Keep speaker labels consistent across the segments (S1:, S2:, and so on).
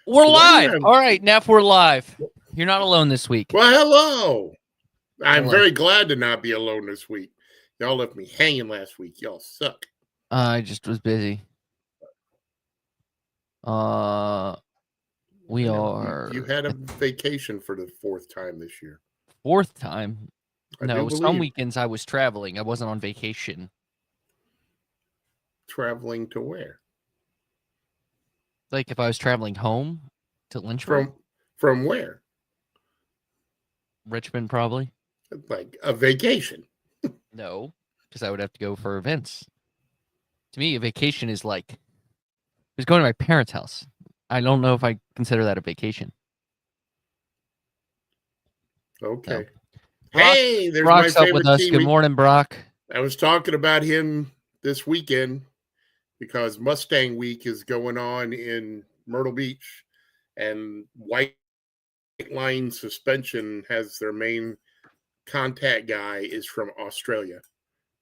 S1: We're live.
S2: have...
S1: All right, Neff, we're live. You're not alone this week.
S2: Well, hello. I'm
S1: Hello.
S2: very glad to not be alone this week. Y'all left me hanging last week. Y'all suck.
S1: I just was busy. We are.
S2: You had a vacation for the fourth time this year.
S1: Fourth time? No, some
S2: believe.
S1: weekends I was traveling. I wasn't on vacation.
S2: Traveling to where?
S1: Like if I was traveling home to Lynchburg.
S2: From where?
S1: Richmond, probably.
S2: Like a vacation.
S1: No, because I would have to go for events. To me, a vacation is like just going to my parents' house. I don't know if I consider that a vacation.
S2: Okay.
S1: Brock,
S2: Hey, there's
S1: Brock's
S2: my
S1: up
S2: favorite
S1: with us.
S2: team.
S1: Good morning, Brock.
S2: I was talking about him this weekend because Mustang Week is going on in Myrtle Beach, and White Line Suspension has their main contact guy is from Australia.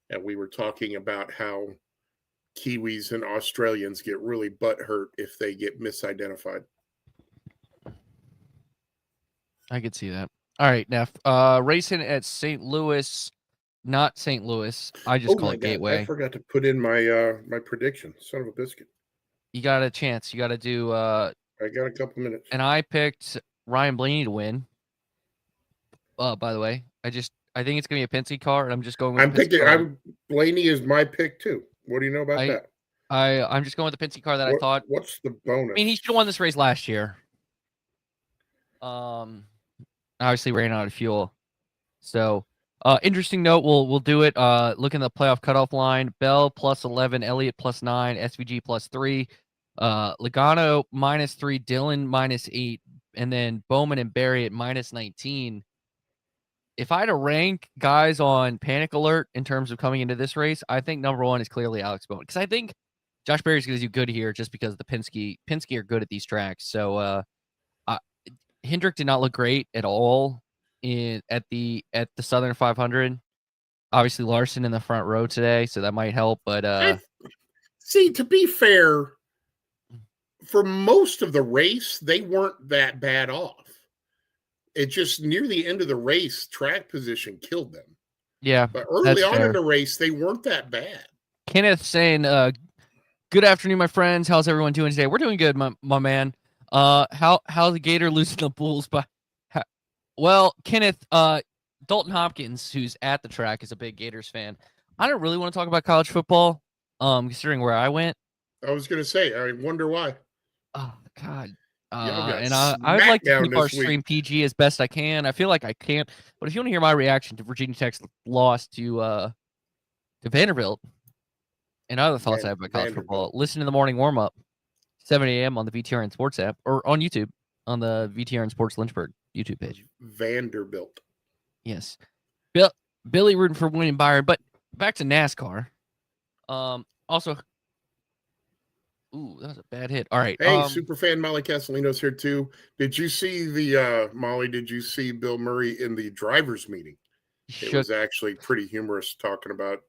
S2: And we were talking about how Kiwis and Australians get really butthurt if they get misidentified.
S1: I could see that. All right, Neff. Racing at St. Louis, not St. Louis. I just call it Gateway.
S2: I forgot to put in my my prediction. Son of a biscuit.
S1: You got a chance. You got to do.
S2: I got a couple minutes.
S1: And I picked Ryan Blaney to win. By the way, I think it's gonna be a Penske car, and I'm just going with.
S2: Blaney is my pick too. What do you know about that?
S1: I'm just going with the Penske car that I thought.
S2: What's the bonus?
S1: I mean, he should have won this race last year. Obviously ran out of fuel. So, interesting note. We'll do it. Look in the playoff cutoff line. Bell plus 11, Elliott plus 9, SVG plus 3, Logano minus 3, Dillon minus 8, and then Bowman and Barry at minus 19. If I had to rank guys on panic alert in terms of coming into this race, I think number one is clearly Alex Bowman, because I think Josh Berry's going to do good here just because the Penske are good at these tracks. So Hendrick did not look great at all at the Southern 500. Obviously Larson in the front row today, so that might help. But
S2: see, to be fair, for most of the race, they weren't that bad off. It just near the end of the race, track position killed them.
S1: Yeah,
S2: but early on in the race, they weren't that bad.
S1: Kenneth saying, "Good afternoon, my friends. How's everyone doing today? We're doing good, my man. How the Gator losing the Bulls? Well, Kenneth, Dalton Hopkins, who's at the track, is a big Gators fan. I don't really want to talk about college football, considering where I went.
S2: I was going to say, I wonder why.
S1: Oh God. And I would like to keep our stream PG as best I can. I feel like I can't, but if you want to hear my reaction to Virginia Tech's loss to Vanderbilt and other thoughts I have about college football, listen to the morning warm up, 7 a.m. on the VTRN Sports app or on YouTube on the VTRN Sports Lynchburg YouTube page.
S2: Vanderbilt.
S1: Yes, Billy rooting for winning Byron, but back to NASCAR. Also. Ooh, that was a bad hit. All right.
S2: Hey, superfan Molly Castellino's here too. Did you see the Molly? Did you see Bill Murray in the drivers' meeting? It was actually pretty humorous talking about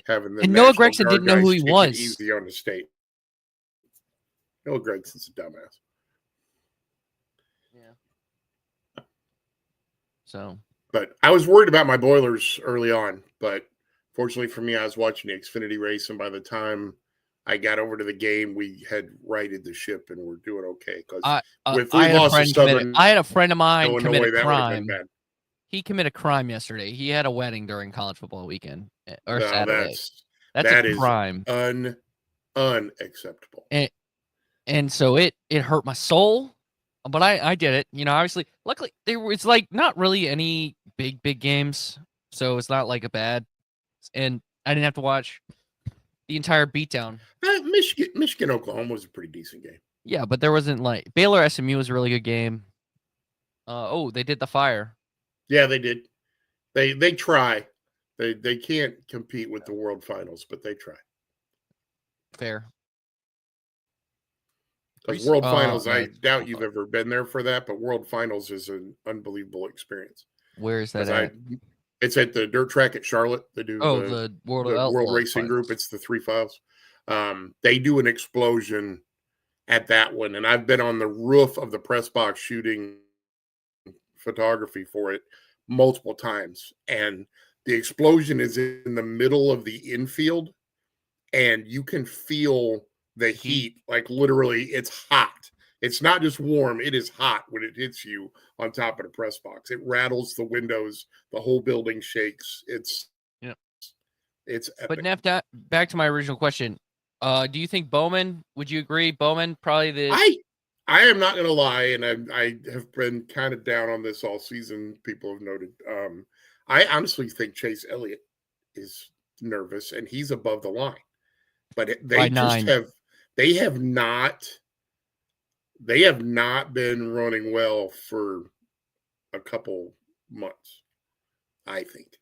S2: having the.
S1: And Noah Gregson didn't know who he was.
S2: Easy on the state. Noah Gregson's a dumbass.
S1: Yeah. So.
S2: But I was worried about my boilers early on, but fortunately for me, I was watching the Xfinity race, and by the time I got over to the game, we had righted the ship and we're doing okay. Because
S1: I had a friend of mine commit a crime. He committed a crime yesterday. He had a wedding during college football weekend or Saturday. That's a crime.
S2: Unacceptable.
S1: And so it hurt my soul, but I did it. You know, obviously, luckily it's like not really any big games, so it's not like a bad. And I didn't have to watch the entire beatdown.
S2: Michigan, Oklahoma was a pretty decent game.
S1: Yeah, but there wasn't like Baylor SMU was a really good game. They did the fire.
S2: Yeah, they did. They try. They can't compete with the World Finals, but they try.
S1: Fair.
S2: Because World Finals, I doubt you've ever been there for that, but World Finals is an unbelievable experience.
S1: Where is that at?
S2: It's at the dirt track at Charlotte. They do
S1: the World
S2: Racing Group. It's the 3 files. They do an explosion at that one, and I've been on the roof of the press box shooting photography for it multiple times. And the explosion is in the middle of the infield, and you can feel the heat. Like literally, it's hot. It's not just warm, it is hot when it hits you on top of the press box. It rattles the windows, the whole building shakes. It's epic.
S1: But Neff, back to my original question. Do you think Bowman, would you agree? Bowman, probably
S2: I am not going to lie, and I have been kind of down on this all season. People have noted. I honestly think Chase Elliott is nervous, and he's above the line. But they have not been running well for a couple months, I think.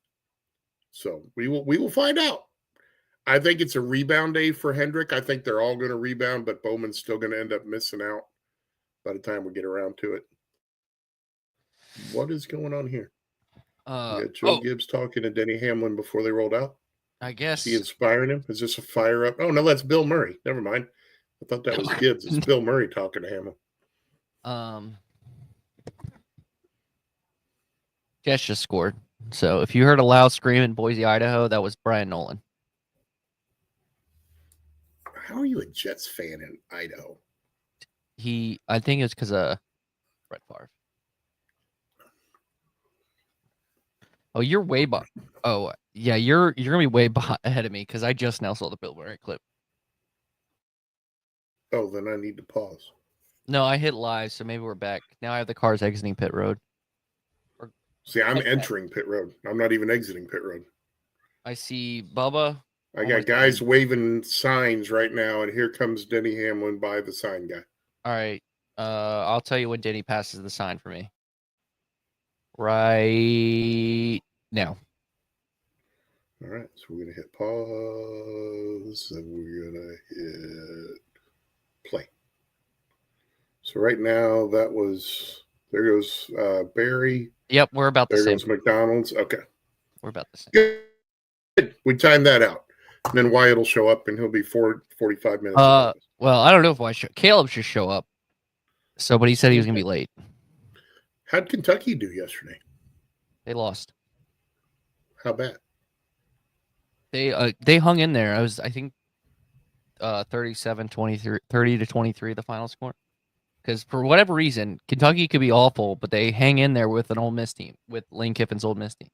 S2: So we will find out. I think it's a rebound day for Hendrick. I think they're all going to rebound, but Bowman's still going to end up missing out by the time we get around to it. What is going on here? We got Joe Gibbs talking to Denny Hamlin before they rolled out.
S1: I guess.
S2: Is he inspiring him? Is this a fire up? Oh, no, that's Bill Murray. Never mind. I thought that was Gibbs. It's Bill Murray talking to Hamlin.
S1: Jets just scored. So if you heard a loud scream in Boise, Idaho, that was Brian Nolan.
S2: How are you a Jets fan in Idaho?
S1: I think it's because of Brett Favre. Oh, you're way behind. Oh, yeah, you're gonna be way ahead of me because I just now saw the Bill Murray clip.
S2: Oh, then I need to pause.
S1: No, I hit live, so maybe we're back. Now I have the cars exiting pit road.
S2: See, I'm entering pit road. I'm not even exiting pit road.
S1: I see Bubba.
S2: I got guys waving signs right now, and here comes Denny Hamlin by the sign guy.
S1: All right. I'll tell you when Denny passes the sign for me. Right now.
S2: All right. So we're going to hit pause, and we're going to hit play. So right now, there goes Barry.
S1: Yep, we're about the same.
S2: There goes McDonald's. Okay.
S1: We're about the same.
S2: Good. We timed that out. And then Wyatt will show up, and he'll be 45 minutes.
S1: Well, I don't know if Caleb should show up. So, but he said he was going to be late.
S2: How'd Kentucky do yesterday?
S1: They lost.
S2: How bad?
S1: They hung in there. I think 37-23, 30-23 the final score. Because for whatever reason, Kentucky could be awful, but they hang in there with an Ole Miss team, with Lane Kiffin's Ole Miss team.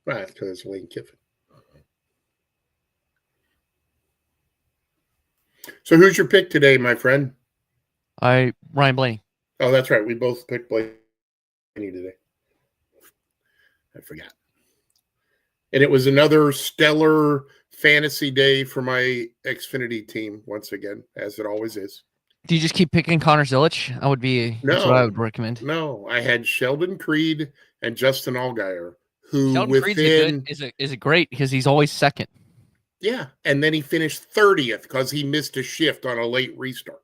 S2: Right, because it's Lane Kiffin. So who's your pick today, my friend?
S1: Ryan Blaney.
S2: Oh, that's right. We both picked Blaney today. I forgot. And it was another stellar fantasy day for my Xfinity team once again, as it always is.
S1: Do you just keep picking Connor Zilich? That's what I would recommend.
S2: No, I had Sheldon Creed and Justin Allgaier, who
S1: Sheldon Creed's is it great because he's always second.
S2: Yeah, and then he finished 30th because he missed a shift on a late restart.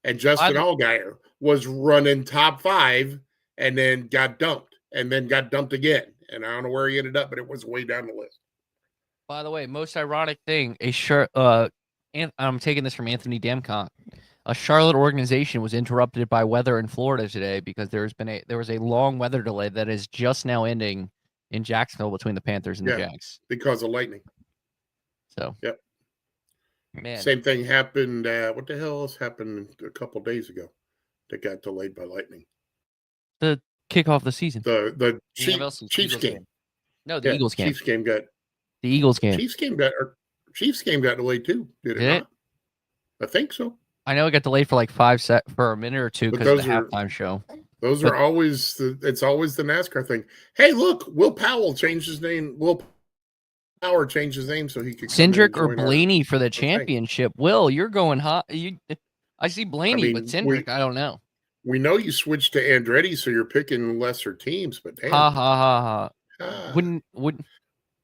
S2: And Justin Allgaier was running top 5 and then got dumped and then got dumped again. And I don't know where he ended up, but it was way down the list.
S1: By the way, most ironic thing, I'm taking this from Anthony Damcock. A Charlotte organization was interrupted by weather in Florida today because there was a long weather delay that is just now ending in Jacksonville between the Panthers and the Jags.
S2: Because of lightning.
S1: So,
S2: yep.
S1: Man.
S2: Same thing happened. What the hell else happened a couple days ago that got delayed by lightning?
S1: The kickoff of the season.
S2: The Chiefs game.
S1: No, the Eagles game.
S2: Chiefs game got.
S1: The Eagles game.
S2: Chiefs game got delayed too. Did it not? I think so.
S1: I know it got delayed for like for a minute or two because of the halftime show.
S2: Those are always it's always the NASCAR thing. Hey, look, Will Powell changed his name. Will Power changed his name so he could.
S1: Cindric or Blaney for the championship. Will, you're going hot. I see Blaney, but Cindric, I don't know.
S2: We know you switched to Andretti, so you're picking lesser teams. But damn,
S1: Wouldn't.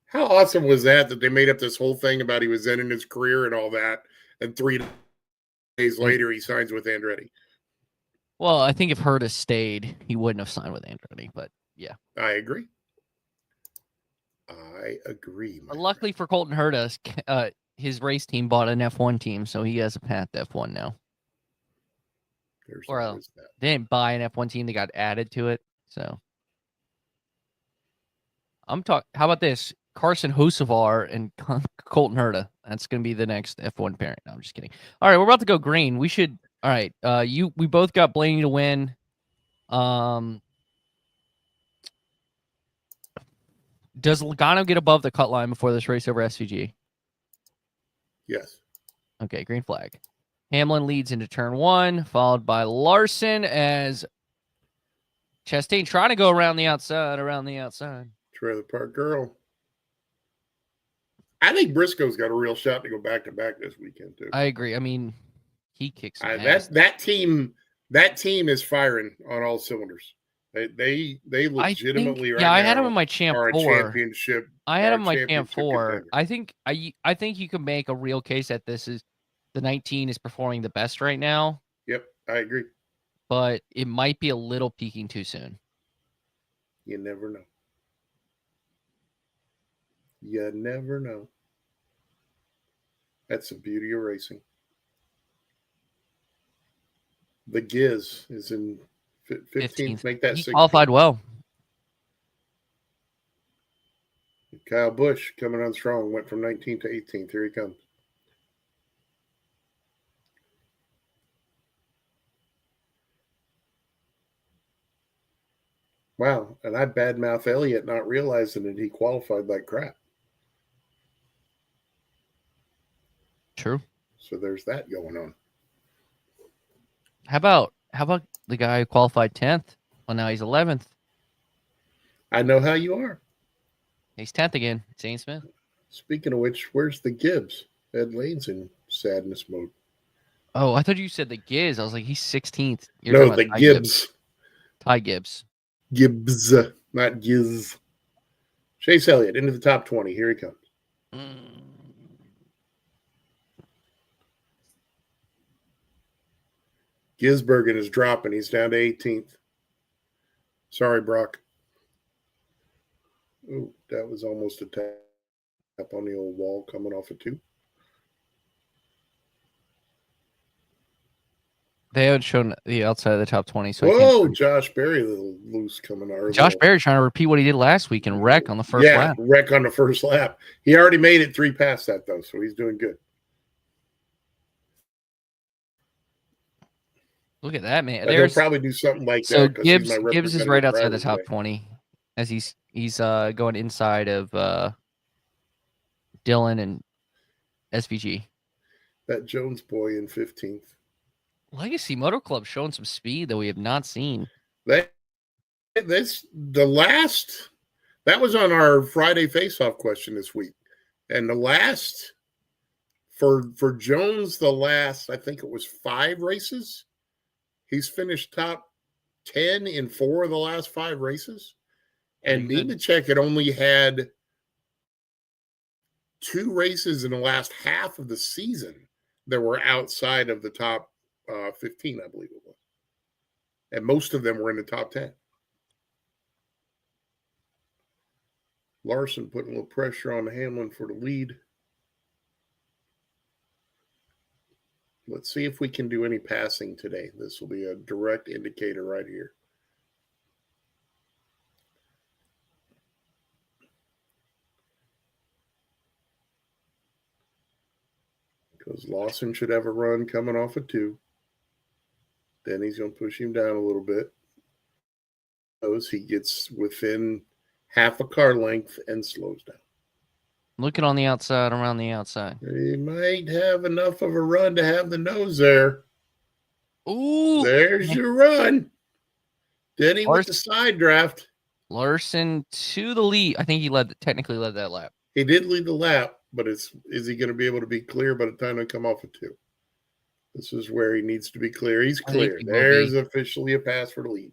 S2: How awesome was that they made up this whole thing about he was ending his career and all that, and 3 days later he signs with Andretti.
S1: Well, I think if Hurta stayed, he wouldn't have signed with Andretti. But yeah,
S2: I agree.
S1: But luckily for Colton Hurta, his race team bought an F1 team, so he has a path to F1 now.
S2: There's
S1: Or
S2: always that.
S1: they didn't buy an F1 team; they got added to it. So I'm talking. How about this? Carson Hocevar and Colton Herta. That's going to be the next F1 pairing. No, I'm just kidding. All right, we're about to go green. We should. All right. We both got Blaney to win. Does Logano get above the cut line before this race over SVG?
S2: Yes.
S1: Okay, green flag. Hamlin leads into turn 1, followed by Larson as Chastain trying to go around the outside.
S2: Trailer Park Girl. I think Briscoe's got a real shot to go back to back this weekend too.
S1: I agree. I mean, he kicks ass.
S2: That team is firing on all cylinders. They legitimately
S1: I had him in my champ
S2: are a
S1: 4.
S2: championship.
S1: I had him in my champ 4.
S2: Contender.
S1: I think you can make a real case that this is the 19 is performing the best right now.
S2: Yep, I agree.
S1: But it might be a little peaking too soon.
S2: You never know. You never know. That's the beauty of racing. The Giz is in 15th. Make that 16th.
S1: He qualified well.
S2: Kyle Busch coming on strong. Went from 19th to 18th. Here he comes. Wow. And I badmouth Elliott not realizing that he qualified like crap.
S1: True.
S2: So there's that going on.
S1: How about the guy who qualified 10th? Well, now he's 11th.
S2: I know how you are.
S1: He's 10th again. Zane Smith.
S2: Speaking of which, where's the Gibbs? Ed Lane's in sadness mode.
S1: Oh, I thought you said the Giz. I was like, he's 16th.
S2: No, the Gibbs.
S1: Ty Gibbs.
S2: Gibbs, not Giz. Chase Elliott into the top 20. Here he comes. Gisbergen is dropping. He's down to 18th. Sorry, Brock. Ooh, that was almost a tap on the old wall coming off of 2.
S1: They haven't shown the outside of the top 20. So
S2: whoa, Josh Berry, a little loose coming out.
S1: Josh Berry trying to repeat what he did last week and wreck on the first lap.
S2: Yeah, wreck on the first lap. He already made it 3 past that, though, so he's doing good.
S1: Look at that, man.
S2: He'll probably do something like
S1: so
S2: that.
S1: Gibbs is right outside the top 20 as he's going inside of Dylan and SVG.
S2: That Jones boy in 15th.
S1: Legacy Motor Club showing some speed that we have not seen.
S2: That was on our Friday face-off question this week. And the last for Jones, the last, I think it was 5 races. He's finished top 10 in 4 of the last 5 races. And Nemechek had only had 2 races in the last half of the season that were outside of the top 15, I believe it was. And most of them were in the top 10. Larson putting a little pressure on Hamlin for the lead. Let's see if we can do any passing today. This will be a direct indicator right here. Because Lawson should have a run coming off of 2. Then he's going to push him down a little bit. He gets within half a car length and slows down.
S1: Looking on the outside, around the outside.
S2: He might have enough of a run to have the nose there.
S1: Ooh.
S2: There's your run. Denny with the side draft.
S1: Larson to the lead. I think he technically led that lap.
S2: He did lead the lap, but is he going to be able to be clear by the time they come off of 2? This is where he needs to be clear. He's clear. There's officially a pass for the lead.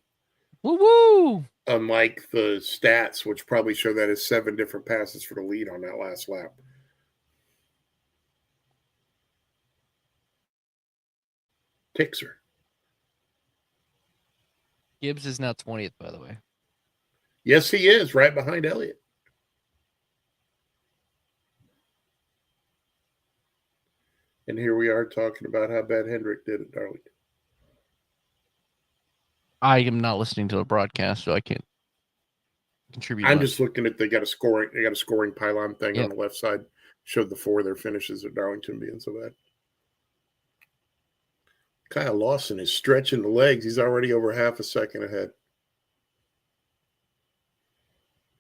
S1: Woo-woo!
S2: Unlike the stats, which probably show that as 7 different passes for the lead on that last lap. Tixer.
S1: Gibbs is now 20th, by the way.
S2: Yes, he is, right behind Elliott. And here we are talking about how bad Hendrick did it, darling.
S1: I am not listening to the broadcast, so I can't contribute
S2: I'm
S1: much.
S2: just looking at they got a scoring pylon thing on
S1: Yep.
S2: the left side. Showed the 4 of their finishes at Darlington being so bad. Kyle Lawson is stretching the legs. He's already over half a second ahead.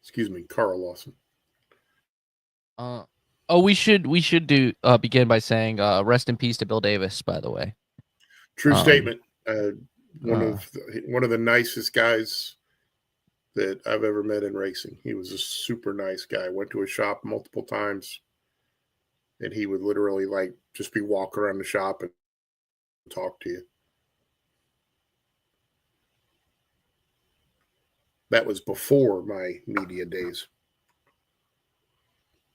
S2: Excuse me, Carl Lawson.
S1: We should do begin by saying rest in peace to Bill Davis, by the way.
S2: True statement. One
S1: uh,
S2: of the nicest guys that I've ever met in racing. He was a super nice guy. Went to his shop multiple times, and he would literally like just be walking around the shop and talk to you. That was before my media days.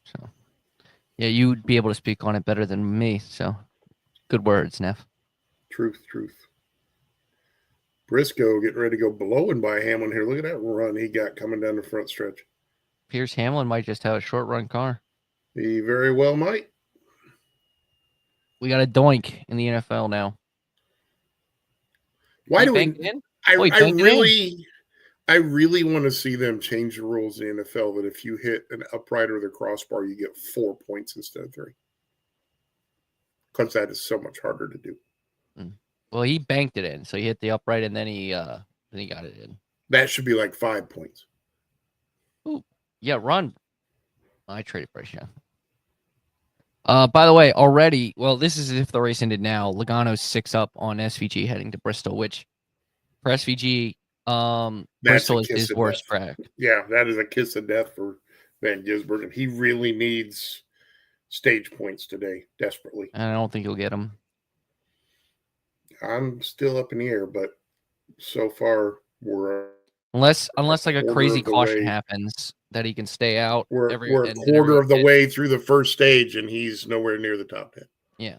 S1: So, yeah, you would be able to speak on it better than me. So, good words, Neff.
S2: Truth. Briscoe getting ready to go blowing by Hamlin here. Look at that run he got coming down the front stretch.
S1: Pierce Hamlin might just have a short run car.
S2: He very well might.
S1: We got a doink in the NFL now.
S2: Why do we? I really want to see them change the rules in the NFL that if you hit an upright or the crossbar, you get 4 points instead of 3. Because that is so much harder to do.
S1: Well, he banked it in, so he hit the upright and then he got it in.
S2: That should be like 5 points.
S1: Ooh, yeah, run. I traded for you. By the way, already, well, this is if the race ended now. Logano's 6 up on SVG heading to Bristol, which for SVG, Bristol is his worst track.
S2: Yeah, that is a kiss of death for Van Gisbergen. And he really needs stage points today, desperately.
S1: And I don't think he'll get them.
S2: I'm still up in the air, but so far we're
S1: unless like a crazy caution happens that he can stay out.
S2: We're a quarter of the way through the first stage, and he's nowhere near the top 10.
S1: Yeah.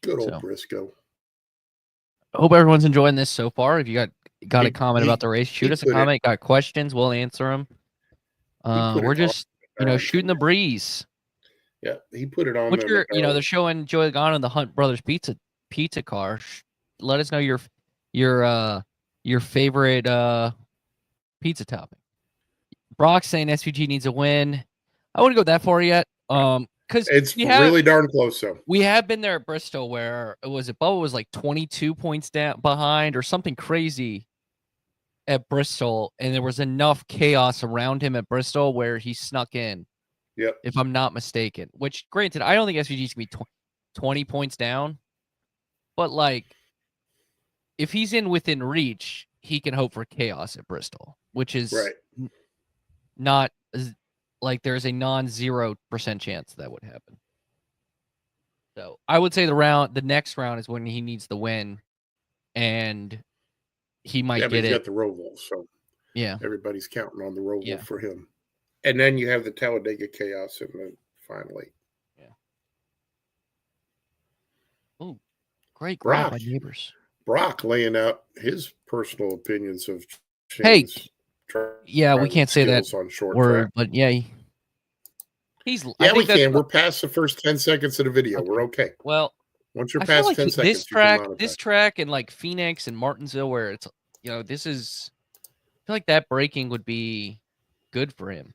S2: Good old Briscoe.
S1: I hope everyone's enjoying this so far. If you got a comment about the race, shoot us a comment. Got questions, we'll answer them. We're just shooting the breeze.
S2: Yeah, he put it on.
S1: What's your they're showing Joey Logano in the Hunt Brothers pizza car. Let us know your favorite pizza topping. Brock's saying SVG needs a win. I wouldn't go that far yet. Because
S2: it's really darn close. So
S1: we have been there at Bristol where Bubba was like 22 points down behind or something crazy at Bristol, and there was enough chaos around him at Bristol where he snuck in.
S2: Yep.
S1: If I'm not mistaken. Which, granted, I don't think SVG's gonna be 20 points down, but like, if he's within reach, he can hope for chaos at Bristol, which is not like there's a non-0% chance that would happen. So I would say the next round is when he needs the win, and he might get it.
S2: He's got the Roval, so
S1: yeah,
S2: everybody's counting on the Roval for him. And then you have the Talladega chaos in the final 8.
S1: Yeah. Oh, great grab by neighbors.
S2: Brock laying out his personal opinions of
S1: Shane's we can't say that
S2: on short
S1: word,
S2: track.
S1: but yeah,
S2: we can. We're past the first 10 seconds of the video. Okay. We're okay.
S1: Well,
S2: once you're past 10 seconds,
S1: this track and like Phoenix and Martinsville, where it's this is, I feel like that braking would be good for him.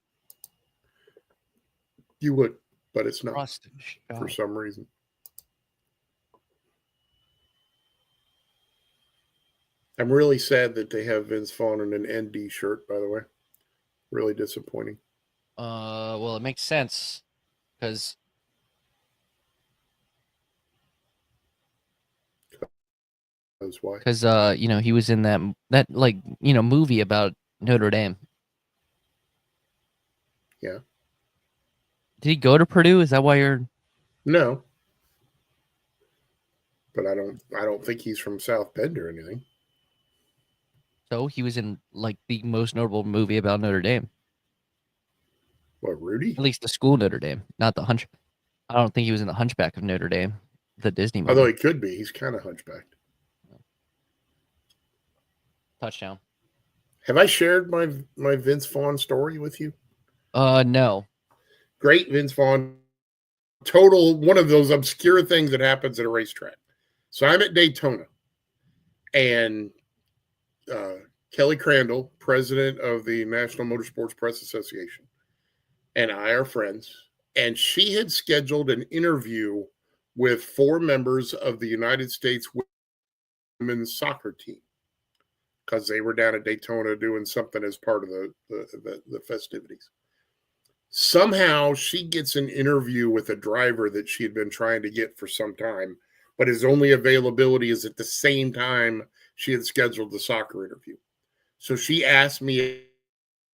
S2: You would, but it's not for some reason. I'm really sad that they have Vince Vaughn in an ND shirt, by the way. Really disappointing.
S1: Well, it makes sense because
S2: why?
S1: Because he was in that like movie about Notre Dame.
S2: Yeah.
S1: Did he go to Purdue? Is that why you're?
S2: No. But I don't think he's from South Bend or anything.
S1: So he was in like the most notable movie about Notre Dame.
S2: What, Rudy?
S1: At least the school Notre Dame, not the Hunch. I don't think he was in the Hunchback of Notre Dame, the Disney movie.
S2: Although he could be. He's kind of hunchbacked.
S1: Touchdown.
S2: Have I shared my Vince Vaughn story with you?
S1: No.
S2: Great Vince Vaughn. Total one of those obscure things that happens at a racetrack. So I'm at Daytona, and Kelly Crandall, president of the National Motorsports Press Association, and I are friends. And she had scheduled an interview with 4 members of the United States women's soccer team because they were down at Daytona doing something as part of the festivities. Somehow she gets an interview with a driver that she had been trying to get for some time, but his only availability is at the same time she had scheduled the soccer interview. So she asked me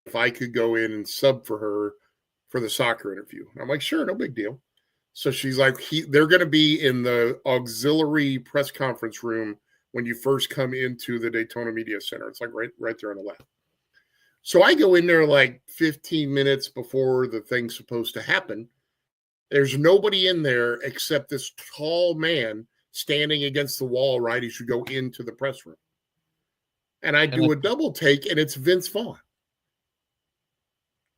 S2: if I could go in and sub for her for the soccer interview. I'm like, sure, no big deal. So she's like, they're going to be in the auxiliary press conference room when you first come into the Daytona Media Center. It's like right there on the left. So I go in there like 15 minutes before the thing's supposed to happen. There's nobody in there except this tall man standing against the wall right as you go into the press room. And I do a double take, and it's Vince Vaughn.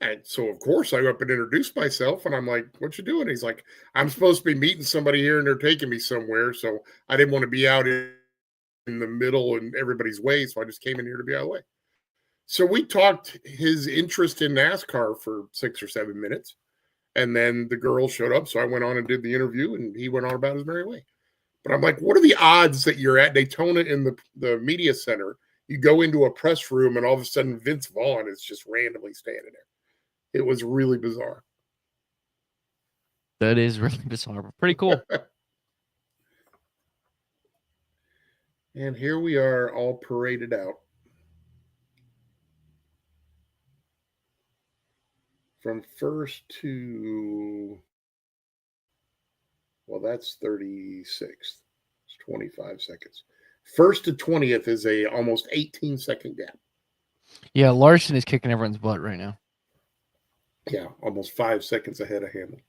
S2: And so, of course, I go up and introduce myself, and I'm like, what you doing? He's like, I'm supposed to be meeting somebody here, and they're taking me somewhere, so I didn't want to be out in the middle and everybody's way, so I just came in here to be out of the way. So we talked his interest in NASCAR for 6 or 7 minutes, and then the girl showed up, so I went on and did the interview, and he went on about his merry way. But I'm like, what are the odds that you're at Daytona in the media center, you go into a press room, and all of a sudden Vince Vaughn is just randomly standing there? It was really bizarre.
S1: That is really bizarre, but pretty cool.
S2: And here we are, all paraded out. From first to, well, that's 36th. It's 25 seconds. First to 20th is a almost 18-second gap.
S1: Yeah, Larson is kicking everyone's butt right now.
S2: Yeah, almost 5 seconds ahead of Hamlin.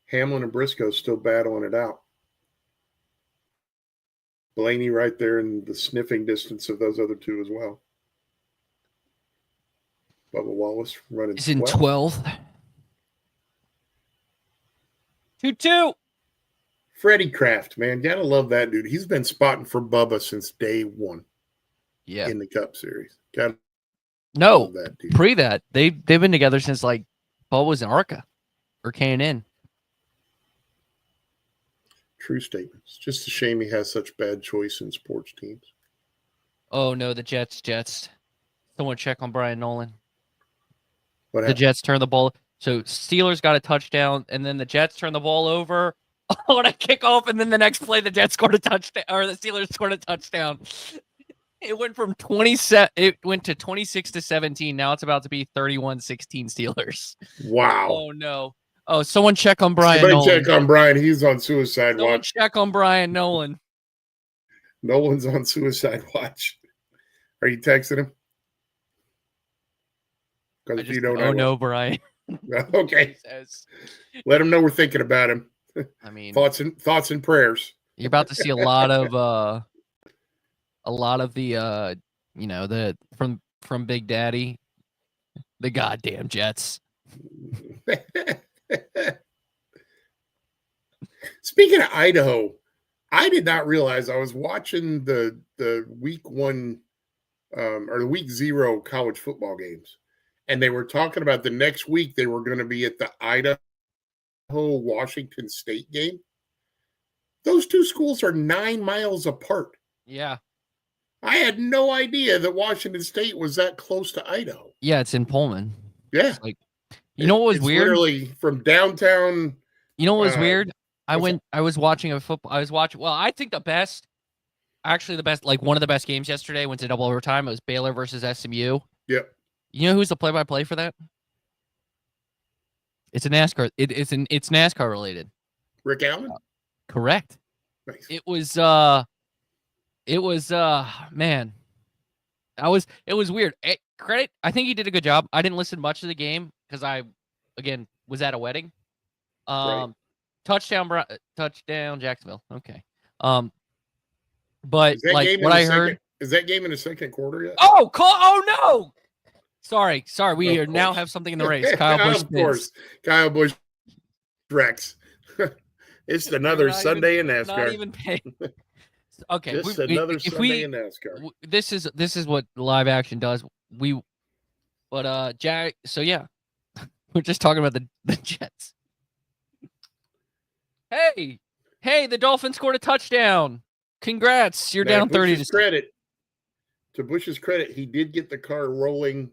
S2: Hamlin and Briscoe still battling it out. Blaney right there in the sniffing distance of those other two as well. Bubba Wallace running.
S1: He's in 12th. 2-2.
S2: Freddie Kraft, man, gotta love that dude. He's been spotting for Bubba since day one.
S1: Yeah,
S2: in the Cup Series. Gotta
S1: no,
S2: love that dude.
S1: pre that they've been together since like Bubba was in ARCA or K&N.
S2: True statements. Just a shame he has such bad choice in sports teams.
S1: Oh no, the Jets. Someone check on Brian Nolan.
S2: What
S1: the
S2: happened?
S1: Jets turn the ball. So Steelers got a touchdown, and then the Jets turn the ball over on a kickoff, and then the next play the Jets scored a touchdown, or the Steelers scored a touchdown. It went from 27. It went to 26-17. Now it's about to be 31-16 Steelers.
S2: Wow.
S1: Oh no. Oh, someone check on Brian
S2: Somebody
S1: Nolan.
S2: check on Brian. He's on suicide
S1: Someone
S2: watch.
S1: check on Brian Nolan.
S2: Nolan's on suicide watch. Are you texting him? Because if you don't know.
S1: Oh no, Brian.
S2: Okay. Let him know we're thinking about him.
S1: I mean,
S2: thoughts and prayers.
S1: You're about to see a lot of the the from Big Daddy, the goddamn Jets.
S2: Speaking of Idaho, I did not realize I was watching the week 1 or the week 0 college football games, and they were talking about the next week they were going to be at the Idaho-Washington State game. Those two schools are 9 miles apart.
S1: Yeah.
S2: I had no idea that Washington State was that close to Idaho.
S1: Yeah, it's in Pullman.
S2: Yeah.
S1: It's like, what was weird?
S2: Literally from downtown.
S1: You know what was weird? I was watching I think the best, like one of the best games yesterday went to double overtime. It was Baylor versus SMU.
S2: Yep.
S1: You know who's the play-by-play for that? It's a NASCAR. It's NASCAR related.
S2: Rick Allen?
S1: Correct.
S2: Nice.
S1: It was man. It was weird. Credit. I think he did a good job. I didn't listen much to the game because I was at a wedding.
S2: Right.
S1: Touchdown Jacksonville. Okay. But like what I heard,
S2: is that game in the second quarter yet?
S1: Oh no! Sorry. We
S2: Of
S1: now
S2: course.
S1: have something in the race. Kyle Busch.
S2: Of course. Kyle Busch Rex. It's another Sunday in NASCAR.
S1: Not even pay. Okay,
S2: Just another Sunday in NASCAR.
S1: This is what live action does. Jack. So yeah, we're just talking about the Jets. Hey, the Dolphins scored a touchdown. Congrats, you're down 30
S2: to Bush's credit, he did get the car rolling.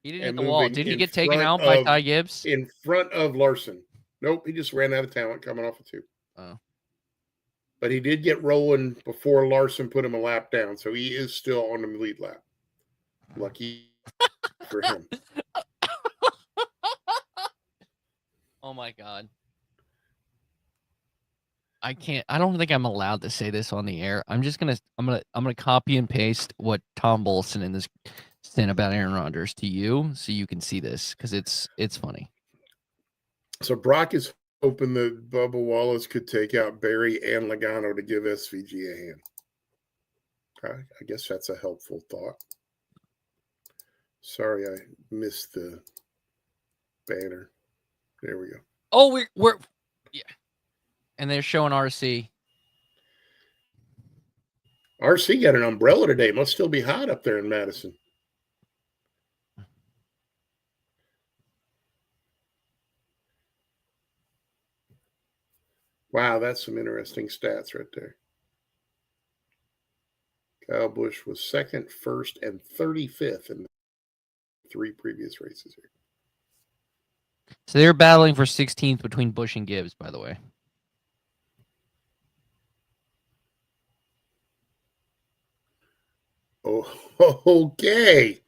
S1: He didn't hit the wall. Did he get taken out by Ty Gibbs?
S2: In front of Larson. Nope, he just ran out of talent coming off of 2.
S1: Oh.
S2: But he did get rolling before Larson put him a lap down, so he is still on the lead lap. Lucky for him.
S1: Oh my God. I don't think I'm allowed to say this on the air. I'm gonna copy and paste what Tom Bolson in this sent about Aaron Rodgers to you so you can see this because it's funny.
S2: So Brock is hoping that Bubba Wallace could take out Barry and Logano to give SVG a hand. I guess that's a helpful thought. Sorry, I missed the banner. There we go.
S1: Oh, we're yeah. And they're showing RC.
S2: RC got an umbrella today. Must still be hot up there in Madison. Wow, that's some interesting stats right there. Kyle Busch was second, first, and 35th in the 3 previous races here.
S1: So they're battling for 16th between Busch and Gibbs, by the way.
S2: Oh, okay.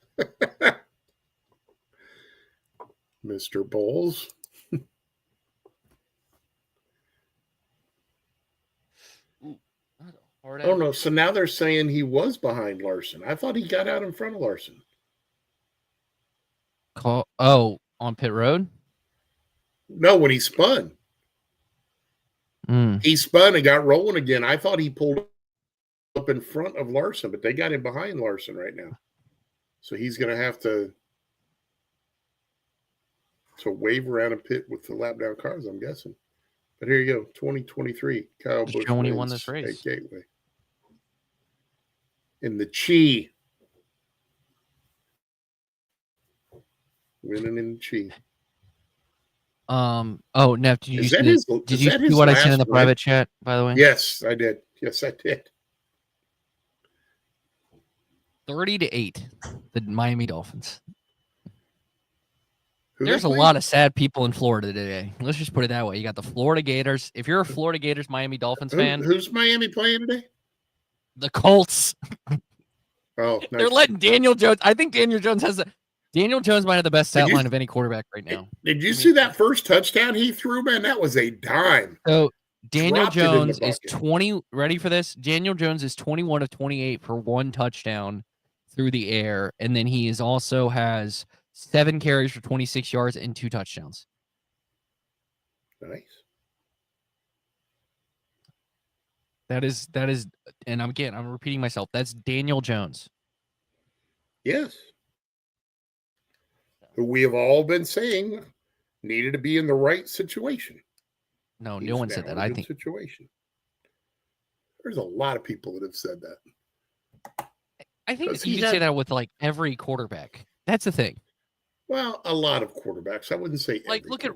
S2: Mr. Bowles. Oh, no. So now they're saying he was behind Larson. I thought he got out in front of Larson.
S1: On pit road?
S2: No, when he spun. He spun and got rolling again. I thought he pulled up in front of Larson, but they got him behind Larson right now. So he's going to have to wave around a pit with the lap down cars, I'm guessing. But here you go, 2023. Kyle Busch
S1: when he won this race
S2: at Gateway. In the Chi. Winning in the Chi.
S1: Neff, did you see what I sent in the private chat, by the way?
S2: Yes, I did.
S1: 30-8, the Miami Dolphins. There's a lot of sad people in Florida today. Let's just put it that way. You got the Florida Gators. If you're a Florida Gators Miami Dolphins fan,
S2: who's Miami playing today?
S1: The Colts.
S2: Oh, nice.
S1: They're letting Daniel Jones. I think Daniel Jones might have the best stat line of any quarterback right now.
S2: Did you see that first touchdown he threw, man? That was a dime.
S1: So Daniel Jones is 20. Ready for this? Daniel Jones is 21 of 28 for 1 touchdown through the air, and then he also has 7 carries for 26 yards and 2 touchdowns.
S2: Nice.
S1: That is, and I'm repeating myself. That's Daniel Jones.
S2: Yes. Who we have all been saying needed to be in the right situation.
S1: No one said that. I think
S2: situation. There's a lot of people that have said that.
S1: I think you can say that with like every quarterback. That's the thing.
S2: Well, a lot of quarterbacks. I wouldn't say
S1: look at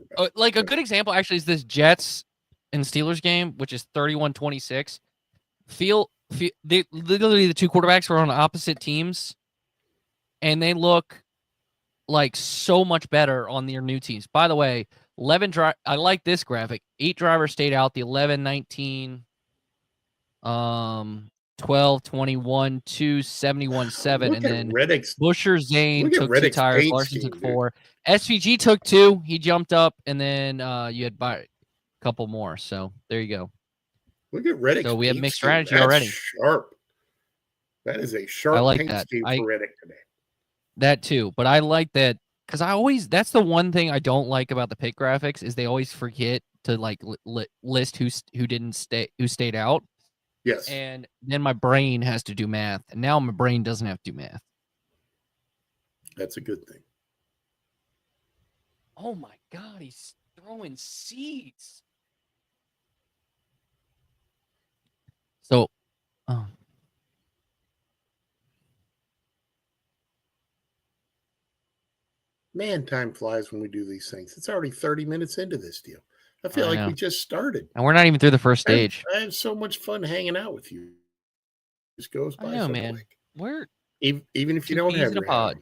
S1: a good example actually is this Jets and Steelers game, which is 31-26. Literally the 2 quarterbacks were on opposite teams, and they look like so much better on their new teams. By the way, I like this graphic. 8 drivers stayed out. The 11, 19, 12, 21, 2, 71, 7, and then Busher Zane took 2 tires. Larson took 4. SVG took 2. He jumped up, and then you had a couple more. So there you go.
S2: Look at Reddick's.
S1: So we have mixed strategy already.
S2: Sharp. That is a sharp paint scheme for Reddick today. That
S1: too, but I like that because that's the one thing I don't like about the pit graphics is they always forget to like list who stayed out.
S2: Yes.
S1: And then my brain has to do math, and now my brain doesn't have to do math.
S2: That's a good thing.
S1: Oh my God, he's throwing seeds. So,
S2: Man, time flies when we do these things. It's already 30 minutes into this deal. I feel like we just started.
S1: And we're not even through the first stage.
S2: I have so much fun hanging out with you. It just goes by so quick.
S1: We're
S2: even if you don't have your hat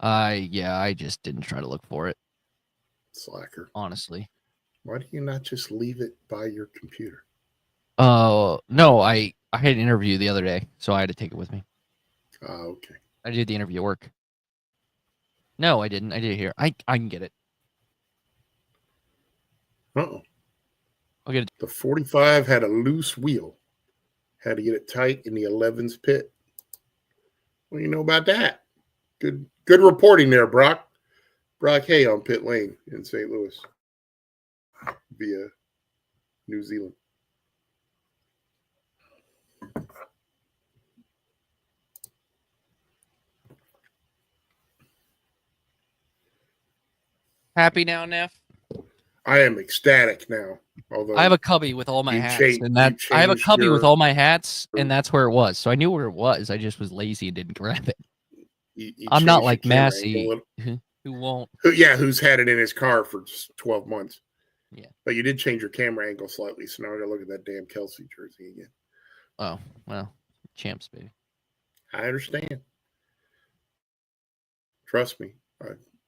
S2: on.
S1: Yeah, I just didn't try to look for it.
S2: Slacker.
S1: Honestly.
S2: Why do you not just leave it by your computer?
S1: No, I had an interview the other day, so I had to take it with me.
S2: Oh, okay.
S1: I did the interview at work. No, I didn't. I did it here. I can get it.
S2: Uh-oh.
S1: I'll get it.
S2: The 45 had a loose wheel. Had to get it tight in the 11's pit. What do you know about that? Good reporting there, Brock. Brock Hay on pit lane in St. Louis via New Zealand.
S1: Happy now, Neff?
S2: I am ecstatic now. Although
S1: I have a cubby with all my hats, and I have a cubby with all my hats, and that's where it was. So I knew where it was. I just was lazy and didn't grab it. I'm not like Massey, who won't.
S2: Who's had it in his car for 12 months.
S1: Yeah.
S2: But you did change your camera angle slightly, so now I got to look at that damn Kelsey jersey again.
S1: Oh, well, champs, baby.
S2: I understand. Trust me.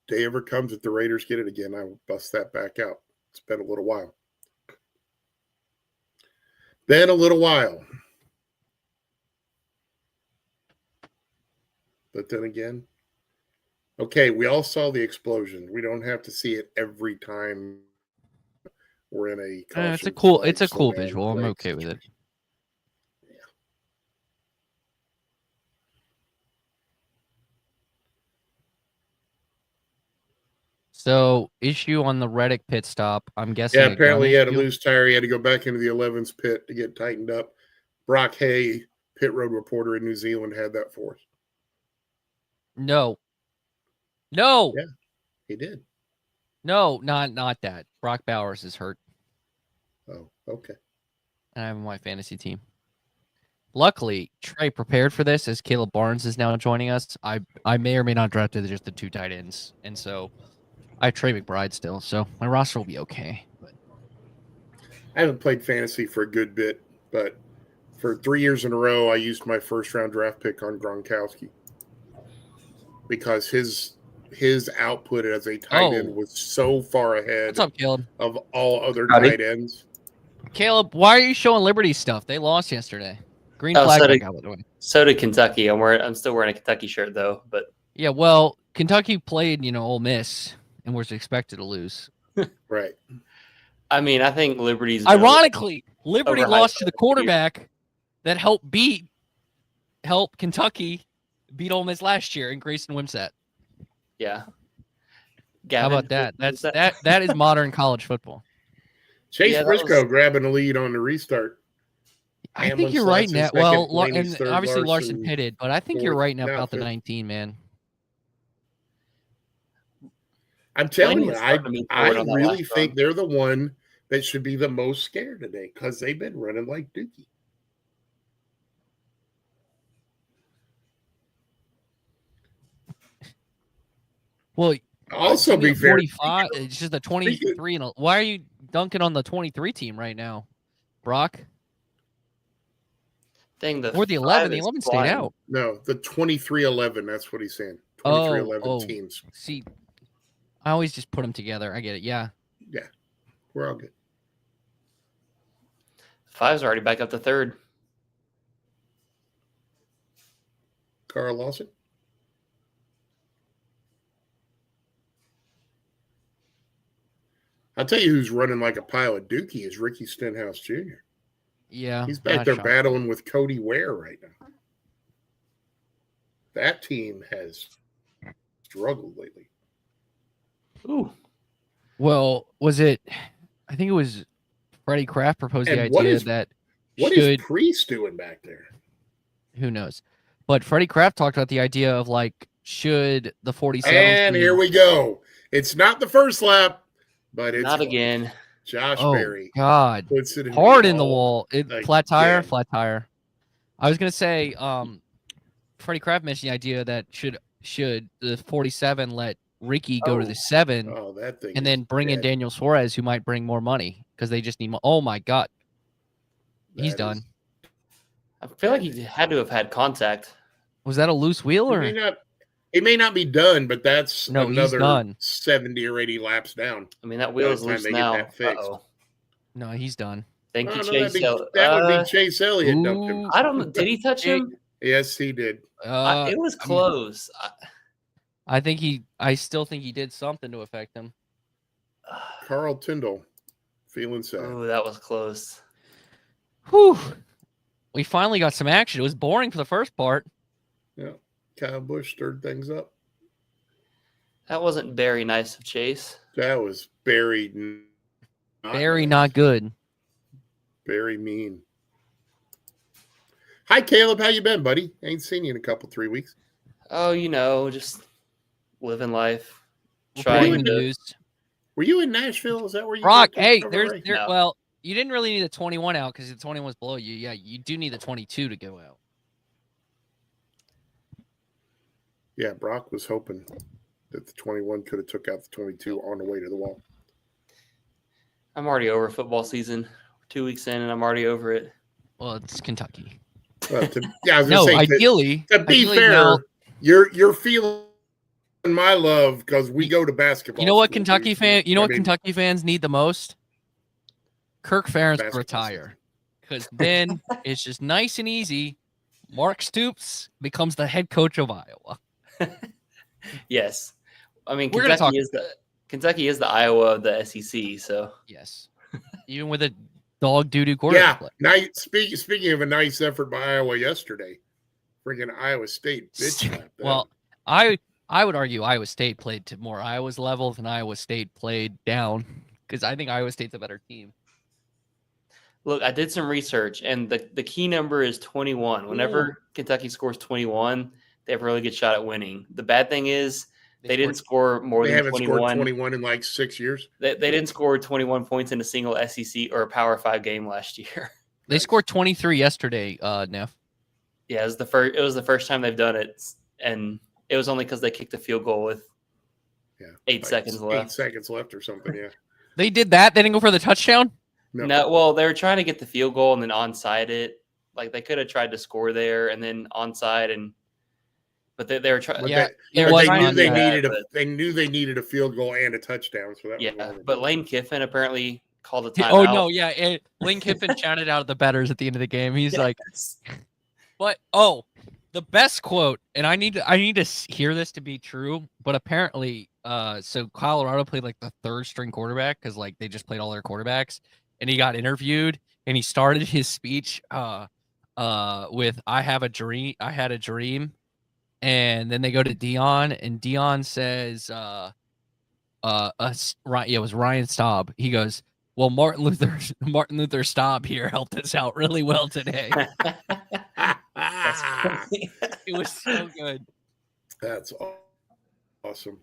S2: Day ever comes that the Raiders get it again, I will bust that back out. It's been a little while. But then again, okay, we all saw the explosion. We don't have to see it every time we're in a
S1: it's a cool visual. I'm okay with it.
S2: Yeah.
S1: So, issue on the Reddick pit stop. I'm guessing.
S2: Yeah, apparently he had a loose tire. He had to go back into the 11's pit to get tightened up. Brock Hay, pit road reporter in New Zealand, had that for us.
S1: No.
S2: Yeah, he did.
S1: No, not that. Brock Bowers is hurt.
S2: Oh, okay.
S1: And I have my fantasy team. Luckily, Trey prepared for this as Caleb Barnes is now joining us. I may or may not draft just the 2 tight ends, and so I have Trey McBride still, so my roster will be okay. But
S2: I haven't played fantasy for a good bit, but for 3 years in a row, I used my first-round draft pick on Gronkowski because his output as a tight end was so far ahead
S1: What's up, Caleb?
S2: of all other tight ends.
S1: Caleb, why are you showing Liberty stuff? They lost yesterday. Green flag back out, by the way.
S3: So did Kentucky. I'm still wearing a Kentucky shirt though, but
S1: yeah, well, Kentucky played, Ole Miss and was expected to lose.
S2: Right.
S3: I mean, I think Liberty's
S1: ironically, Liberty lost to the quarterback that helped Kentucky beat Ole Miss last year in Grayson Wimsatt.
S3: Yeah.
S1: How about that? That is modern college football.
S2: Chase Briscoe grabbing the lead on the restart.
S1: I think you're right now. Well, and obviously Larson pitted, but I think you're right now about the 19, man.
S2: I'm telling you, I really think they're the one that should be the most scared today because they've been running like Dookie.
S1: Well,
S2: also be
S1: 45. It's just the 23. Why are you dunking on the 23 team right now, Brock? Or the 11. The 11 stayed out.
S2: No, the 23-11. That's what he's saying. 23-11 teams.
S1: See, I always just put them together. I get it. Yeah.
S2: Yeah. We're all good.
S3: 5's already back up to 3rd.
S2: Carl Lawson. I'll tell you who's running like a pile of Dookie is Ricky Stenhouse Jr.
S1: Yeah.
S2: He's back there battling with Cody Ware right now. That team has struggled lately.
S3: Ooh.
S1: Well, was it? I think it was Freddie Kraft proposed the idea that
S2: what is Priest doing back there?
S1: Who knows? But Freddie Kraft talked about the idea of like should the 47
S2: And here we go. It's not the first lap, but it's
S3: Not again.
S2: Josh
S1: Oh
S2: Berry
S1: God,
S2: puts it
S1: hard in the wall. Flat tire. I was gonna say, Freddie Kraft mentioned the idea that should the 47 let Ricky go to the 7,
S2: Oh, that thing,
S1: and then bring in Daniel Suarez, who might bring more money because they just need more. Oh my God, he's done.
S3: I feel like he had to have had contact.
S1: Was that a loose wheel or?
S2: It may not be done, but that's
S1: No, he's
S2: another
S1: done.
S2: 70 or 80 laps down.
S3: I mean, that wheel is loose now.
S2: Uh-oh.
S1: No, he's done.
S3: Thank you, Chase.
S2: That would be Chase Elliott dumped him.
S3: I don't know. Did he touch him?
S2: Yes, he did.
S3: It was close.
S1: I still think he did something to affect him.
S2: Carl Tyndall, feeling sad.
S3: Oh, that was close.
S1: Whew. We finally got some action. It was boring for the first part.
S2: Yeah. Kyle Busch stirred things up.
S3: That wasn't very nice of Chase.
S2: That was very
S1: not good.
S2: Very mean. Hi, Caleb. How you been, buddy? Ain't seen you in a couple, 3 weeks.
S3: Oh, just living life.
S1: Trying news.
S2: Were you in Nashville? Is that where you
S1: Brock, hey,
S3: No.
S1: Well, you didn't really need the 21 out because the 21 was below you. Yeah, you do need the 22 to go out.
S2: Yeah, Brock was hoping that the 21 could have took out the 22 on the way to the wall.
S3: I'm already over football season. 2 weeks in, and I'm already over it.
S1: Well, it's Kentucky.
S2: I was gonna say,
S1: ideally,
S2: to be fair,
S1: now,
S2: you're feeling my love because we go to basketball.
S1: You know what Kentucky fans need the most? Kirk Ferentz to retire, because then it's just nice and easy. Mark Stoops becomes the head coach of Iowa.
S3: Yes, I mean Kentucky is the Iowa of the SEC. So
S1: yes, even with a dog doo-doo quarterback.
S2: Yeah. Now, speaking of a nice effort by Iowa yesterday, freaking Iowa State bitch slapped them.
S1: Well, I would argue Iowa State played to more Iowa's level than Iowa State played down, because I think Iowa State's a better team.
S3: Look, I did some research, and the key number is 21. Whenever Kentucky scores 21, they have a really good shot at winning. The bad thing is they didn't score more than 21.
S2: They haven't scored 21 in like 6 years.
S3: They didn't score 21 points in a single SEC or a Power 5 game last year.
S1: They scored 23 yesterday, Neff.
S3: Yeah, it was the first time they've done it, and it was only because they kicked a field goal with 8 seconds left.
S2: 8 seconds left or something, yeah.
S1: They did that? They didn't go for the touchdown?
S3: No, well, they were trying to get the field goal and then onside it. Like, they could have tried to score there and then onside, but they were trying.
S1: Yeah,
S2: they knew they needed a field goal and a touchdown. So
S3: but Lane Kiffin apparently called a timeout.
S1: Oh no, yeah, Lane Kiffin shouted out at the bettors at the end of the game. He's like, "But the best quote," and I need to hear this to be true, but apparently, so Colorado played like the third string quarterback because like they just played all their quarterbacks, and he got interviewed, and he started his speech with "I had a dream," and then they go to Dion, and Dion says, it was Ryan Staub. He goes, "Well, Martin Luther Staub here helped us out really well today." It was so good.
S2: That's awesome.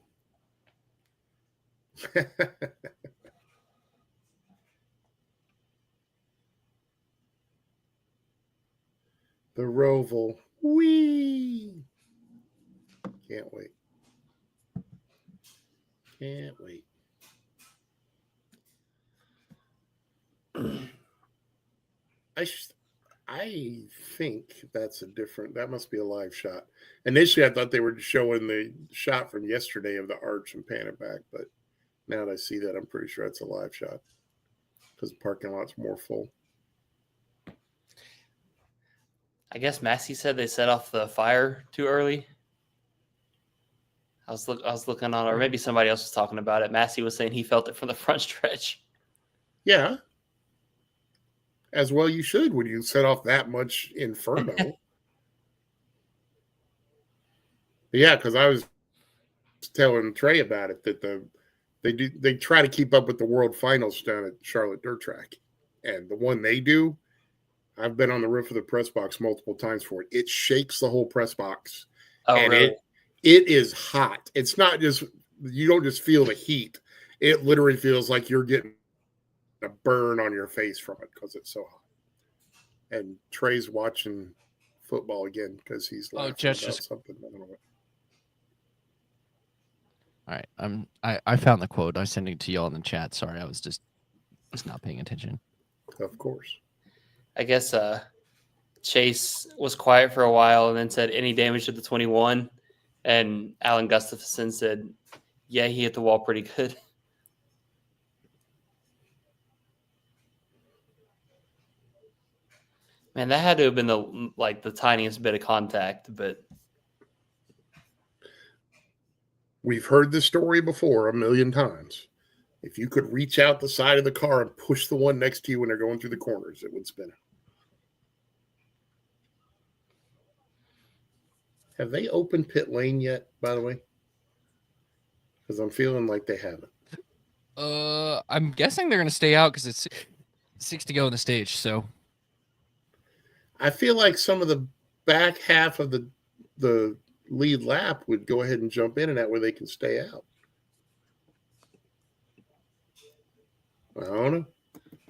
S2: The Roval. Whee! Can't wait. I think that must be a live shot. Initially, I thought they were showing the shot from yesterday of the arch and pan it back, but now that I see that, I'm pretty sure it's a live shot because the parking lot's more full.
S3: I guess Massey said they set off the fire too early. I was looking on, or maybe somebody else was talking about it. Massey was saying he felt it from the front stretch.
S2: Yeah. As well you should when you set off that much inferno. Yeah, because I was telling Trey about it that they try to keep up with the World Finals down at Charlotte Dirt Track. And the one they do, I've been on the roof of the press box multiple times for it. It shakes the whole press box.
S3: Oh, and really?
S2: it is hot. It's not just, you don't just feel the heat. It literally feels like you're getting a burn on your face from it because it's so hot. And Trey's watching football again because he's laughing about something. I don't know what.
S1: All right, I found the quote. I was sending it to y'all in the chat. Sorry, I was just not paying attention.
S2: Of course.
S3: I guess Chase was quiet for a while and then said, "Any damage to the 21?" And Alan Gustafson said, "Yeah, he hit the wall pretty good." Man, that had to have been the tiniest bit of contact, but
S2: we've heard this story before a million times. If you could reach out the side of the car and push the one next to you when they're going through the corners, it would spin it. Have they opened pit lane yet, by the way? Because I'm feeling like they haven't.
S1: I'm guessing they're going to stay out because it's 6 to go in the stage, so.
S2: I feel like some of the back half of the lead lap would go ahead and jump in, and that way they can stay out. I don't know.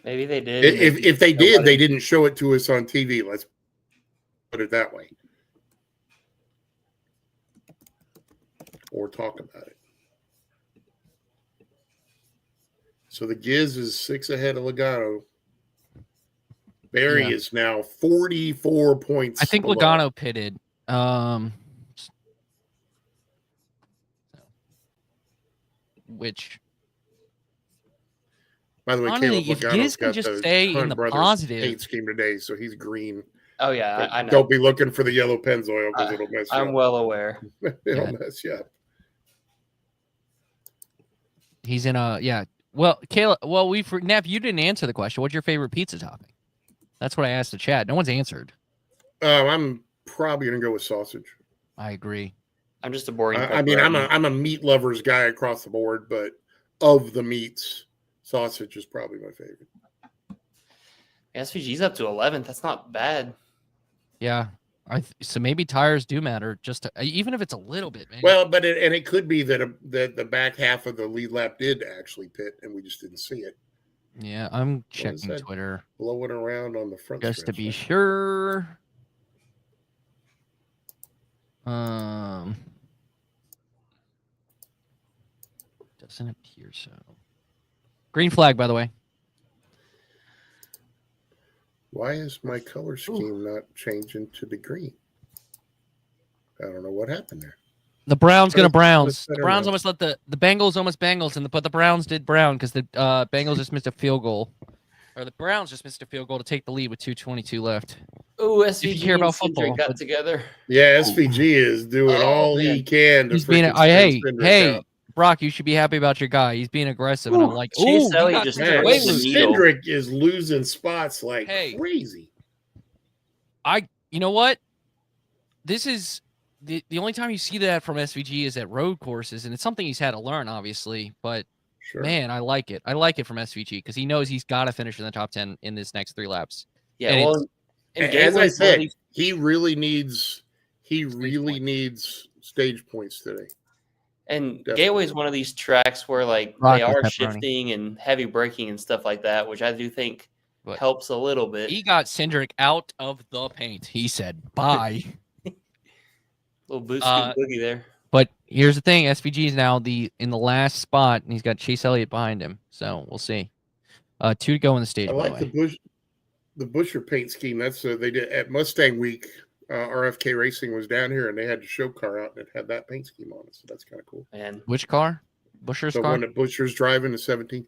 S3: Maybe they did.
S2: If they did, they didn't show it to us on TV. Let's put it that way. Or talk about it. So the Giz is 6 ahead of Logano. Barry is now 44 points.
S1: I think Logano pitted. Which,
S2: by the way,
S1: honestly,
S2: Caleb
S1: if
S2: Logano's
S1: Giz can
S2: got
S1: just
S2: the
S1: stay
S2: Hunt
S1: in the
S2: Brothers
S1: positive
S2: paint scheme today, so he's green.
S3: Oh yeah, I know.
S2: Don't be looking for the yellow Pennzoil because it'll mess you up.
S3: I'm well aware.
S2: It'll mess you up.
S1: He's in a Well, Caleb. Well, Neff, you didn't answer the question. What's your favorite pizza topping? That's what I asked the chat. No one's answered.
S2: I'm probably gonna go with sausage.
S1: I agree.
S3: I'm just a boring.
S2: I mean, I'm a meat lovers guy across the board, but of the meats, sausage is probably my favorite.
S3: SVG's up to 11th. That's not bad.
S1: Yeah. So maybe tires do matter, just even if it's a little bit, man.
S2: Well, but it could be that the back half of the lead lap did actually pit, and we just didn't see it.
S1: Yeah, I'm checking Twitter.
S2: Blowing around on the front
S1: just to be sure. Doesn't appear so. Green flag, by the way.
S2: Why is my color scheme not changing to the green? I don't know what happened there.
S1: The Browns gonna Browns. The Browns almost let the Bengals almost Bengals, but the Browns did Brown because the Bengals just missed a field goal, or the Browns just missed a field goal to take the lead with 2:22 left.
S3: Oh, SVG care about football got together.
S2: Yeah, SVG is doing all he can to.
S1: He's being hey. Brock, you should be happy about your guy. He's being aggressive, and I'm like,
S3: Chase Elliott just
S2: Cindric is losing spots like crazy.
S1: You know what? This is the only time you see that from SVG is at road courses, and it's something he's had to learn, obviously. But man, I like it. I like it from SVG because he knows he's got to finish in the top 10 in this next 3 laps.
S3: Yeah, well,
S2: as I said, he really needs stage points today.
S3: And Gateway is one of these tracks where they are shifting and heavy braking and stuff like that, which I do think helps a little bit.
S1: He got Cindric out of the paint. He said, bye.
S3: Little boogie there.
S2: But
S1: here's the thing. SVG is now in the last spot, and he's got Chase Elliott behind him. So we'll see. 2 to go in the stage.
S2: I like the Busher paint scheme. That's they did at Mustang Week. RFK Racing was down here, and they had the show car out, and it had that paint scheme on it. So that's kind of cool.
S3: And
S1: which car? Busher's car?
S2: The one that Busher's driving, the 17.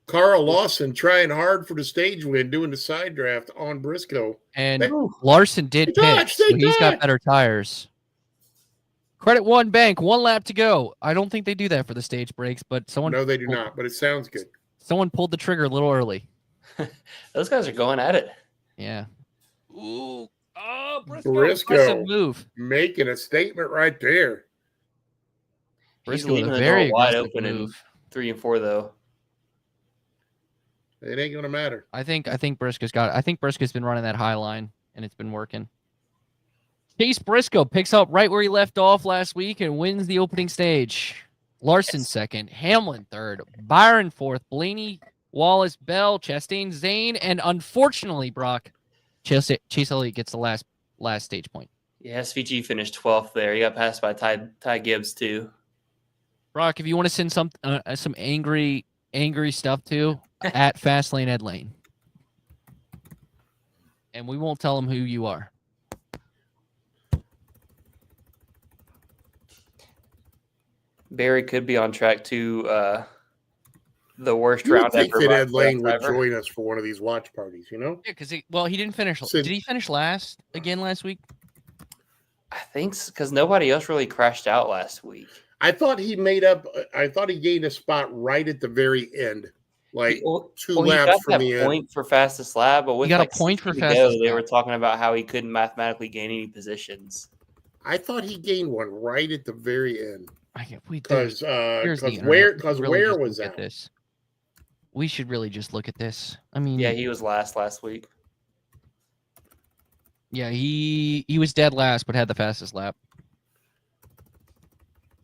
S2: Carl Lawson trying hard for the stage win, doing the side draft on Briscoe.
S1: And Larson did pitch, so he's got better tires. Credit One Bank, 1 lap to go. I don't think they do that for the stage breaks, but someone...
S2: No, they do not, but it sounds good.
S1: Someone pulled the trigger a little early.
S3: Those guys are going at it.
S1: Yeah. Ooh. Oh,
S2: Briscoe
S1: move.
S2: Making a statement right there.
S3: Briscoe leaving the door wide open in 3 and 4, though.
S2: It ain't gonna matter.
S1: I think Briscoe's got it. I think Briscoe's been running that high line, and it's been working. Chase Briscoe picks up right where he left off last week and wins the opening stage. Larson second, Hamlin third, Byron fourth, Blaney, Wallace, Bell, Chastain, Zane, and unfortunately, Brock, Chase Elliott gets the last stage point.
S3: Yeah, SVG finished 12th there. He got passed by Ty Gibbs too.
S1: Brock, if you want to send some angry stuff to at Fastlane Ed Lane, and we won't tell them who you are.
S3: Barry could be on track to the worst
S2: You would
S3: round
S2: think
S3: ever.
S2: that Ed Lane would join us for one of these watch parties, you know?
S1: Yeah, because he didn't finish. Did he finish last week?
S3: I think because nobody else really crashed out last week.
S2: I thought he gained a spot right at the very end, like two laps from the end.
S3: Point for fastest lap, but with
S1: he got a point for fastest lap.
S3: They were talking about how he couldn't mathematically gain any positions.
S2: I thought he gained one right at the very end. Because where was that?
S1: This. We should really just look at this. I mean,
S3: yeah, he was last week.
S1: Yeah, he was dead last, but had the fastest lap.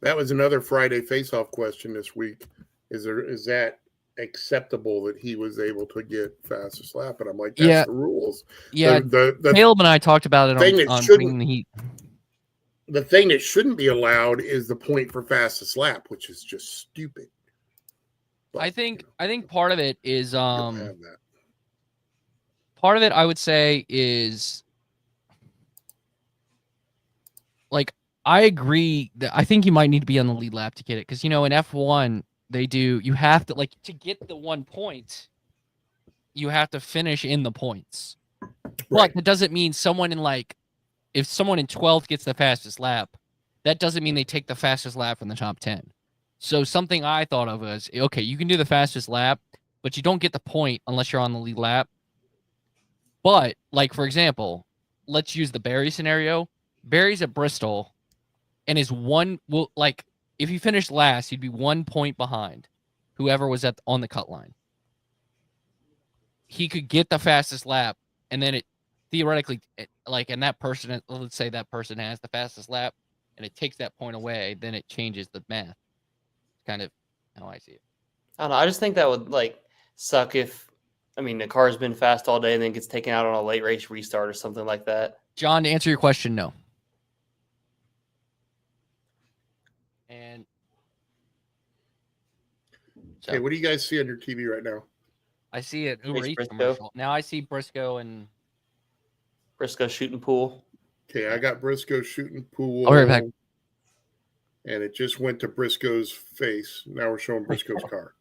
S2: That was another Friday face-off question this week. Is that acceptable that he was able to get fastest lap? And I'm like, that's the rules.
S1: Yeah, Caleb and I talked about it on Bringing the Heat.
S2: The thing that shouldn't be allowed is the point for fastest lap, which is just stupid. But,
S1: I think part of it is
S2: have that.
S1: Part of it I would say is like I agree that I think you might need to be on the lead lap to get it because in F1 you have to to get the 1 point, you have to finish in the points.
S2: Right.
S1: But that doesn't mean someone in if someone in 12th gets the fastest lap, that doesn't mean they take the fastest lap from the top 10. So something I thought of was, okay, you can do the fastest lap, but you don't get the point unless you're on the lead lap. But, for example, let's use the Barry scenario. Barry's at Bristol and is if you finished last, you'd be 1 point behind whoever was on the cut line. He could get the fastest lap, and then it theoretically, and that person, let's say that person has the fastest lap, and it takes that point away, then it changes the math. Kind of how I see it.
S3: I don't know. I just think that would suck if, the car's been fast all day and then gets taken out on a late race restart or something like that.
S1: John, to answer your question, no. And
S2: hey, what do you guys see on your TV right now?
S1: I see an Uber Eats commercial. Now I see Briscoe
S3: shooting pool.
S2: Okay, I got Briscoe shooting pool.
S1: I'll be right back.
S2: And it just went to Briscoe's face. Now we're showing Briscoe's car.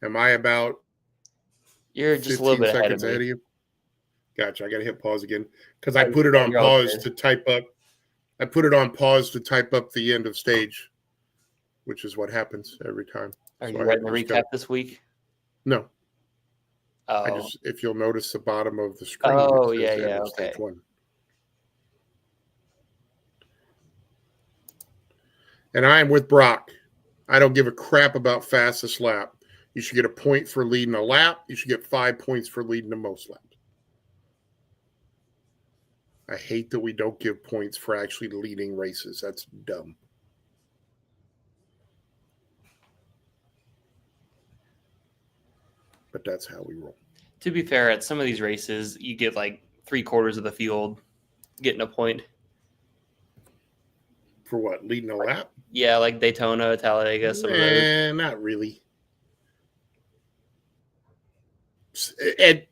S2: Am I about?
S3: You're just a little bit ahead of
S2: you. Gotcha. I got to hit pause again because I put it on pause to type up. I put it on pause to type up the end of stage, which is what happens every time.
S3: Are you writing the recap this week?
S2: No.
S3: Oh.
S2: If you'll notice the bottom of the screen.
S3: Oh, yeah, okay.
S2: Stage 1. And I am with Brock. I don't give a crap about fastest lap. You should get a point for leading a lap. You should get 5 points for leading the most laps. I hate that we don't give points for actually leading races. That's dumb. But that's how we roll.
S3: To be fair, at some of these races, you get 3/4 of the field getting a point.
S2: For what? Leading a lap?
S3: Yeah, like Daytona, Talladega, some of those.
S2: Not really. At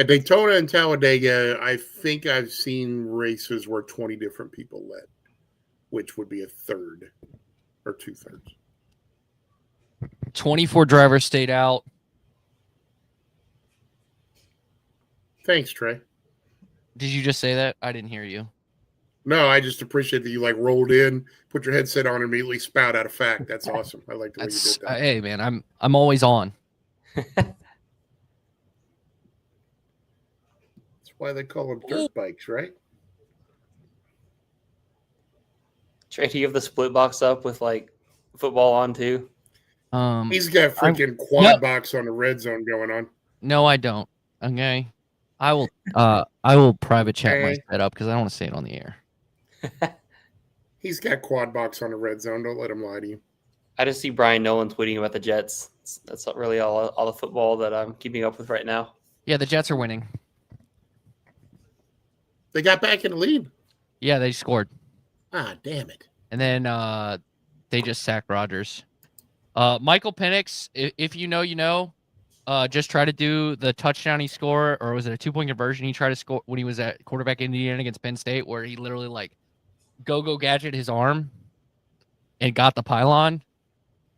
S2: Daytona and Talladega, I think I've seen races where 20 different people led, which would be a third or 2/3.
S1: 24 drivers stayed out.
S2: Thanks, Trey.
S1: Did you just say that? I didn't hear you.
S2: No, I just appreciate that you rolled in, put your headset on, and immediately spout out a fact. That's awesome. I like the way you did that.
S1: Hey, man, I'm always on.
S2: That's why they call them dirt bikes, right?
S3: Trey, do you have the split box up with football on too?
S2: He's got freaking quad box on the red zone going on.
S1: No, I don't. Okay. I will private chat my setup because I don't want to say it on the air.
S2: He's got quad box on the red zone. Don't let him lie to you.
S3: I just see Brian Nolan tweeting about the Jets. That's not really all the football that I'm keeping up with right now.
S1: Yeah, the Jets are winning.
S2: They got back in the lead.
S1: Yeah, they scored.
S2: Ah, damn it.
S1: And then they just sacked Rodgers. Michael Penix, if you know, you know. Just try to do the touchdown he scored, or was it a 2-point conversion he tried to score when he was at quarterback in Indiana against Penn State, where he literally like go gadget his arm and got the pylon,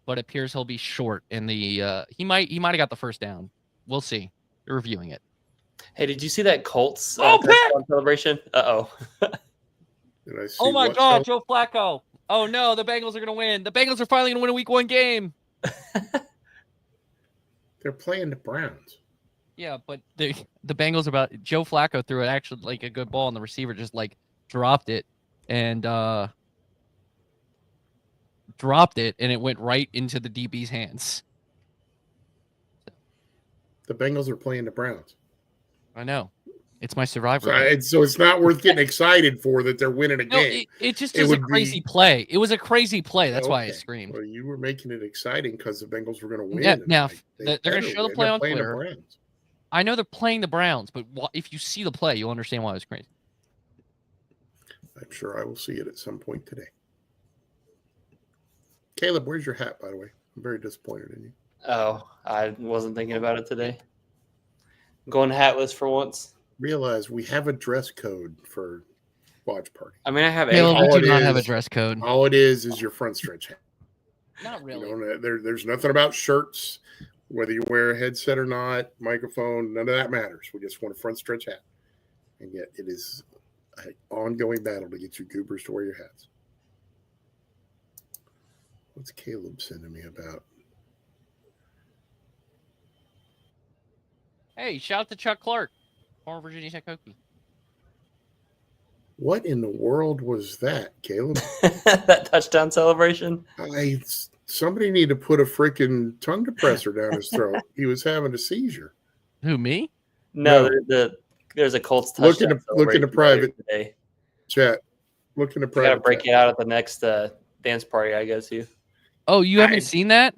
S1: but it appears he'll be short in the he might have got the first down. We'll see. We're reviewing it.
S3: Hey, did you see that Colts
S1: Pick!
S3: celebration?
S2: Did I see
S1: Oh my
S2: what
S1: God, Joe Flacco! Oh no, the Bengals are gonna win. The Bengals are finally gonna win a Week 1 game.
S2: They're playing the Browns.
S1: Yeah, but the Bengals about Joe Flacco threw it actually like a good ball, and the receiver just like dropped it and it went right into the DB's hands.
S2: The Bengals are playing the Browns.
S1: I know. It's my survivor.
S2: So it's not worth getting excited for that they're winning a game.
S1: It just was a crazy play. It was a crazy play. That's why I screamed.
S2: Well, you were making it exciting because the Bengals were going to win.
S1: Yeah, now they're going to show the play on Twitter.
S2: The
S1: I know they're playing the Browns, but if you see the play, you'll understand why it was crazy.
S2: I'm sure I will see it at some point today. Caleb, where's your hat, by the way? I'm very disappointed in you.
S3: Oh, I wasn't thinking about it today. I'm going hatless for once.
S2: Realize we have a dress code for watch party.
S3: I mean, I have
S1: we do not have a dress code.
S2: All it is your Frontstretch hat.
S1: Not really.
S2: There's nothing about shirts, whether you wear a headset or not, microphone, none of that matters. We just want a Frontstretch hat. And yet it is an ongoing battle to get you goobers to wear your hats. What's Caleb sending me about?
S1: Hey, shout out to Chuck Clark, former Virginia Tech Hokie.
S2: What in the world was that, Caleb?
S3: That touchdown celebration?
S2: Somebody need to put a freaking tongue depressor down his throat. He was having a seizure.
S1: Who, me?
S3: No. There's a Colts touchdown.
S2: Look in the private today. Chat. Look in the private.
S3: Got to break it out at the next dance party I go to.
S1: Oh, you haven't seen that?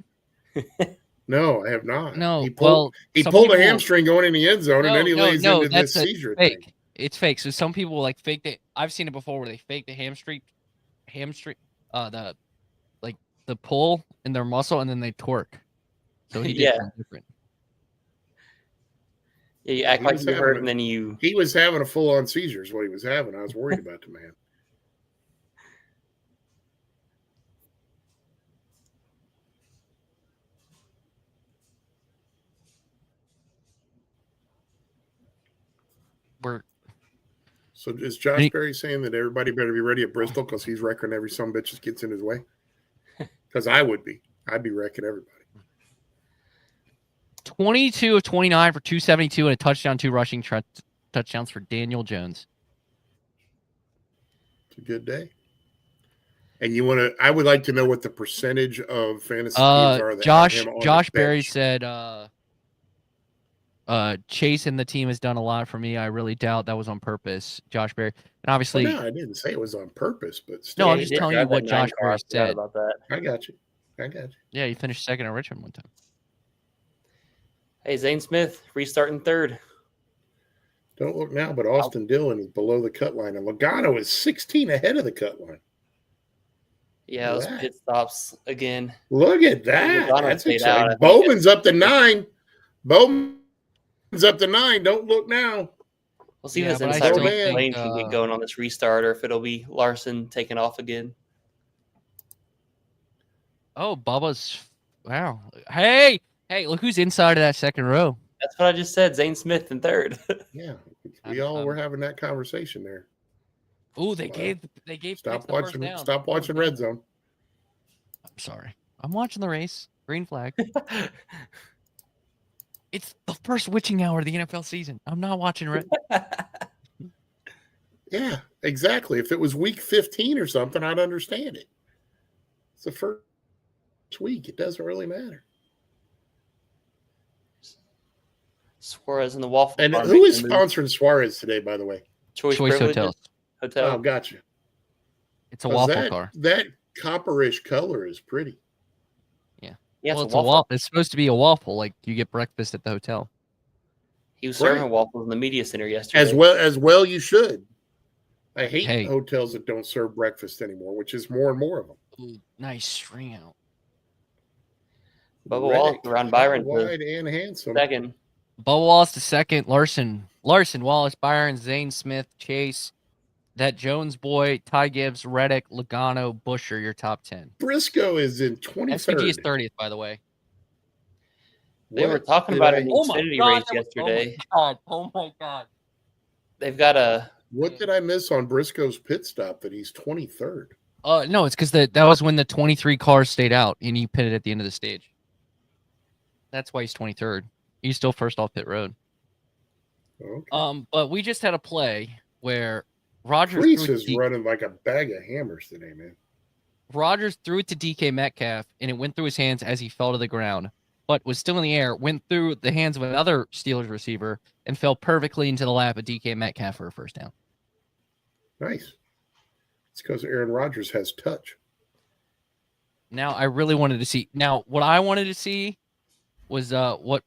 S2: No, I have not.
S1: No,
S2: he pulled a hamstring going in the end zone, and then he lays into this seizure
S1: fake.
S2: thing.
S1: It's fake. So some people like fake it. I've seen it before where they fake the hamstring, the pull in their muscle, and then they torque. So he did something different.
S3: Yeah, you act like you hurt, and then you.
S2: He was having a full-on seizure. Is what he was having. I was worried about the man. So is Josh Berry saying that everybody better be ready at Bristol because he's wrecking every son of a bitch that gets in his way? Because I would be. I'd be wrecking everybody.
S1: 22 of 29 for 272 and a touchdown, 2 rushing touchdowns for Daniel Jones.
S2: It's a good day. And I would like to know what the percentage of fantasy teams are that
S1: Josh Berry said Chase and the team has done a lot for me. I really doubt that was on purpose, Josh Berry. And obviously,
S2: no, I didn't say it was on purpose, but still,
S1: no, I'm just telling you what Josh Berry said
S3: about that.
S2: I got you.
S1: Yeah, he finished second at Richmond one time.
S3: Hey, Zane Smith restarting third.
S2: Don't look now, but Austin Dillon is below the cut line, and Logano is 16 ahead of the cut line.
S3: Yeah, those pit stops again.
S2: Look at that. That's exciting. Bowman's up to 9. Bowman's up to 9. Don't look now.
S3: We'll see if this inside lane can get going on this restart, or if it'll be Larson taking off again.
S1: Oh, Bubba's. Wow. Hey, look who's inside of that second row.
S3: That's what I just said. Zane Smith in third.
S2: Yeah, we all were having that conversation there.
S1: Oh, they gave.
S2: Stop watching Red Zone.
S1: I'm sorry. I'm watching the race. Green flag. It's the first witching hour of the NFL season. I'm not watching Red.
S2: Yeah, exactly. If it was week 15 or something, I'd understand it. It's the first week. It doesn't really matter.
S3: Suarez in the waffle.
S2: And who is sponsoring Suarez today, by the way?
S3: Choice Hotels.
S2: Oh, gotcha.
S1: It's a waffle car.
S2: That copperish color is pretty.
S3: Yeah,
S1: Well,
S3: it's a waffle.
S1: It's supposed to be a waffle, like you get breakfast at the hotel.
S3: He was serving waffles in the media center yesterday.
S2: As well you should. I hate hotels that don't serve breakfast anymore, which is more and more of them.
S1: Ooh, nice string out.
S3: Bubba Wallace around Byron.
S2: Wide and handsome.
S3: Second.
S1: Bubba Wallace to second. Larson, Wallace, Byron, Zane Smith, Chase. That Jones boy, Ty Gibbs, Reddick, Logano, Busher, your top 10.
S2: Briscoe is in 23rd.
S1: SVG is 30th, by the way.
S3: They were talking about an Xfinity race yesterday.
S1: Oh my God.
S3: They've got a.
S2: What did I miss on Briscoe's pit stop that he's 23rd?
S1: No, it's because that was when the 23 cars stayed out and he pitted at the end of the stage. That's why he's 23rd. He's still first off pit road.
S2: Okay.
S1: But we just had a play where Rogers
S2: is running like a bag of hammers today, man.
S1: Rogers threw it to DK Metcalf, and it went through his hands as he fell to the ground, but was still in the air, went through the hands of another Steelers receiver, and fell perfectly into the lap of DK Metcalf for a first down.
S2: Nice. It's because Aaron Rodgers has touch.
S1: Now, I really wanted to see. Now, what I wanted to see was what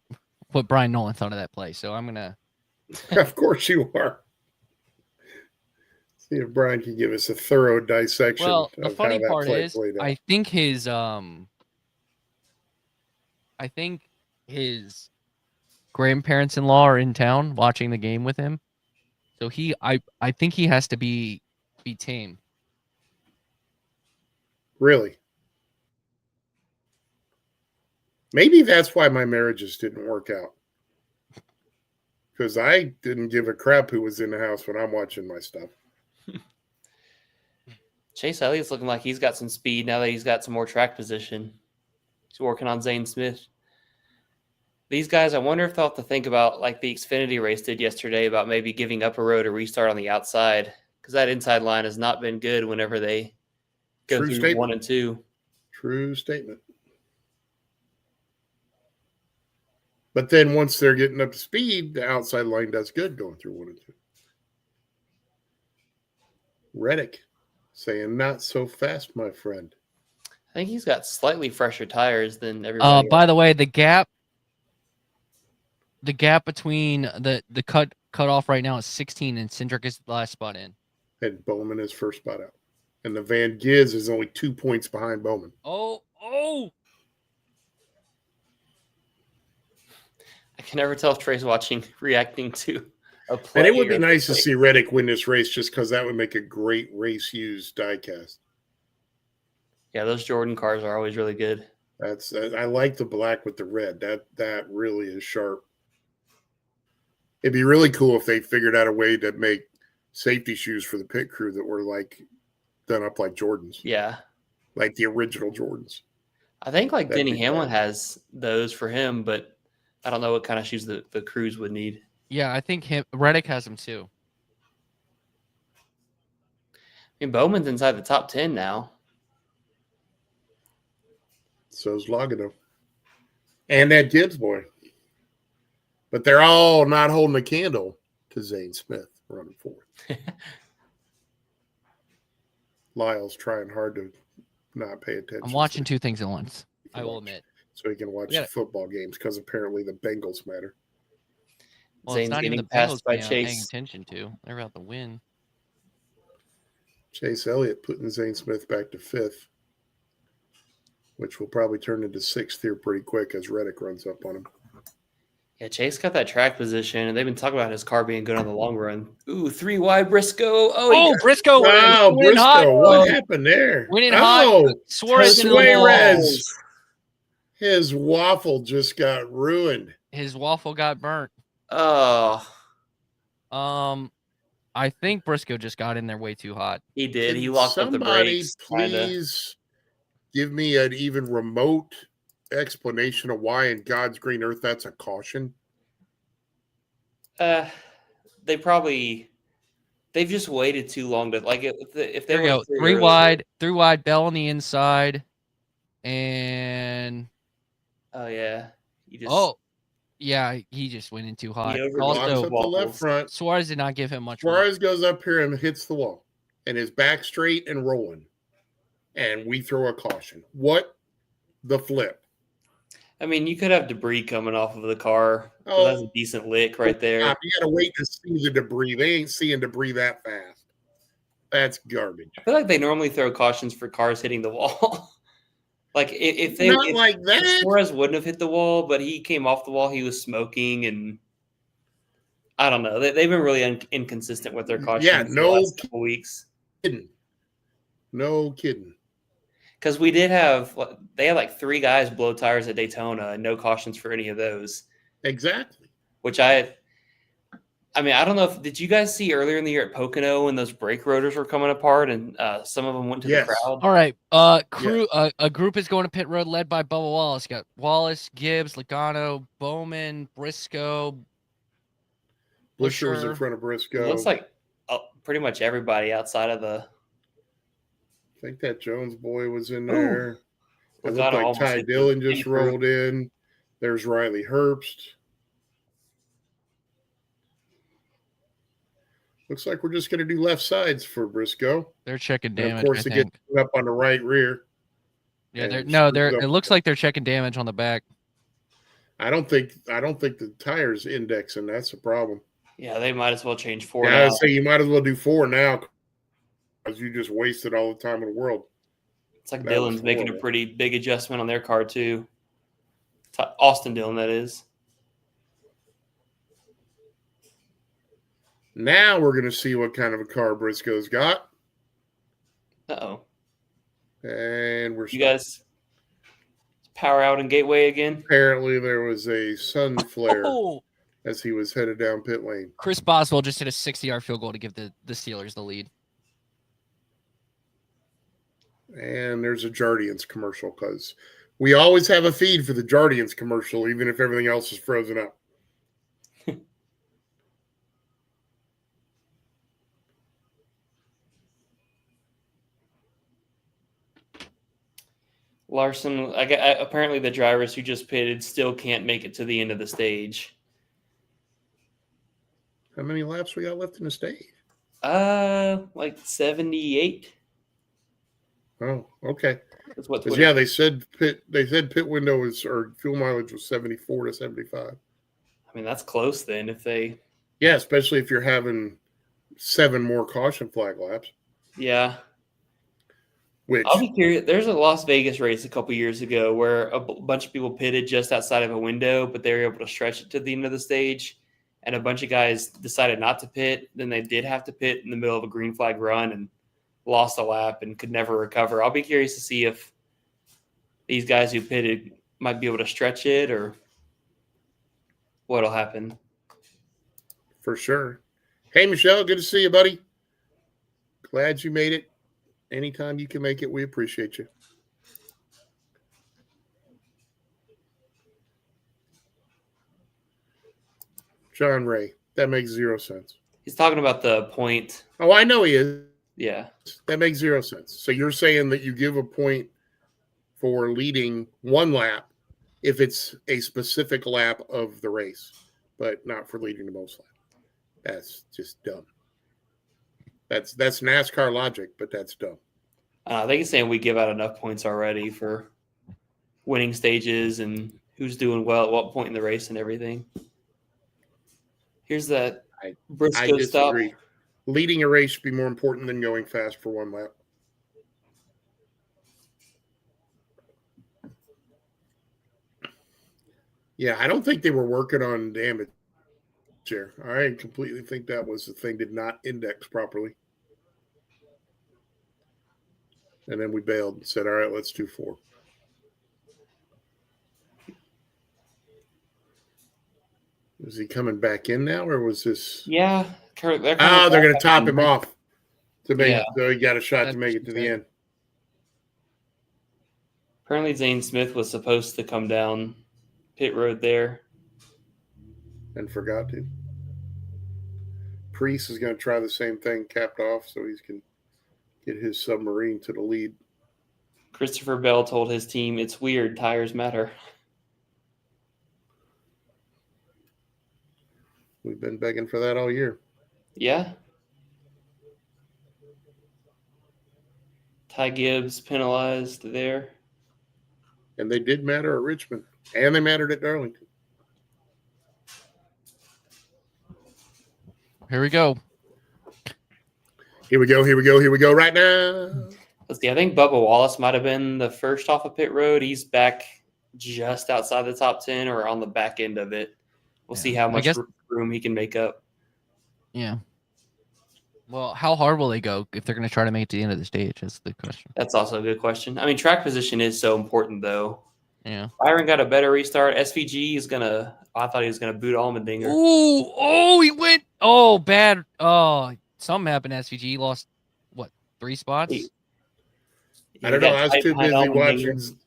S1: Brian Nolan thought of that play. So I'm gonna.
S2: Of course you are. See if Brian can give us a thorough dissection.
S1: Well, the funny part is, I think his grandparents-in-law are in town watching the game with him. So I think he has to be tame.
S2: Really? Maybe that's why my marriages didn't work out. Because I didn't give a crap who was in the house when I'm watching my stuff.
S3: Chase Elliott's looking like he's got some speed now that he's got some more track position. He's working on Zane Smith. These guys, I wonder if they'll have to think about, like the Xfinity race did yesterday, about maybe giving up a road to restart on the outside, because that inside line has not been good whenever they go through 1 and 2.
S2: True statement. But then once they're getting up to speed, the outside line does good going through 1 and 2. Reddick saying, not so fast, my friend.
S3: I think he's got slightly fresher tires than everybody.
S1: By the way, the gap between the cut off right now is 16, and Cindric is the last spot in.
S2: And Bowman is first spot out. And the Van Giz is only 2 points behind Bowman.
S1: Oh!
S3: I can never tell if Trey's reacting to a play.
S2: And it would be nice to see Reddick win this race, just because that would make a great race-used diecast.
S3: Yeah, those Jordan cars are always really good.
S2: I like the black with the red. That really is sharp. It'd be really cool if they figured out a way to make safety shoes for the pit crew that were like done up like Jordans.
S3: Yeah.
S2: Like the original Jordans.
S3: I think Denny Hamlin has those for him, but I don't know what kind of shoes the crews would need.
S1: Yeah, I think Reddick has them too.
S3: I mean, Bowman's inside the top 10 now.
S2: So's Logano. And that Gibbs boy. But they're all not holding a candle to Zane Smith running forward. Lyle's trying hard to not pay attention.
S1: I'm watching two things at once, I will admit.
S2: So he can watch the football games, because apparently the Bengals matter.
S1: Well, it's not even the Bengals by Chase. Paying attention to. They're about to win.
S2: Chase Elliott putting Zane Smith back to 5th, which will probably turn into 6th here pretty quick as Reddick runs up on him.
S3: Yeah, Chase got that track position, and they've been talking about his car being good on the long run. Ooh, 3 wide Briscoe.
S1: Briscoe!
S2: Wow, Briscoe!
S1: Hot.
S2: What happened there?
S1: Winning hot. Suarez in the
S2: Rez. His waffle just got ruined.
S1: His waffle got burnt.
S3: Oh.
S1: I think Briscoe just got in there way too hot.
S3: He did. He locked up the brakes.
S2: Please give me an even remote explanation of why in God's green earth that's a caution.
S3: They've just waited too long to if they
S1: go 3 wide, Bell on the inside, and he just went in too hot.
S2: Also, up the left front.
S1: Suarez did not give him much.
S2: Suarez goes up here and hits the wall. and is back straight and rolling, and we throw a caution. What the flip?
S3: I mean, you could have debris coming off of the car. So that's a decent lick right there.
S2: You got to wait to see the debris. They ain't seeing debris that fast. That's garbage.
S3: I feel like they normally throw cautions for cars hitting the wall. Like if Suarez wouldn't have hit the wall, but he came off the wall, he was smoking, and I don't know. They've been really inconsistent with their cautions.
S2: Yeah,
S3: the last couple weeks.
S2: No kidding.
S3: Because they had like 3 guys blow tires at Daytona and no cautions for any of those.
S2: Exactly.
S3: Which I mean, I don't know did you guys see earlier in the year at Pocono when those brake rotors were coming apart and some of them went to the crowd?
S1: All right. A group is going to pit road led by Bubba Wallace. Got Wallace, Gibbs, Logano, Bowman, Briscoe.
S2: Busher was in front of Briscoe.
S3: It looks like pretty much everybody outside of the.
S2: I think that Jones boy was in there.
S3: It
S2: looked like Ty Dillon just rolled in. There's Riley Herbst. Looks like we're just going to do left sides for Briscoe.
S1: They're checking damage.
S2: And of course, it gets up on the right rear.
S1: Yeah, it looks like they're checking damage on the back.
S2: I don't think the tire's indexing. That's a problem.
S3: Yeah, they might as well change 4
S2: now.
S3: now.
S2: I'd say you might as well do 4 now because you just wasted all the time in the world.
S3: It's like Dillon's making a pretty big adjustment on their car, too. Austin Dillon, that is.
S2: Now we're going to see what kind of a car Briscoe's got.
S3: Uh-oh.
S2: And
S3: you guys power out in Gateway again?
S2: Apparently there was a sun flare as he was headed down pit lane.
S1: Chris Boswell just hit a 60-yard field goal to give the Steelers the lead.
S2: And there's a Jardiance commercial because we always have a feed for the Jardiance commercial, even if everything else is frozen up.
S3: Larson, apparently the drivers who just pitted still can't make it to the end of the stage.
S2: How many laps we got left in the stage?
S3: Like 78.
S2: Oh, okay.
S3: That's what.
S2: Yeah, they said pit window or fuel mileage was 74 to 75.
S3: I mean, that's close then. If they.
S2: Yeah, especially if you're having 7 more caution flag laps.
S3: Yeah.
S2: Which
S3: I'll be curious. There's a Las Vegas race a couple years ago where a bunch of people pitted just outside of a window, but they were able to stretch it to the end of the stage. And a bunch of guys decided not to pit. Then they did have to pit in the middle of a green flag run and lost a lap and could never recover. I'll be curious to see if these guys who pitted might be able to stretch it or what'll happen.
S2: For sure. Hey, Michelle, good to see you, buddy. Glad you made it. Anytime you can make it, we appreciate you. John Ray, that makes 0 sense.
S3: He's talking about the point.
S2: Oh, I know he is.
S3: Yeah.
S2: That makes 0 sense. So you're saying that you give a point for leading 1 lap if it's a specific lap of the race, but not for leading the most lap. That's just dumb. That's NASCAR logic, but that's dumb.
S3: I think he's saying we give out enough points already for winning stages and who's doing well at what point in the race and everything. Here's that Briscoe stop.
S2: Leading a race should be more important than going fast for 1 lap. Yeah, I don't think they were working on damage here. I completely think that was the thing, did not index properly. And then we bailed and said, all right, let's do 4. Is he coming back in now, or was this?
S3: Yeah.
S2: They're going to top him off to make it, so he got a shot to make it to the end.
S3: Apparently Zane Smith was supposed to come down pit road there.
S2: And forgot to. Priest is going to try the same thing, capped off, so he can get his submarine to the lead.
S3: Christopher Bell told his team, it's weird, tires matter.
S2: We've been begging for that all year.
S3: Yeah. Ty Gibbs penalized there.
S2: And they did matter at Richmond. And they mattered at Darlington.
S1: Here we go.
S2: Here we go right now.
S3: Let's see. I think Bubba Wallace might have been the first off of pit road. He's back just outside the top 10 or on the back end of it. We'll see how much room he can make up.
S1: Yeah. Well, how hard will they go if they're going to try to make it to the end of the stage? That's the question.
S3: That's also a good question. I mean, track position is so important, though.
S1: Yeah.
S3: Byron got a better restart. SVG is going to – I thought he was going to boot Allmendinger.
S1: Ooh, oh, he went – oh, bad. Oh, something happened to SVG. He lost, what, 3 spots?
S2: I don't know. I was too busy watching –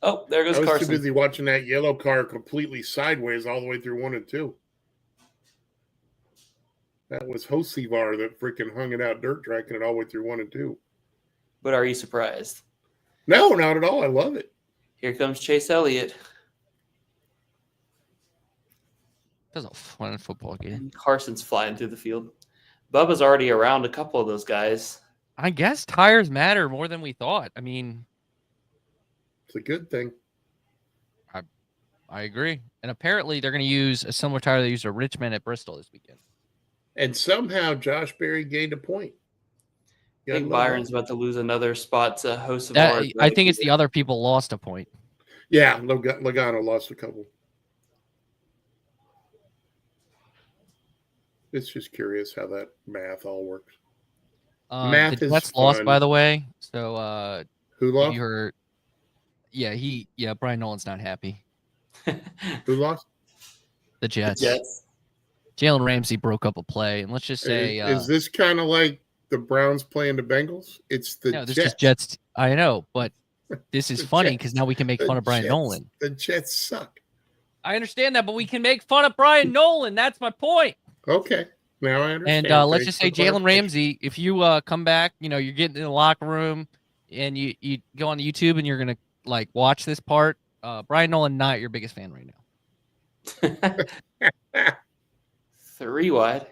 S3: Oh, there goes Carson.
S2: I was too busy watching that yellow car completely sideways all the way through 1 and 2. That was Hosivar that freaking hung it out dirt tracking it all the way through 1 and 2.
S3: But are you surprised?
S2: No, not at all. I love it.
S3: Here comes Chase Elliott.
S1: That's a fun football game.
S3: And Carson's flying through the field. Bubba's already around a couple of those guys.
S1: I guess tires matter more than we thought. I mean,
S2: it's a good thing.
S1: I agree. And apparently they're going to use a similar tire they used at Richmond at Bristol this weekend.
S2: And somehow Josh Berry gained a point.
S3: I think Byron's about to lose another spot to Hosivar.
S1: I think it's the other people lost a point.
S2: Yeah, Logano lost a couple. It's just curious how that math all works. Math is
S1: Jets lost, by the way. So
S2: who lost?
S1: You heard? Yeah, Brian Nolan's not happy.
S2: Who lost?
S1: The Jets.
S3: The Jets.
S1: Jalen Ramsey broke up a play, and let's just say,
S2: is this kind of like the Browns playing the Bengals? It's the
S1: no, this
S2: Jets.
S1: is Jets. I know, but this is funny because now we can make fun of Brian Nolan.
S2: The Jets suck.
S1: I understand that, but we can make fun of Brian Nolan. That's my point.
S2: Okay, now I understand.
S1: And let's just say Jalen Ramsey, if you come back, you're getting in the locker room, and you go on YouTube and you're gonna watch this part. Brian Nolan, not your biggest fan right
S3: now. 3 wide.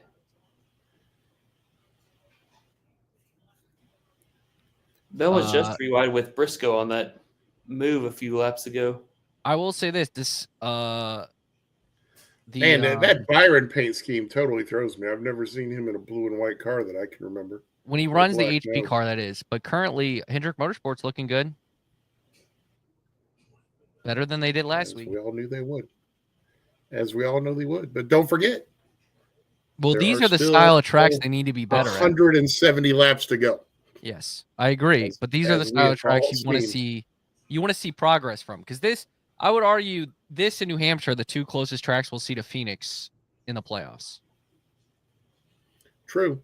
S3: Bill was just 3 wide with Briscoe on that move a few laps ago.
S1: I will say this
S2: that Byron paint scheme totally throws me. I've never seen him in a blue and white car that I can remember.
S1: When he runs the HP car, that is. But currently, Hendrick Motorsports looking good. Better than they did last week.
S2: We all knew they would. As we all know they would. But don't forget.
S1: Well, these are the style of tracks they need to be better
S2: 170 laps to go.
S1: Yes, I agree. But these are the style of tracks you want to see. You want to see progress from, because this, I would argue, this and New Hampshire are the 2 closest tracks we'll see to Phoenix in the playoffs.
S2: True.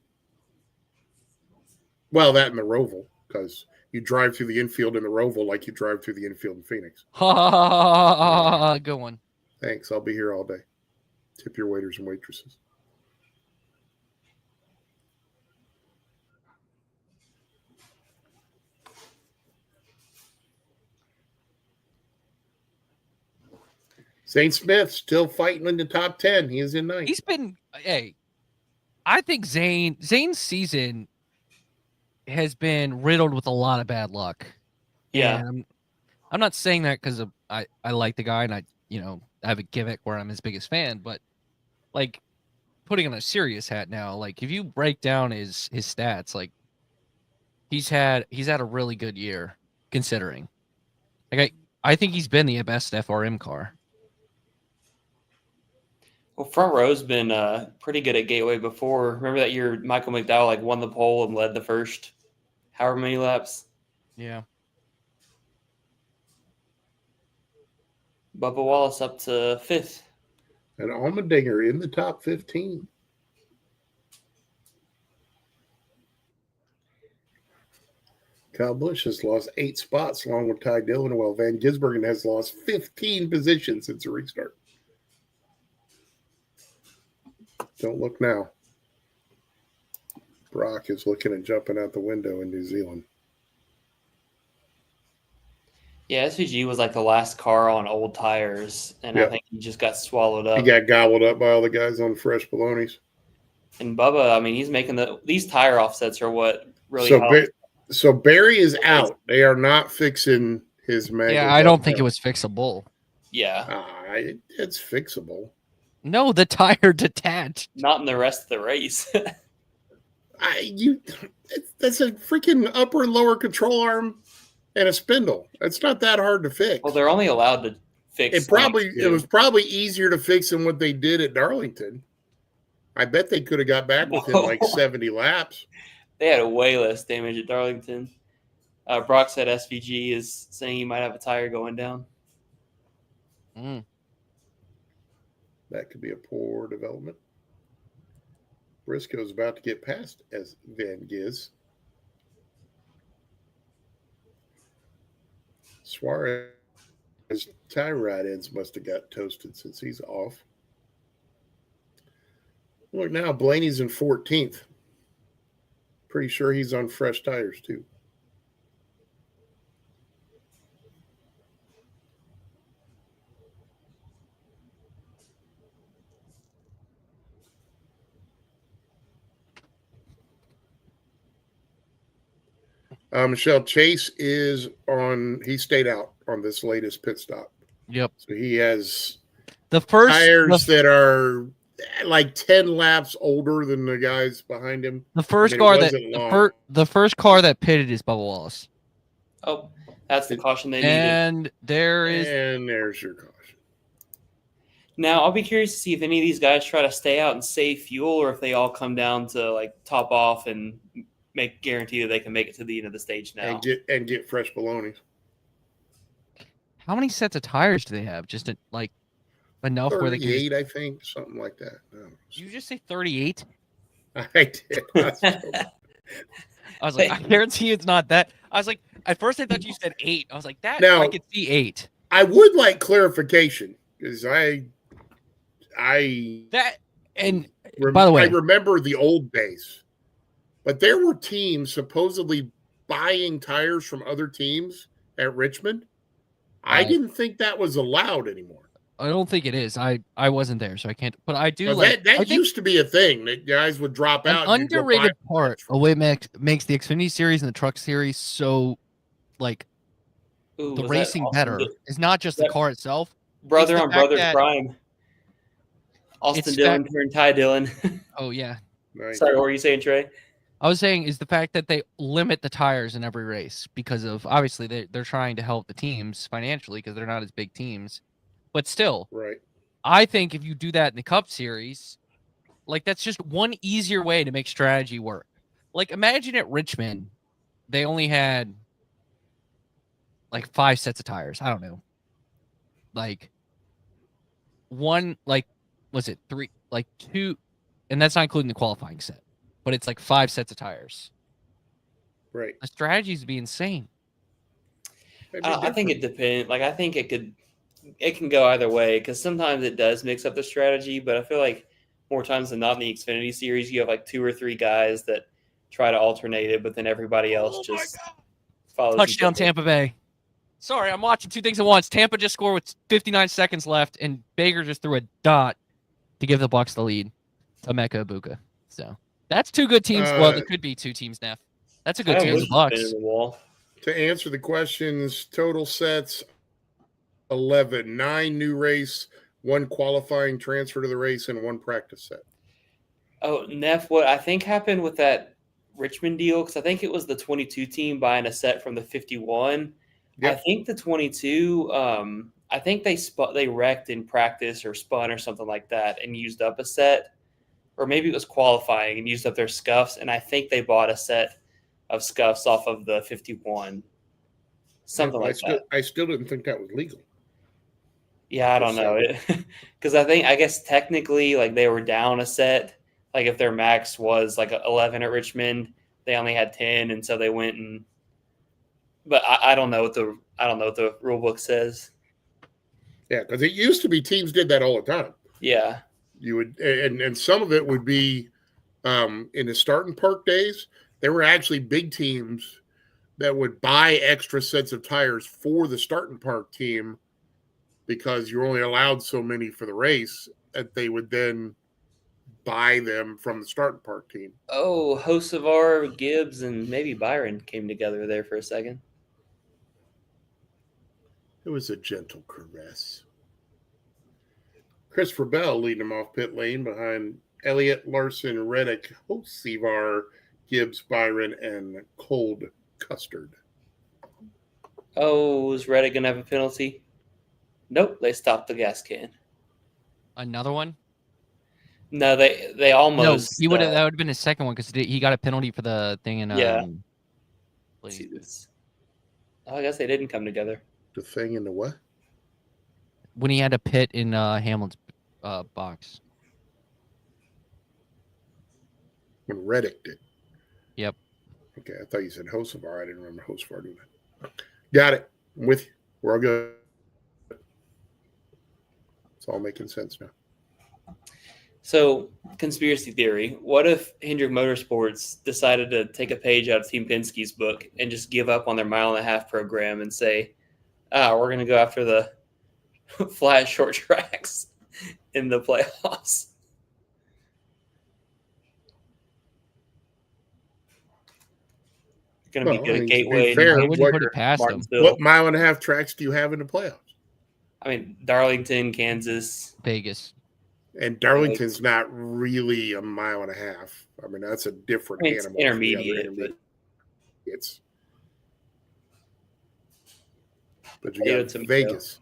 S2: Well, that and the Roval, because you drive through the infield in the Roval like you drive through the infield in Phoenix.
S1: Good one.
S2: Thanks. I'll be here all day. Tip your waiters and waitresses. Zane Smith still fighting in the top 10. He is in 9th.
S1: He's been, I think Zane's season has been riddled with a lot of bad luck.
S3: Yeah.
S1: And I'm not saying that because I like the guy and I have a gimmick where I'm his biggest fan, but putting on a serious hat now, if you break down his stats, he's had a really good year considering. I think he's been the best FRM car.
S3: Well, Front Row's been pretty good at Gateway before. Remember that year Michael McDowell won the pole and led the first however many laps?
S1: Yeah.
S3: Bubba Wallace up to 5th.
S2: And Allmendinger in the top 15. Kyle Busch has lost 8 spots along with Ty Dillon, while Van Gisbergen has lost 15 positions since the restart. Don't look now. Brock is looking and jumping out the window in New Zealand.
S3: Yeah, SVG was the last car on old tires, and I think he just got swallowed up.
S2: He got gobbled up by all the guys on fresh balonies.
S3: And Bubba, he's making these tire offsets are what really
S2: So Barry is out. They are not fixing his mega.
S1: Yeah, I don't think it was fixable.
S3: Yeah.
S2: It's fixable.
S1: No, the tire detached.
S3: Not in the rest of the race.
S2: That's a freaking upper and lower control arm and a spindle. It's not that hard to fix.
S3: Well, they're only allowed to fix.
S2: It was probably easier to fix than what they did at Darlington. I bet they could have got back within like 70 laps.
S3: They had way less damage at Darlington. Brock said SVG is saying he might have a tire going down.
S2: That could be a poor development. Briscoe's about to get past as Van Giz. Suarez's tie rod ends must have got toasted since he's off. Look now, Blaney's in 14th. Pretty sure he's on fresh tires too. Michelle Chase is on. He stayed out on this latest pit stop.
S1: Yep.
S2: So he has
S1: the first
S2: tires that are like 10 laps older than the guys behind him.
S1: The first car that pitted is Bubba Wallace.
S3: Oh, that's the caution they needed.
S1: And
S2: there's your caution.
S3: Now, I'll be curious to see if any of these guys try to stay out and save fuel, or if they all come down to like top off and guarantee that they can make it to the end of the stage now
S2: and get fresh baloney.
S1: How many sets of tires do they have? Just enough where they can.
S2: 38, I think, something like that. No.
S1: Did you just say 38?
S2: I did.
S1: I was like, I guarantee it's not that. I was like, at first I thought you said 8. I was like, I could see 8.
S2: I would like clarification because by the way, I remember the old days. But there were teams supposedly buying tires from other teams at Richmond. I didn't think that was allowed anymore.
S1: I don't think it is. I wasn't there, so I can't. But I do
S2: that used to be a thing that guys would drop out.
S1: An underrated part of what makes the Xfinity Series and the Truck Series so the racing better is not just the car itself.
S3: Brother on brother crime. Austin Dillon turned Ty Dillon.
S1: Oh yeah.
S2: Nice.
S3: Sorry, what were you saying, Trey?
S1: I was saying is the fact that they limit the tires in every race because of obviously they're trying to help the teams financially because they're not as big teams, but still,
S2: right.
S1: I think if you do that in the Cup Series, that's just one easier way to make strategy work. Imagine at Richmond, they only had 5 sets of tires. I don't know, one was it 3 2, and that's not including the qualifying set. But it's 5 sets of tires.
S2: Right.
S1: The strategies would be insane.
S3: I think it depends. I think it can go either way because sometimes it does mix up the strategy. But I feel like more times than not in the Xfinity Series, you have 2 or 3 guys that try to alternate it, but then everybody else just follows.
S1: Touchdown Tampa Bay. Sorry, I'm watching 2 things at once. Tampa just scored with 59 seconds left, and Baker just threw a dot to give the Bucs the lead to Mecca Ibuka. So. That's 2 good teams. Well, there could be 2 teams, Neff. That's a good team. The Bucs.
S2: To answer the questions, total sets 11, 9 new race, 1 qualifying transfer to the race, and 1 practice set.
S3: Oh, Neff, what I think happened with that Richmond deal, because I think it was the 22 team buying a set from the 51. Yep. I think the 22, I think they wrecked in practice or spun or something like that and used up a set. Or maybe it was qualifying and used up their scuffs, and I think they bought a set of scuffs off of the 51. Something like that.
S2: I still didn't think that was legal.
S3: Yeah, I don't know. Because I guess technically, they were down a set. If their max was 11 at Richmond, they only had 10, and so they went and. But I don't know what the rule book says.
S2: Yeah, because it used to be teams did that all the time.
S3: Yeah.
S2: You would, and some of it would be in the starting park days. There were actually big teams that would buy extra sets of tires for the starting park team because you're only allowed so many for the race. That they would then buy them from the starting park team.
S3: Oh, Hocevar, Gibbs, and maybe Byron came together there for a second.
S2: It was a gentle caress. Christopher Bell leading him off pit lane behind Elliott, Larson, Reddick, Hocevar, Gibbs, Byron, and Cold Custard.
S3: Oh, was Reddick going to have a penalty? Nope, they stopped the gas can.
S1: Another one?
S3: No, they almost.
S1: No, that would have been his second one because he got a penalty for the thing in.
S3: Yeah. Let's see this. Oh, I guess they didn't come together.
S2: The thing in the what?
S1: When he had a pit in Hamlin's box.
S2: When Reddick did.
S1: Yep.
S2: Okay, I thought you said Hocevar. I didn't remember Hocevar doing that. Got it. I'm with you. We're all good. It's all making sense now.
S3: So, conspiracy theory. What if Hendrick Motorsports decided to take a page out of Team Penske's book and just give up on their 1.5-mile program and say, we're going to go after the flat short tracks in the playoffs? Going to be good at Gateway.
S2: Fair,
S1: I wouldn't put it past them.
S2: What 1.5-mile tracks do you have in the playoffs?
S3: I mean, Darlington, Kansas.
S1: Vegas.
S2: And Darlington's not really 1.5 miles. I mean, that's a different animal.
S3: It's intermediate.
S2: But you got Vegas.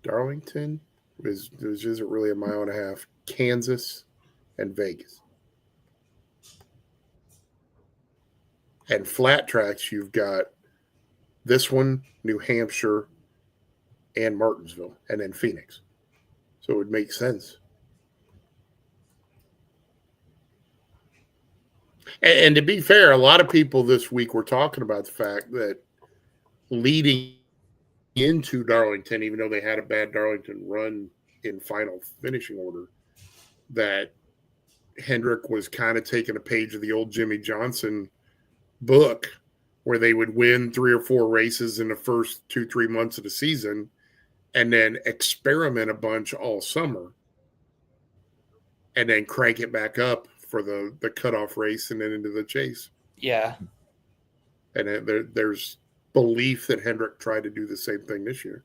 S2: Darlington isn't really 1.5 miles. Kansas and Vegas. And flat tracks, you've got this one, New Hampshire, and Martinsville, and then Phoenix. So it would make sense. And to be fair, a lot of people this week were talking about the fact that leading into Darlington, even though they had a bad Darlington run in final finishing order, that Hendrick was kind of taking a page of the old Jimmy Johnson book where they would win 3 or 4 races in the first 2-3 months of the season and then experiment a bunch all summer and then crank it back up for the cutoff race and then into the chase.
S3: Yeah.
S2: And there's belief that Hendrick tried to do the same thing this year.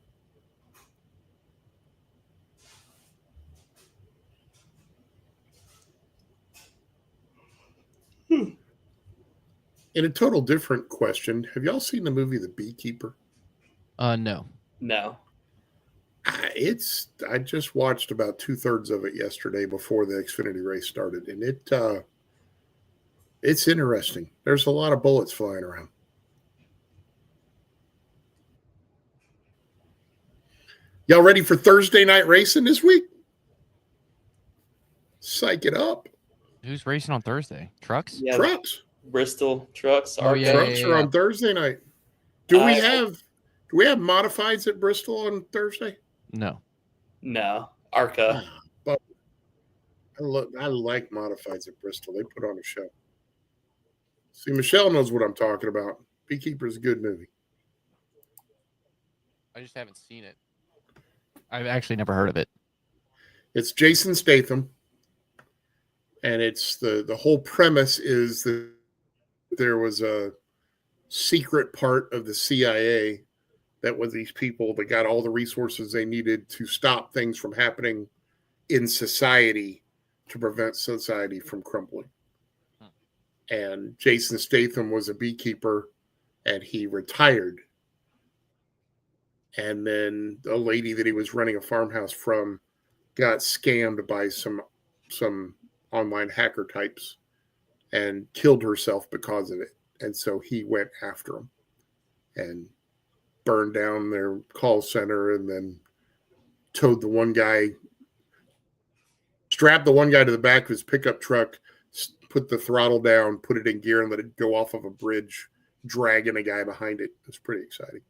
S2: In a total different question, have y'all seen the movie The Beekeeper?
S1: No.
S3: No.
S2: I just watched about 2/3 of it yesterday before the Xfinity race started, and it's interesting. There's a lot of bullets flying around. Y'all ready for Thursday night racing this week? Psych it up.
S1: Who's racing on Thursday? Trucks?
S2: Yeah, trucks.
S3: Bristol trucks.
S2: Trucks are on Thursday night. Do we have modifieds at Bristol on Thursday?
S1: No.
S3: ARCA.
S2: But I like modifieds at Bristol. They put on a show. See, Michelle knows what I'm talking about. Beekeeper's a good movie.
S1: I just haven't seen it. I've actually never heard of it.
S2: It's Jason Statham. And it's the whole premise is that there was a secret part of the CIA that was these people that got all the resources they needed to stop things from happening in society to prevent society from crumbling. And Jason Statham was a beekeeper and he retired. And then a lady that he was running a farmhouse from got scammed by some online hacker types and killed herself because of it. And so he went after them and burned down their call center and then strapped the one guy to the back of his pickup truck, put the throttle down, put it in gear and let it go off of a bridge, dragging a guy behind it. It's pretty exciting.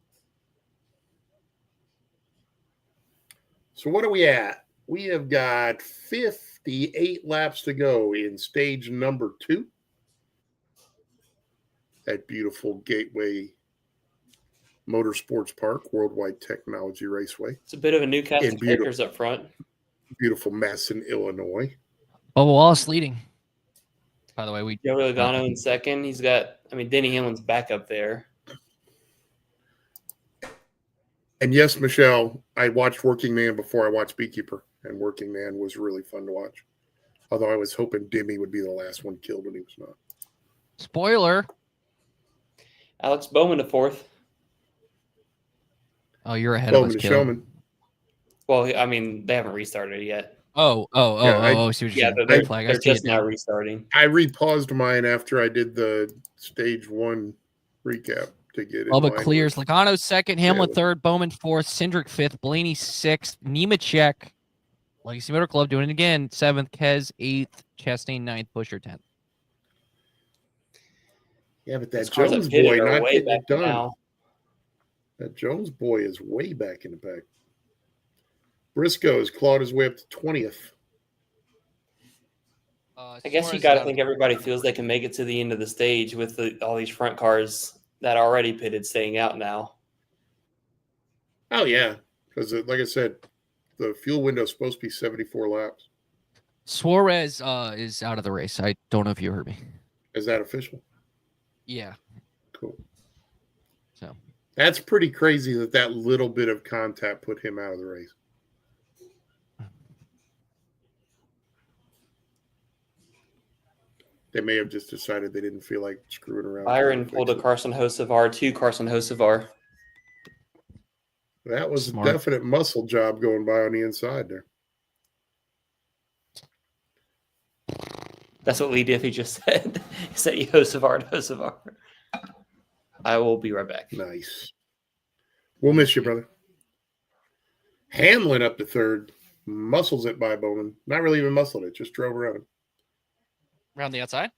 S2: So what are we at? We have got 58 laps to go in stage number 2 at beautiful Gateway Motorsports Park, Worldwide Technology Raceway.
S3: It's a bit of a Newcastle Quakers up front.
S2: Beautiful mess in Illinois.
S1: Bubba Wallace leading. By the way,
S3: Joey Logano in second. He's got, Denny Hamlin's back up there.
S2: And yes, Michelle, I watched Working Man before I watched Beekeeper, and Working Man was really fun to watch. Although I was hoping Demi would be the last one killed, and he was not.
S1: Spoiler.
S3: Alex Bowman to fourth.
S1: Oh, you're ahead
S2: Bowman
S1: of us,
S2: Showman.
S3: Well, they haven't restarted yet.
S1: Oh, see what you're saying.
S3: They're just now restarting.
S2: I repaused mine after I did the stage 1 recap to get it.
S1: Bubba clears. Logano second, Hamlin third, Bowman fourth, Cindric fifth, Blaney sixth, Nemechek, Legacy Motor Club doing it again, seventh, Kez eighth, Chastain ninth, Busher 10th.
S2: Yeah, but that Jones boy not getting it done. Now. That Jones boy is way back in the pack. Briscoe has clawed his way up to 20th.
S3: I guess you got to think everybody feels they can make it to the end of the stage with all these front cars that are already pitted staying out now.
S2: Oh, yeah. Because, like I said, the fuel window is supposed to be 74 laps.
S1: Suarez is out of the race. I don't know if you heard me.
S2: Is that official?
S1: Yeah.
S2: Cool.
S1: So
S2: that's pretty crazy that little bit of contact put him out of the race. They may have just decided they didn't feel like screwing around.
S3: Byron pulled a Carson Hocevar, 2 Carson Hocevar.
S2: That was a definite muscle job going by on the inside there.
S3: That's what Lee Diffie just said. He said he Hocevar to Hocevar. I will be right back.
S2: Nice. We'll miss you, brother. Hamlin up to third. Muscles it by Bowman. Not really even muscled it. Just drove around him.
S1: Around the outside?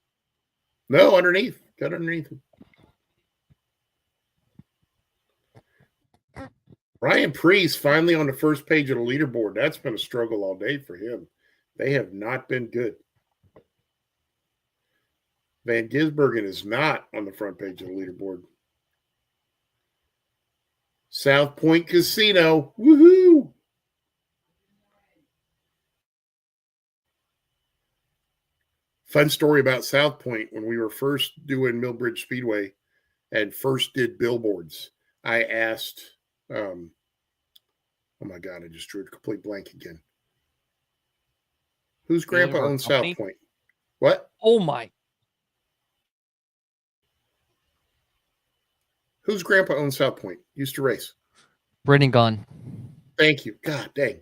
S2: No, underneath. Got underneath him. Ryan Preece finally on the first page of the leaderboard. That's been a struggle all day for him. They have not been good. Van Gisbergen is not on the front page of the leaderboard. South Point Casino. Woohoo! Fun story about South Point. When we were first doing Millbridge Speedway and first did billboards, I asked, oh my God, I just drew a complete blank again. Whose grandpa owns South Point? What?
S1: Oh my.
S2: Whose grandpa owns South Point? Used to race.
S1: Brendan Gunn.
S2: Thank you. God dang.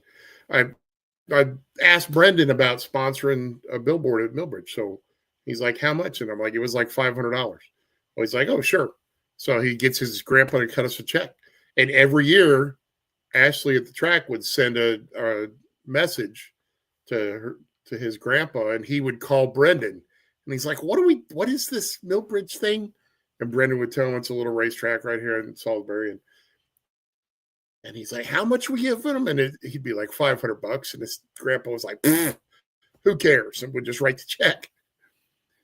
S2: I asked Brendan about sponsoring a billboard at Millbridge. So he's like, how much? And I'm like, it was like $500. Well, he's like, oh, sure. So he gets his grandpa to cut us a check. And every year, Ashley at the track would send a message to his grandpa, and he would call Brendan. And he's like, what is this Millbridge thing? And Brendan would tell him it's a little racetrack right here in Salisbury. And he's like, how much we give him? And he'd be like $500. And his grandpa was like, who cares? And would just write the check.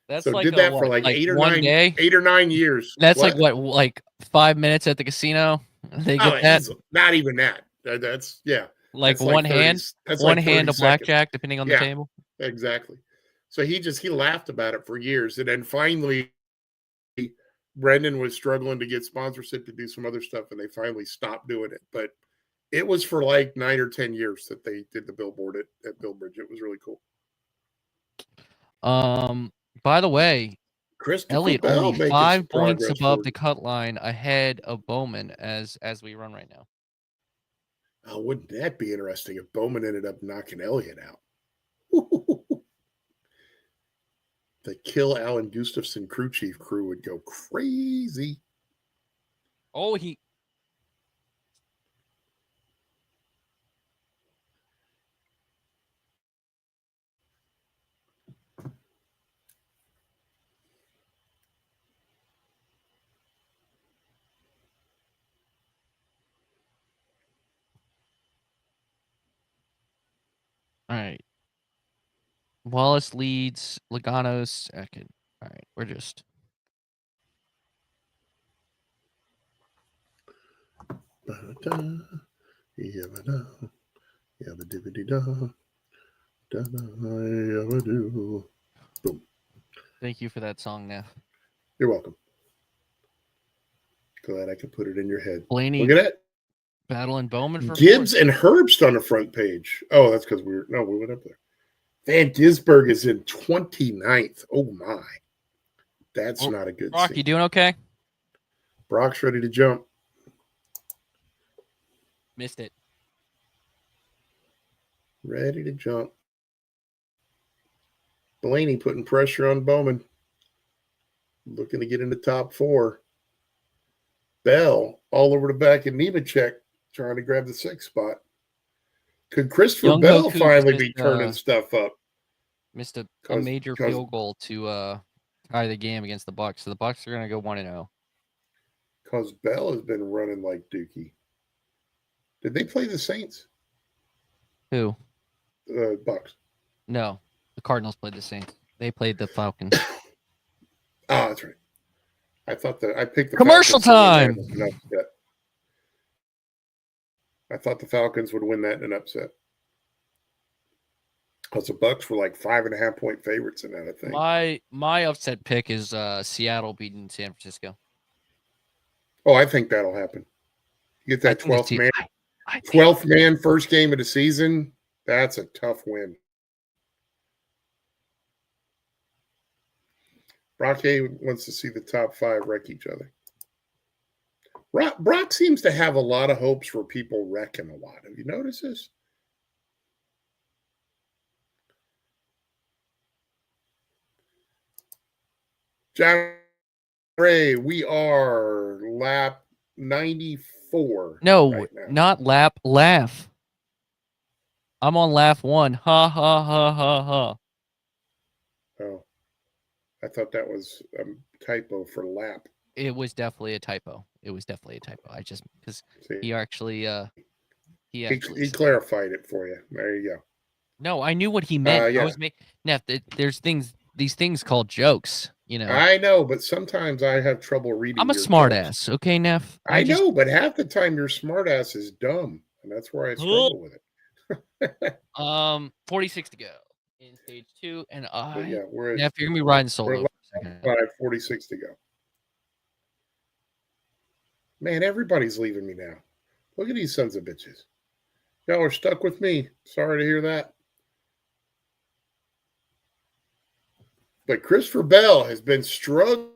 S1: That's
S2: so
S1: like
S2: did that for like 8 or 9 years.
S1: That's like 5 minutes at the casino. They get that.
S2: Not even that. That's
S1: Like one hand of blackjack, depending on the table.
S2: Exactly. So he laughed about it for years. And then finally, Brendan was struggling to get sponsorship to do some other stuff, and they finally stopped doing it. But it was for like 9 or 10 years that they did the billboard at Millbridge. It was really cool.
S1: By the way, Elliott only 5 points above the cut line ahead of Bowman as we run right now.
S2: Oh, wouldn't that be interesting if Bowman ended up knocking Elliott out? The Kill Alan Gustafson crew chief crew would go crazy.
S1: Oh, all right. Wallace leads, Logano's second. All right, we're just.
S2: Boom.
S1: Thank you for that song, Neff.
S2: You're welcome. Glad I could put it in your head.
S1: Blaney,
S2: look at that.
S1: Battling Bowman for
S2: Gibbs
S1: fourth.
S2: and Herbst on the front page. Oh, that's because we went up there. Van Gisberg is in 29th. Oh my. That's not a good
S1: Brock,
S2: scene.
S1: you doing okay?
S2: Brock's ready to jump.
S1: Missed it.
S2: Ready to jump. Blaney putting pressure on Bowman. Looking to get in the top 4. Bell all over the back of Nemechek trying to grab the 6th spot. Could Christopher
S1: Young
S2: Bell
S1: Hoku
S2: finally
S1: just
S2: be turning stuff up?
S1: Missed a major field goal to tie the game against the Bucks. So the Bucks are going to go 1-0.
S2: Because Bell has been running like Dookie. Did they play the Saints?
S1: Who?
S2: Bucks.
S1: No, the Cardinals played the Saints. They played the Falcons.
S2: Oh, that's right. I thought I picked the
S1: commercial time.
S2: I thought the Falcons would win that in an upset. Because the Bucks were like 5.5-point favorites in that, I think.
S1: My upset pick is Seattle beating San Francisco.
S2: Oh, I think that'll happen. You get that 12th man. 12th man, first game of the season. That's a tough win. Brock A wants to see the top 5 wreck each other. Brock seems to have a lot of hopes for people wrecking a lot. Have you noticed this? John Ray, we are lap 94.
S1: No,
S2: right now.
S1: not lap, laugh. I'm on lap 1. Ha, ha, ha, ha, ha.
S2: Oh, I thought that was a typo for lap.
S1: It was definitely a typo. I just, because he actually
S2: he clarified it for you. There you go.
S1: No, I knew what he meant.
S2: Yeah.
S1: I was Neff, there's these things called jokes, you know.
S2: I know, but sometimes I have trouble reading.
S1: I'm a smart ass, okay, Neff?
S2: I know, but half the time your smart ass is dumb, and that's where I struggle with it.
S1: 46 to go in stage 2, and
S2: we're
S1: Neff, you're gonna be riding solo.
S2: 46 to go. Man, everybody's leaving me now. Look at these sons of bitches. Y'all are stuck with me. Sorry to hear that. But Christopher Bell has been struggling.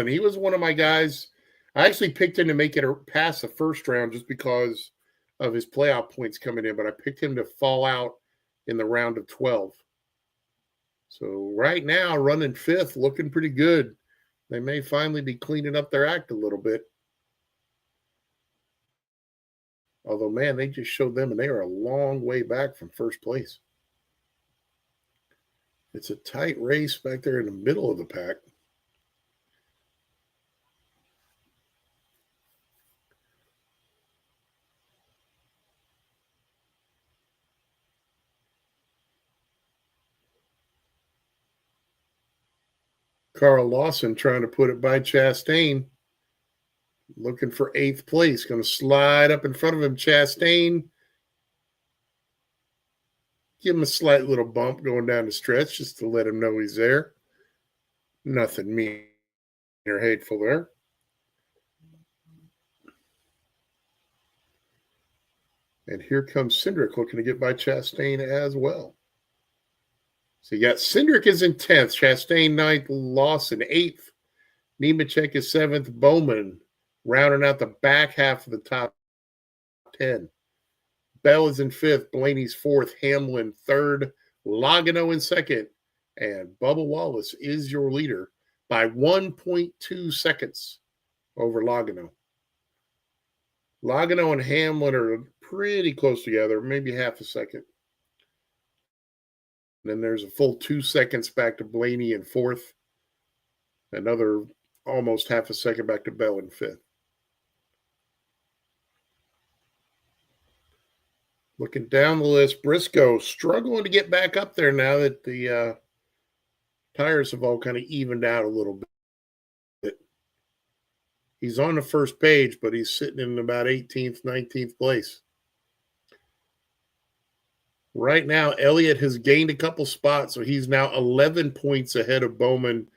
S2: He was one of my guys. I actually picked him to make it past the first round just because of his playoff points coming in, but I picked him to fall out in the round of 12. So right now, running 5th, looking pretty good. They may finally be cleaning up their act a little bit. Although, man, they just showed them, and they are a long way back from first place. It's a tight race back there in the middle of the pack. Carl Lawson trying to put it by Chastain. Looking for 8th place. Going to slide up in front of him. Chastain. Give him a slight little bump going down the stretch just to let him know he's there. Nothing mean or hateful there. And here comes Cindric looking to get by Chastain as well. So you got Cindric is in 10th, Chastain 9th, Lawson 8th, Nemechek is 7th, Bowman rounding out the back half of the top 10. Bell is in 5th, Blaney's 4th, Hamlin 3rd, Logano in 2nd, and Bubba Wallace is your leader by 1.2 seconds over Logano. Logano and Hamlin are pretty close together, maybe half a second. Then there's a full 2 seconds back to Blaney in 4th. Another almost half a second back to Bell in 5th. Looking down the list, Briscoe struggling to get back up there now that the tires have all kind of evened out a little bit. He's on the first page, but he's sitting in about 18th, 19th place. Right now, Elliott has gained a couple spots, so he's now 11 points ahead of Bowman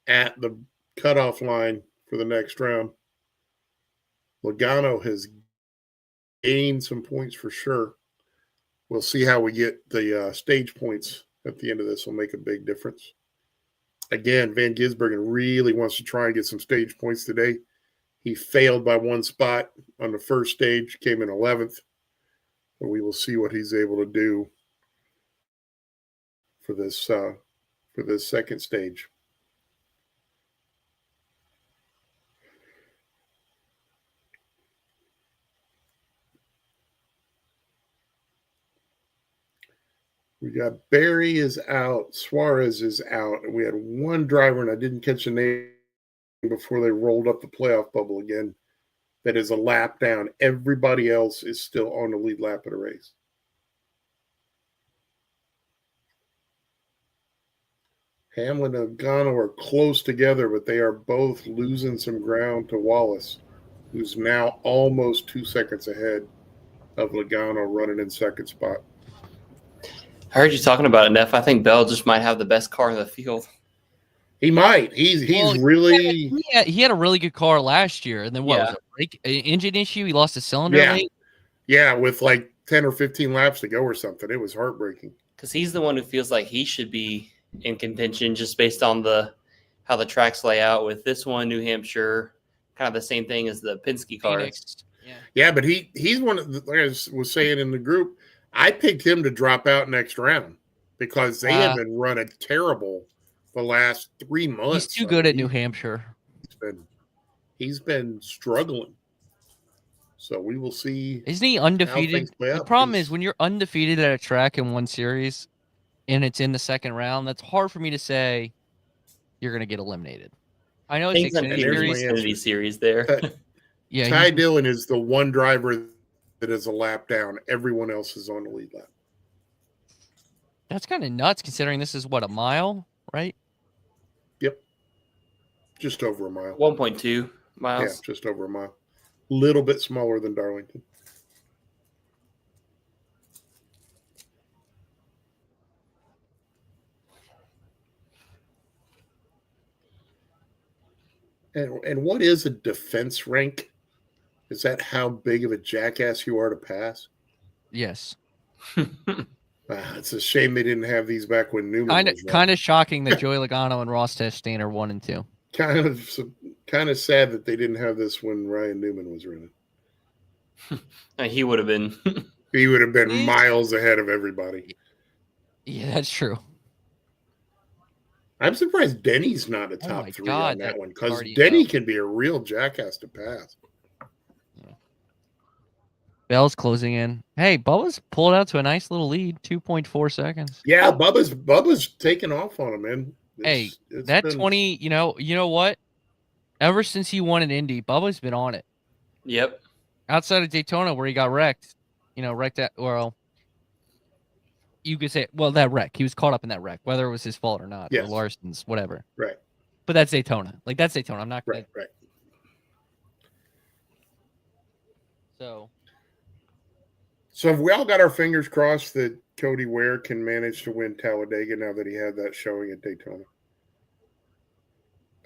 S2: at the cutoff line for the next round. Logano has gained some points for sure. We'll see how we get the stage points at the end of this. Will make a big difference. Again, Van Gisbergen really wants to try and get some stage points today. He failed by one spot on the first stage, came in 11th. But we will see what he's able to do for this second stage. We got Barry is out, Suarez is out, and we had one driver, and I didn't catch the name before they rolled up the playoff bubble again. That is a lap down. Everybody else is still on the lead lap of the race. Hamlin and Logano are close together, but they are both losing some ground to Wallace, who's now almost 2 seconds ahead of Logano running in second spot.
S3: I heard you talking about it, Neff. I think Bell just might have the best car in the field.
S2: He might. He's really.
S1: He had a really good car last year, and then what was it? Engine issue? He lost a cylinder late?
S2: Yeah, with like 10 or 15 laps to go or something. It was heartbreaking.
S3: Because he's the one who feels like he should be in contention just based on how the tracks lay out with this one, New Hampshire, kind of the same thing as the Penske cars.
S2: Yeah, but he's one of the, like I was saying in the group, I picked him to drop out next round because they have been running terrible the last 3 months.
S1: He's too good at New Hampshire.
S2: He's been struggling. So we will see.
S1: Isn't he undefeated? The problem is when you're undefeated at a track in one series and it's in the second round, that's hard for me to say you're going to get eliminated. I know it's
S3: Xfinity series there.
S2: Yeah, Ty Dillon is the one driver that is a lap down. Everyone else is on the lead lap.
S1: That's kind of nuts considering this is, what, a mile, right?
S2: Yep. Just over a mile.
S3: 1.2 miles.
S2: Yeah, just over a mile. Little bit smaller than Darlington. And what is a defense rank? Is that how big of a jackass you are to pass?
S1: Yes.
S2: It's a shame they didn't have these back when Newman was
S1: kind of shocking that Joey Logano and Ross Chastain are 1 and 2.
S2: Kind of sad that they didn't have this when Ryan Newman was running.
S3: He would have been.
S2: He would have been miles ahead of everybody.
S1: Yeah, that's true.
S2: I'm surprised Denny's not a top 3 on that one because Denny can be a real jackass to pass.
S1: Bell's closing in. Hey, Bubba's pulled out to a nice little lead, 2.4 seconds.
S2: Yeah, Bubba's taking off on him, man.
S1: It's that 20, you know what? Ever since he won an Indy, Bubba's been on it.
S3: Yep.
S1: Outside of Daytona where he got wrecked, wrecked at, well, you could say, that wreck. He was caught up in that wreck, whether it was his fault or not, or Larson's, whatever.
S2: Right.
S1: But that's Daytona. That's Daytona. I'm not going to.
S2: Right. So have we all got our fingers crossed that Cody Ware can manage to win Talladega now that he had that showing at Daytona?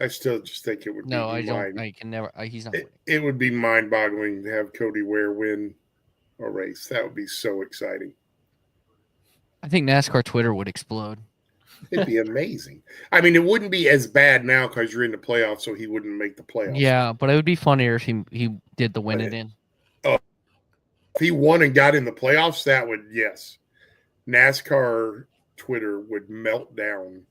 S2: I still just think it would be
S1: I can never. He's not winning.
S2: It would be mind-boggling to have Cody Ware win a race. That would be so exciting.
S1: I think NASCAR Twitter would explode.
S2: It'd be amazing. I mean, it wouldn't be as bad now because you're in the playoffs, so he wouldn't make the playoffs.
S1: Yeah, but it would be funnier if he did the win it in.
S2: If he won and got in the playoffs, that would, yes. NASCAR Twitter would melt down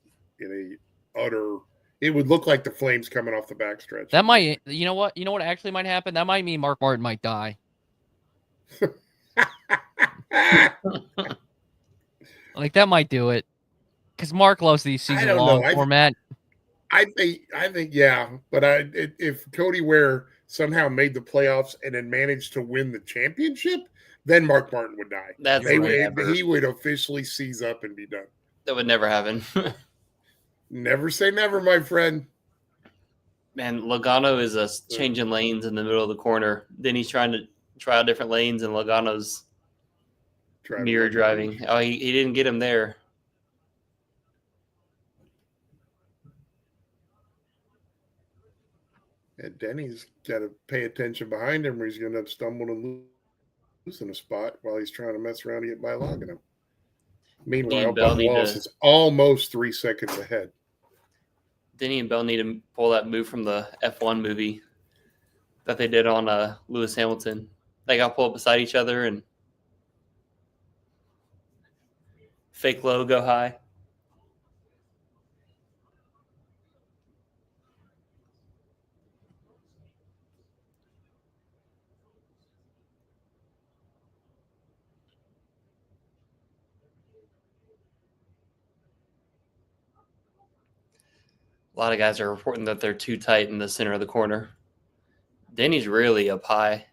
S2: in a utter. It would look like the flames coming off the backstretch.
S1: That might, you know what actually might happen? That might mean Mark Martin might die. Like that might do it. Because Mark loves these season-long format.
S2: I think, yeah. But if Cody Ware somehow made the playoffs and then managed to win the championship, then Mark Martin would die. He would officially seize up and be done.
S3: That would never happen.
S2: Never say never, my friend.
S3: Man, Logano is changing lanes in the middle of the corner. Then he's trying to try out different lanes, and Logano's mirror driving. Oh, he didn't get him there.
S2: And Denny's got to pay attention behind him, or he's going to have stumbled and losing a spot while he's trying to mess around and get by Logano. Meanwhile, Bubba Wallace is almost 3 seconds ahead.
S3: Denny and Bell need to pull that move from the F1 movie that they did on Lewis Hamilton. They got pulled beside each other and fake low, go high. A lot of guys are reporting that they're too tight in the center of the corner. Denny's really up high.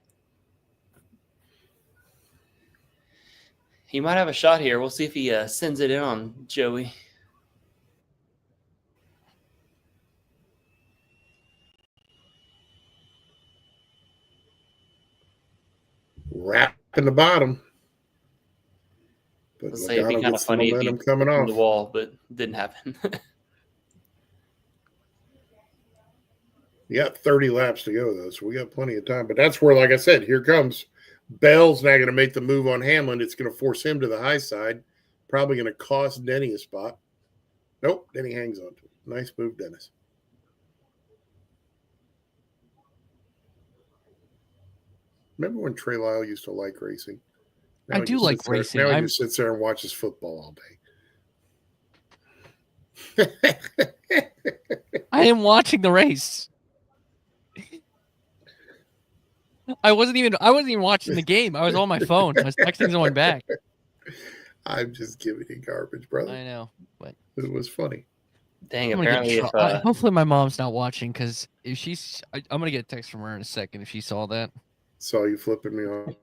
S3: He might have a shot here. We'll see if he sends it in on Joey.
S2: Wrapping the bottom. But
S3: Let's say it'd be kind of funny if he
S2: coming off
S3: the wall, but it didn't happen.
S2: You got 30 laps to go, though, so we got plenty of time. But that's where, like I said, here comes. Bell's now going to make the move on Hamlin. It's going to force him to the high side. Probably going to cost Denny a spot. Nope, Denny hangs on to it. Nice move, Dennis. Remember when Trey Lyle used to like racing?
S1: I do like racing.
S2: Now he just sits there and watches football all day.
S1: I am watching the race. I wasn't even watching the game. I was on my phone. I was texting someone back.
S2: I'm just giving you garbage, brother.
S1: I know, but
S2: it was funny.
S3: Dang, apparently
S1: hopefully my mom's not watching, because if she's, I'm gonna get a text from her in a second if she saw that.
S2: Saw you flipping me off.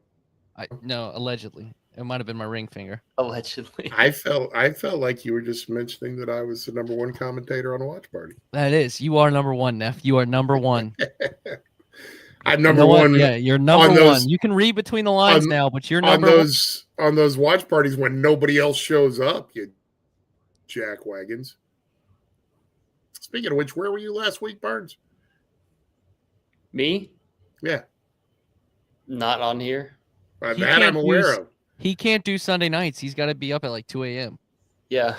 S1: No, allegedly. It might have been my ring finger.
S3: Allegedly.
S2: I felt like you were just mentioning that I was the number one commentator on the watch party.
S1: That is. You are number one, Neff. You are number one.
S2: I'm number one.
S1: Yeah, you're number one. You can read between the lines now, but you're number one.
S2: On those watch parties when nobody else shows up, you jackwagons. Speaking of which, where were you last week, Barnes?
S3: Me?
S2: Yeah.
S3: Not on here.
S2: That I'm aware of.
S1: He can't do Sunday nights. He's got to be up at like 2 a.m.
S3: Yeah.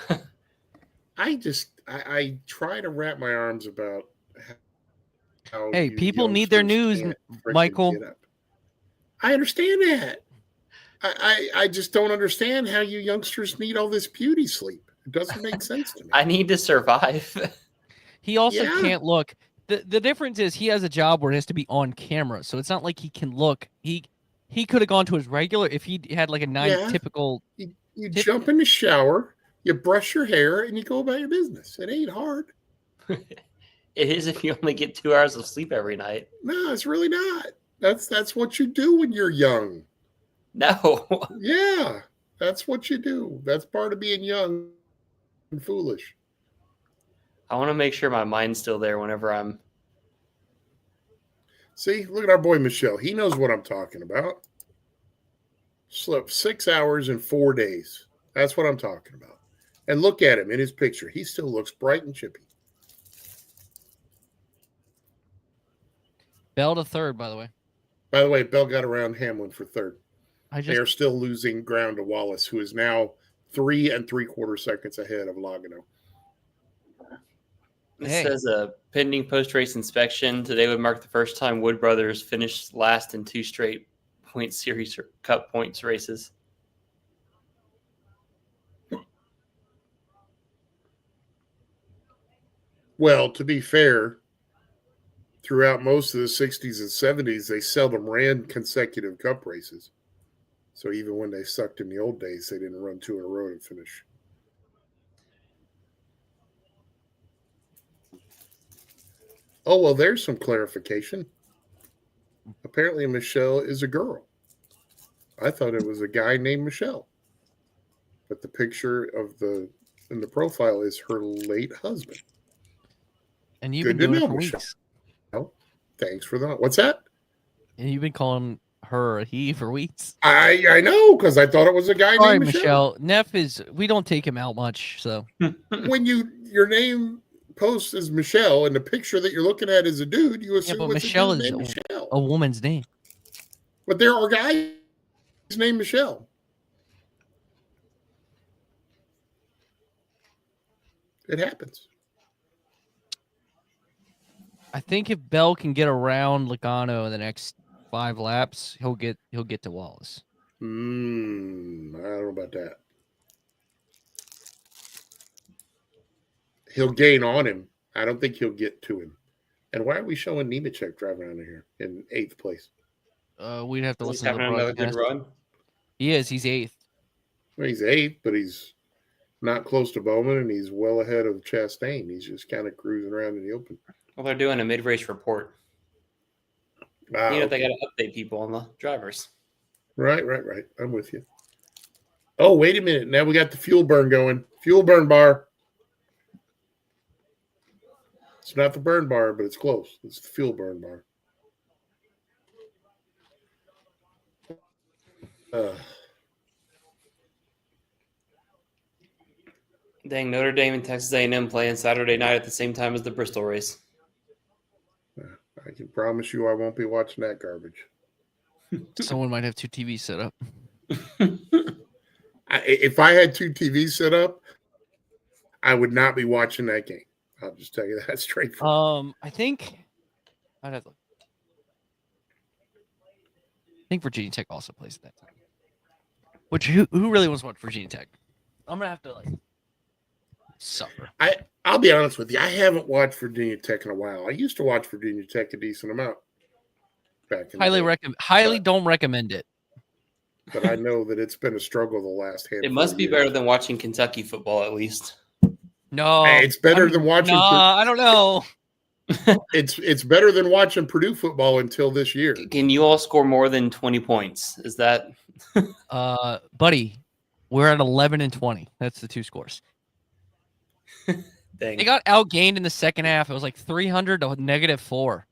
S2: I try to wrap my arms about how
S1: hey, people need their news, Michael.
S2: I understand that. I just don't understand how you youngsters need all this beauty sleep. It doesn't make sense to me.
S3: I need to survive.
S1: He also can't look. The difference is he has a job where it has to be on camera, so it's not like he can look. He could have gone to his regular if he had like a typical.
S2: You jump in the shower, you brush your hair, and you go about your business. It ain't hard.
S3: It is if you only get 2 hours of sleep every night.
S2: No, it's really not. That's what you do when you're young.
S3: No.
S2: Yeah, that's what you do. That's part of being young and foolish.
S3: I want to make sure my mind's still there whenever I'm.
S2: See, look at our boy Michelle. He knows what I'm talking about. Slept 6 hours in 4 days. That's what I'm talking about. And look at him in his picture. He still looks bright and chippy.
S1: Bell to third, by the way.
S2: By the way, Bell got around Hamlin for third.
S1: They
S2: are still losing ground to Wallace, who is now 3 3/4 seconds ahead of Logano.
S3: It says a pending post-race inspection. Today would mark the first time Wood Brothers finished last in 2 straight point series or cup points races.
S2: Well, to be fair, throughout most of the 60s and 70s, they seldom ran consecutive cup races. So even when they sucked in the old days, they didn't run 2 in a row to finish. Oh, well, there's some clarification. Apparently, Michelle is a girl. I thought it was a guy named Michelle. But the picture in the profile is her late husband.
S1: And you've been doing it for weeks.
S2: Thanks for the what's that?
S1: And you've been calling her a he for weeks.
S2: I know because I thought it was a guy
S1: Sorry,
S2: named Michelle.
S1: Neff we don't take him out much, so
S2: When your name posts as Michelle and the picture that you're looking at is a dude, you assume
S1: but
S2: it's
S1: Michelle
S2: a dude
S1: is
S2: named Michelle.
S1: a woman's name.
S2: But there are guys named Michelle. It happens.
S1: I think if Bell can get around Logano in the next 5 laps, he'll get to Wallace.
S2: I don't know about that. He'll gain on him. I don't think he'll get to him. And why are we showing Nemechek driving out of here in 8th place?
S1: We'd have to listen to the
S3: another
S1: broadcast.
S3: good run.
S1: He is. He's 8th.
S2: Well, he's 8th, but he's not close to Bowman, and he's well ahead of Chastain. He's just kind of cruising around in the open.
S3: Well, they're doing a mid-race report. They got to update people on the drivers.
S2: Right. I'm with you. Oh, wait a minute. Now we got the fuel burn going. Fuel burn bar. It's not the burn bar, but it's close. It's the fuel burn bar.
S3: Dang, Notre Dame and Texas A&M playing Saturday night at the same time as the Bristol race.
S2: I can promise you I won't be watching that garbage.
S1: Someone might have 2 TVs set up.
S2: If I had 2 TVs set up, I would not be watching that game. I'll just tell you that straight.
S1: I think I'd have to. I think Virginia Tech also plays at that time. Which who really wants to watch Virginia Tech? I'm gonna have to suffer.
S2: I'll be honest with you. I haven't watched Virginia Tech in a while. I used to watch Virginia Tech a decent amount back in
S1: Highly don't recommend it.
S2: But I know that it's been a struggle the last handful.
S3: It must be better than watching Kentucky football, at least.
S1: No,
S2: it's better than watching.
S1: I don't know.
S2: It's better than watching Purdue football until this year.
S3: Can you all score more than 20 points? Is that?
S1: Buddy, we're at 11 and 20. That's the 2 scores.
S3: Dang.
S1: They got outgained in the second half. It was like 300 to -4.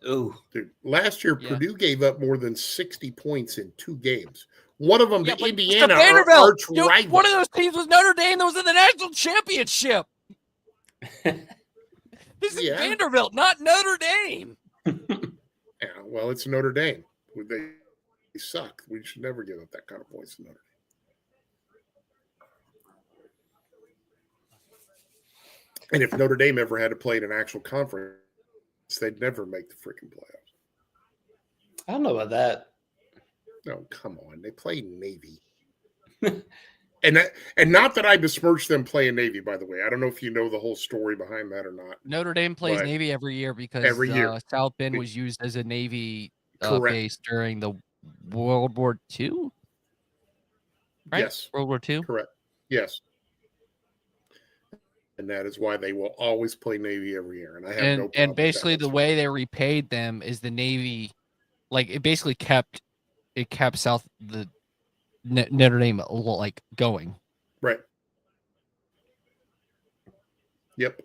S3: Ooh,
S2: dude! Last year, Purdue gave up more than 60 points in 2 games. One of them to Indiana,
S1: Vanderbilt.
S2: Rival.
S1: One of those teams was Notre Dame that was in the national championship. This is Vanderbilt, not Notre Dame.
S2: Yeah, well, it's Notre Dame. They suck. We should never give up that kind of points to Notre Dame. And if Notre Dame ever had to play in an actual conference, they'd never make the freaking playoffs.
S3: I don't know about that.
S2: No, come on. They play Navy. and not that I besmirch them playing Navy, by the way. I don't know if you know the whole story behind that or not.
S1: Notre Dame plays Navy every year because South Bend was used as a Navy base during the World War II. Right?
S2: Yes.
S1: World War II?
S2: Correct. Yes. And that is why they will always play Navy every year. And I have no problem.
S1: And basically the way they repaid them is the Navy, it basically kept South the Notre Dame going.
S2: Right. Yep.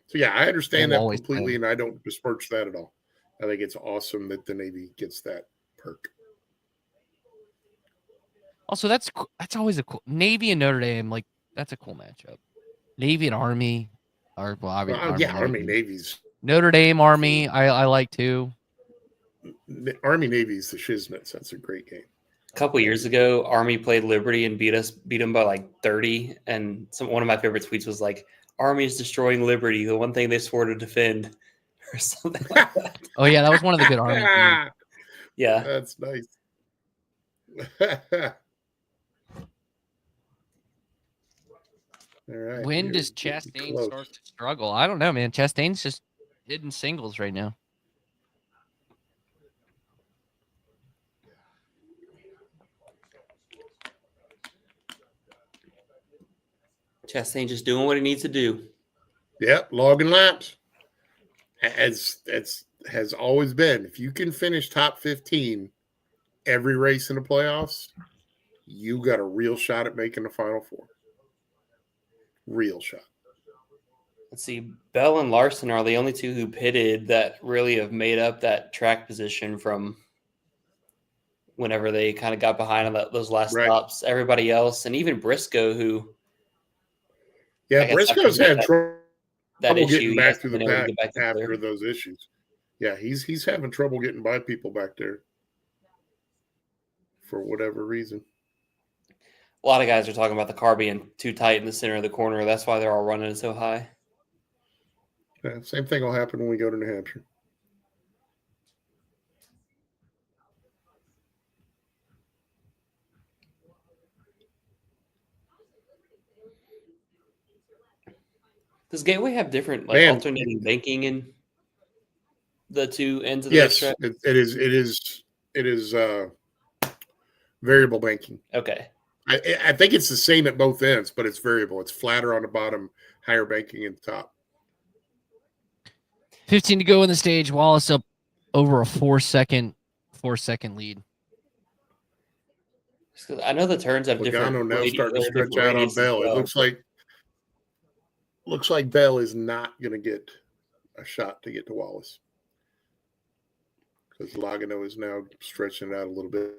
S2: So yeah, I understand that completely, and I don't besmirch that at all. I think it's awesome that the Navy gets that perk.
S1: Also, that's always a cool Navy and Notre Dame. That's a cool matchup. Navy and Army are
S2: Army Navy's
S1: Notre Dame Army. I like too.
S2: Army Navy's the shiznits. That's a great game.
S3: A couple years ago, Army played Liberty and beat them by 30. And one of my favorite tweets was "Army is destroying Liberty, the one thing they swore to defend," or something like that.
S1: Oh yeah, that was one of the good Army games.
S3: Yeah,
S2: that's nice. All right.
S1: When does Chastain start to struggle? I don't know, man. Chastain's just hitting singles right now.
S3: Chastain just doing what he needs to do.
S2: Yep, logging laps. As has always been. If you can finish top 15 every race in the playoffs, you got a real shot at making the Final Four. Real shot.
S3: Let's see. Bell and Larson are the only two who pitted that really have made up that track position from whenever they kind of got behind on those last stops. Everybody else, and even Briscoe, who
S2: Briscoe's had trouble getting back through the pack
S3: after
S2: those issues. Yeah, he's having trouble getting by people back there for whatever reason.
S3: A lot of guys are talking about the car being too tight in the center of the corner. That's why they're all running so high.
S2: Yeah, same thing will happen when we go to New Hampshire.
S3: Does Gateway have different alternating banking in the two ends of the racetrack?
S2: It is variable banking.
S3: Okay.
S2: I think it's the same at both ends, but it's variable. It's flatter on the bottom, higher banking at the top.
S1: 15 to go in the stage. Wallace up over a 4 second lead.
S3: I know the turns have different.
S2: Logano now starting to stretch out on Bell. Well. It looks like Bell is not going to get a shot to get to Wallace because Logano is now stretching it out a little bit.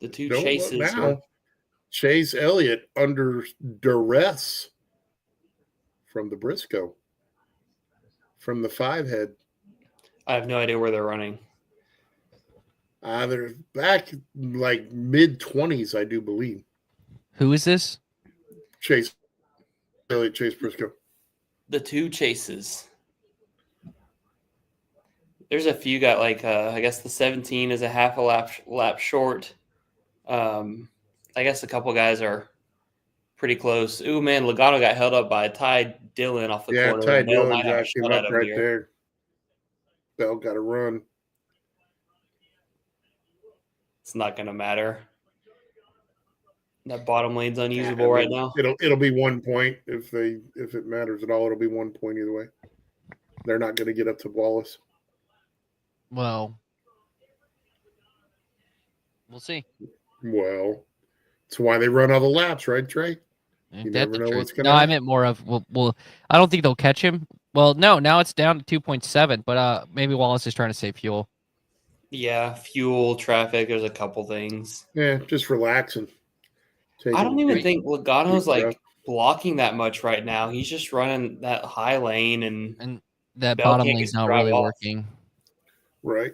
S3: The two chases
S2: now. Chase Elliott under duress from the Briscoe, from the 5 head.
S3: I have no idea where they're running.
S2: They're back like mid-20s, I do believe.
S1: Who is this?
S2: Chase Elliott, Chase Briscoe.
S3: The two chases. There's a few got I guess the 17 is a half a lap short. I guess a couple guys are pretty close. Ooh, man, Logano got held up by Ty Dillon off the corner.
S2: Yeah, Ty Dillon got him up right there. Bell got to run.
S3: It's not going to matter. That bottom lane's unusable right now.
S2: It'll be 1 point if it matters at all. It'll be 1 point either way. They're not going to get up to Wallace.
S1: Well, we'll see.
S2: Well, that's why they run all the laps, right, Trey? You never know what's going to happen.
S1: No, I meant more of well, I don't think they'll catch him. Well, no, now it's down to 2.7, but maybe Wallace is trying to save fuel.
S3: Yeah, fuel, traffic, there's a couple things.
S2: Yeah, just relaxing.
S3: I don't even think Logano's blocking that much right now. He's just running that high lane and
S1: that bottom lane's not really working.
S2: Right.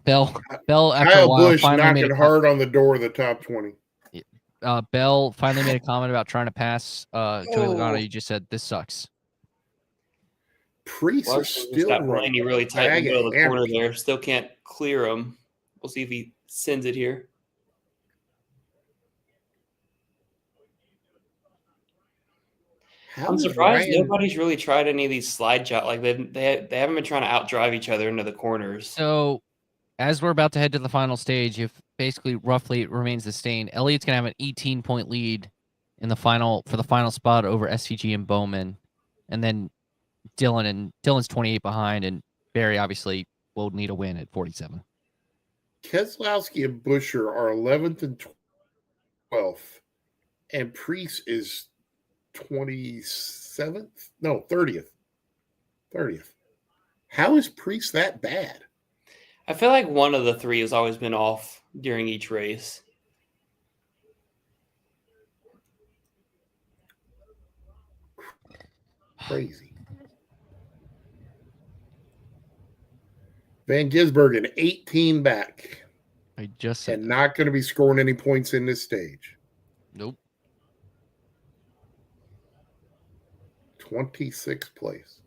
S1: Bell after
S2: Kyle
S1: a while
S2: Busch
S1: finally
S2: knocking hard on the door of the top 20.
S1: Bell finally made a comment about trying to pass Joey Logano. You just said this sucks.
S2: Priest is still running
S3: really tight in the middle of the corner there. Still can't clear him. We'll see if he sends it here. I'm surprised nobody's really tried any of these slide shots. Like they haven't been trying to outdrive each other into the corners.
S1: So, as we're about to head to the final stage, if basically roughly it remains the same, Elliott's gonna have an 18-point lead in the final spot over SVG and Bowman, and then Dylan's 28 behind, and Barry obviously will need a win at 47.
S2: Keselowski and Buescher are 11th and 12th, and Priest is 27th? No, 30th. 30th. How is Priest that bad?
S3: I feel like one of the three has always been off during each race.
S2: Crazy. Van Gisbergen, 18 back.
S1: I just said
S2: and not going to be scoring any points in this stage.
S1: Nope.
S2: 26th place.